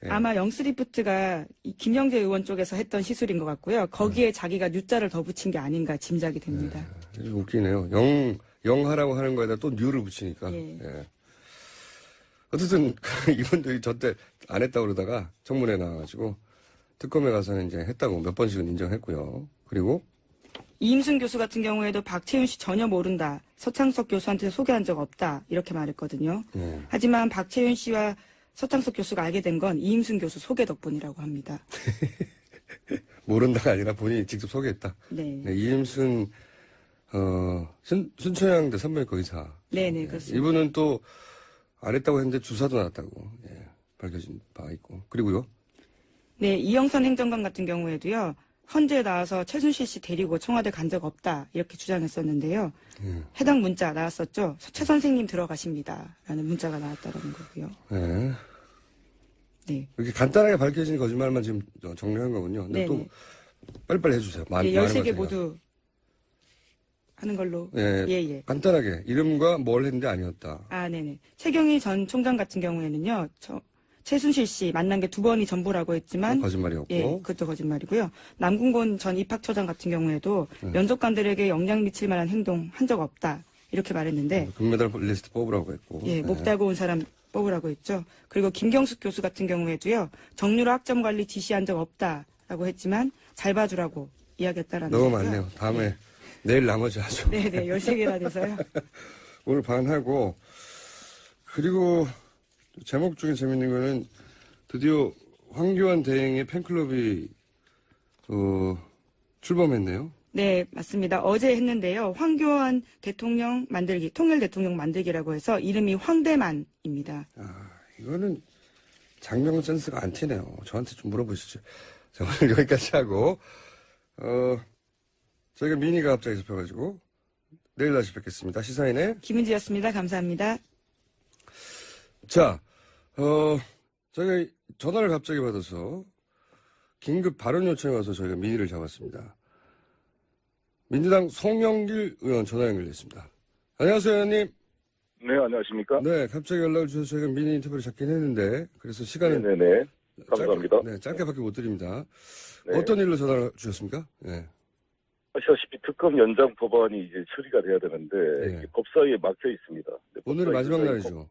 예. 아마 영스 리프트가 이 김영재 의원 쪽에서 했던 시술인 것 같고요. 거기에 자기가 뉴자를 더 붙인 게 아닌가 짐작이 됩니다. 좀 웃기네요. 영하라고 하는 거에다 또 뉴를 붙이니까. 예. 예. 어쨌든 이분들이 저 때 안 했다고 그러다가 청문회 나와가지고 특검에 가서는 이제 했다고 몇 번씩은 인정했고요. 그리고 이임순 교수 같은 경우에도 박채윤 씨 전혀 모른다. 서창석 교수한테 소개한 적 없다. 이렇게 말했거든요. 예. 하지만 박채윤 씨와 서창석 교수가 알게 된 건 이임순 교수 소개 덕분이라고 합니다. 모른다가 아니라 본인이 직접 소개했다. 네. 네, 이임순 순천향대 산부인과 의사. 네네, 그렇습니다. 이분은 또 안 했다고 했는데 주사도 놨다고 밝혀진 바 있고. 그리고요. 네, 이영선 행정관 같은 경우에도요. 헌재에 나와서 최순실 씨 데리고 청와대 간 적 없다. 이렇게 주장했었는데요. 해당 문자 나왔었죠. 최 선생님 들어가십니다. 라는 문자가 나왔다는 거고요. 네. 네. 이렇게 간단하게 밝혀진 거짓말만 지금 정리한 거군요. 근데 네네. 또 빨리빨리 해주세요. 예, 13개 모두 하는 걸로. 예, 예. 간단하게 이름과 뭘 했는데 아니었다. 아, 네네. 최경희 전 총장 같은 경우에는요. 최순실 씨 만난 게 2번이 전부라고 했지만 거짓말이었고. 예, 그것도 거짓말이고요. 남궁곤 전 입학처장 같은 경우에도 면접관들에게 영향 미칠 만한 행동 한 적 없다. 이렇게 말했는데 금메달 리스트 뽑으라고 했고. 예, 목 네. 달고 온 사람 뽑으라고 했죠. 그리고 김경숙 교수 같은 경우에도요. 정유라 학점 관리 지시한 적 없다라고 했지만 잘 봐주라고 이야기했다라는 너무 거고요. 많네요. 다음에 내일 나머지 하죠. 네네, 13개나 돼서요. 오늘 반하고 그리고 제목 중에 재밌는 거는 드디어 황교안 대행의 팬클럽이 출범했네요. 네, 맞습니다. 어제 했는데요. 황교안 대통령 만들기, 통일 대통령 만들기라고 해서 이름이 황대만입니다. 이거는 장명 센스가 안 튀네요. 저한테 좀 물어보시죠. 자, 오늘 여기까지 하고 저희가 미니가 갑자기 잡혀가지고 내일 다시 뵙겠습니다. 시사인의 김은지였습니다. 감사합니다. 자, 저희가 전화를 갑자기 받아서 긴급 발언 요청이 와서 저희가 미니를 잡았습니다. 민주당 송영길 의원 전화 연결됐습니다. 안녕하세요, 의원님. 네, 안녕하십니까? 네, 갑자기 연락을 주셔서 저희가 미니 인터뷰를 잡긴 했는데 그래서 시간은 네네네. 감사합니다. 짧게밖에 못 드립니다. 네. 어떤 일로 전화를 주셨습니까? 네. 아시다시피 특검 연장 법안이 이제 처리가 돼야 되는데 네. 이게 법사위에 막혀 있습니다. 오늘은 마지막 날이죠.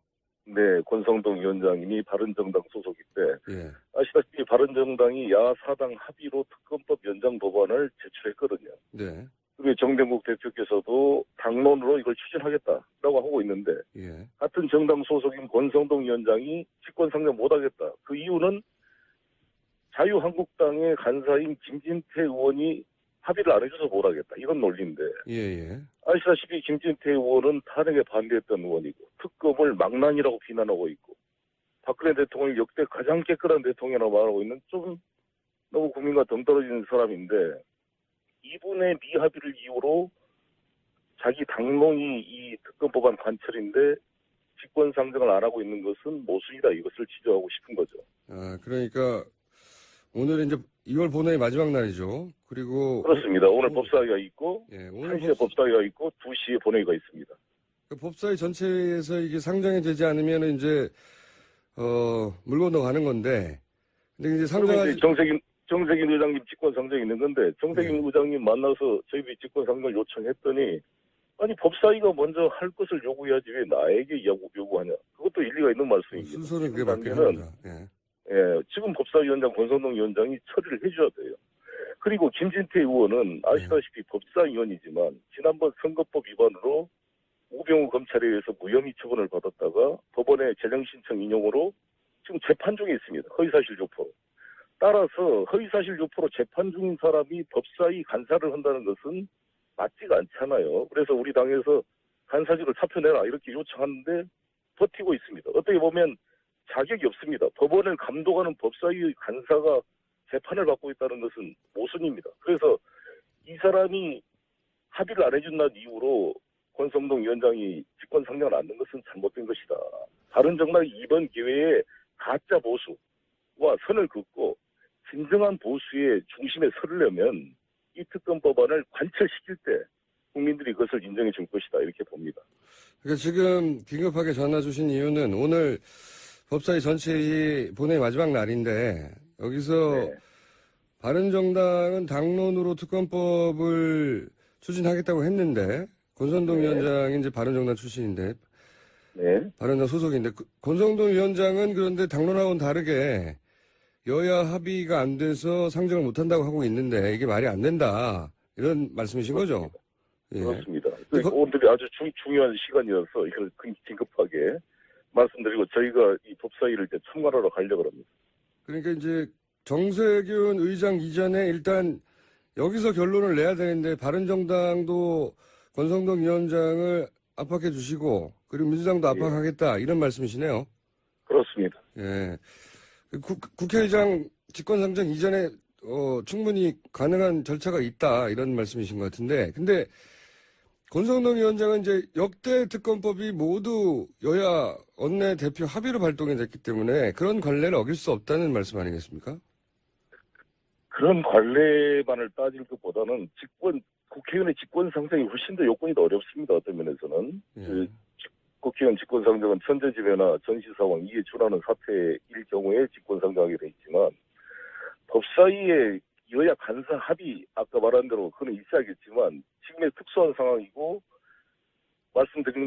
네, 권성동 위원장님이 바른정당 소속인데 예. 아시다시피 바른정당이 야사당 합의로 특검법 연장 법안을 제출했거든요. 네. 그리고 정병국 대표께서도 당론으로 이걸 추진하겠다라고 하고 있는데 예. 같은 정당 소속인 권성동 위원장이 직권상정 못하겠다. 그 이유는 자유한국당의 간사인 김진태 의원이 합의를 안 해줘서 못하겠다. 이런 논리인데 예. 아시다시피 김진태 의원은 탄핵에 반대했던 의원이고 특검을 망난이라고 비난하고 있고 박근혜 대통령을 역대 가장 깨끗한 대통령이라고 말하고 있는 좀 너무 국민과 동떨어지는 사람인데 이분의 미합의를 이유로 자기 당론이 이 특검법안 관철인데 직권상정을 안 하고 있는 것은 모순이다. 이것을 지적하고 싶은 거죠. 그러니까 오늘은 이제 2월 본회의 마지막 날이죠. 그리고 그렇습니다. 오늘 법사위가 있고 예, 오늘 1시에 법사위가 있고 2시에 본회의가 있습니다. 그 법사위 전체에서 이게 상정이 되지 않으면 이제 물고 넘어가는 건데 근데 이제 그리고 상정하지 이제 정세균 의장님 직권상정이 있는 건데 정세균 네. 의장님 만나서 저희들이 직권상정을 요청했더니 아니 법사위가 먼저 할 것을 요구해야지 왜 나에게 요구하냐. 그것도 일리가 있는 말씀입니다. 순서는 그게 지금 맞긴 단계는 합니다. 예. 예, 지금 법사위원장 권성동 위원장이 처리를 해줘야 돼요. 그리고 김진태 의원은 아시다시피 법사위원이지만 지난번 선거법 위반으로 우병우 검찰에 의해서 무혐의 처분을 받았다가 법원의 재정신청 인용으로 지금 재판 중에 있습니다. 허위사실 유포로. 따라서 허위사실 유포로 재판 중인 사람이 법사위 간사를 한다는 것은 맞지가 않잖아요. 그래서 우리 당에서 간사직을 사표내라 이렇게 요청하는데 버티고 있습니다. 어떻게 보면 자격이 없습니다. 법원을 감독하는 법사위 간사가 재판을 받고 있다는 것은 모순입니다. 그래서 이 사람이 합의를 안 해준다는 이유로 권성동 위원장이 직권상정을 안 한 것은 잘못된 것이다. 바른정당이 이번 기회에 가짜 보수와 선을 긋고 진정한 보수의 중심에 서려면 이 특검 법안을 관철시킬 때 국민들이 그것을 인정해 줄 것이다 이렇게 봅니다. 그러니까 지금 긴급하게 전화 주신 이유는 오늘 법사위 전체회의 본회의 마지막 날인데 여기서 네. 바른정당은 당론으로 특검법을 추진하겠다고 했는데 권선동 네. 위원장이 이제 바른정당 출신인데 네. 바른정 소속인데 권성동 위원장은 그런데 당론하고는 다르게 여야 합의가 안 돼서 상정을 못한다고 하고 있는데 이게 말이 안 된다 이런 말씀이신 거죠? 예. 그렇습니다. 오늘이 아주 중요한 시간이어서 이걸 긴급하게 말씀드리고 저희가 이 법사위를 이제 참관하러 가려고 합니다. 그러니까 이제 정세균 의장 이전에 일단 여기서 결론을 내야 되는데 바른정당도 권성동 위원장을 압박해 주시고 그리고 민주당도 압박하겠다 이런 말씀이시네요. 그렇습니다. 예. 국회의장 직권상정 이전에 충분히 가능한 절차가 있다 이런 말씀이신 것 같은데 근데 권성동 위원장은 이제 역대 특검법이 모두 여야 원내대표 합의로 발동이 됐기 때문에 그런 관례를 어길 수 없다는 말씀 아니겠습니까? 그런 관례만을 따질 것보다는 국회의원의 직권상정이 훨씬 더 요건이 더 어렵습니다. 어떤 면에서는. 예. 국회의원 직권상정은 천재지변이나 전시상황 이에 준하는 사태일 경우에 직권상정하게 돼 있지만 법사위의 여야 간사 합의 아까 말한 대로 그건 있어야겠지만 지금의 특수한 상황이고 말씀드린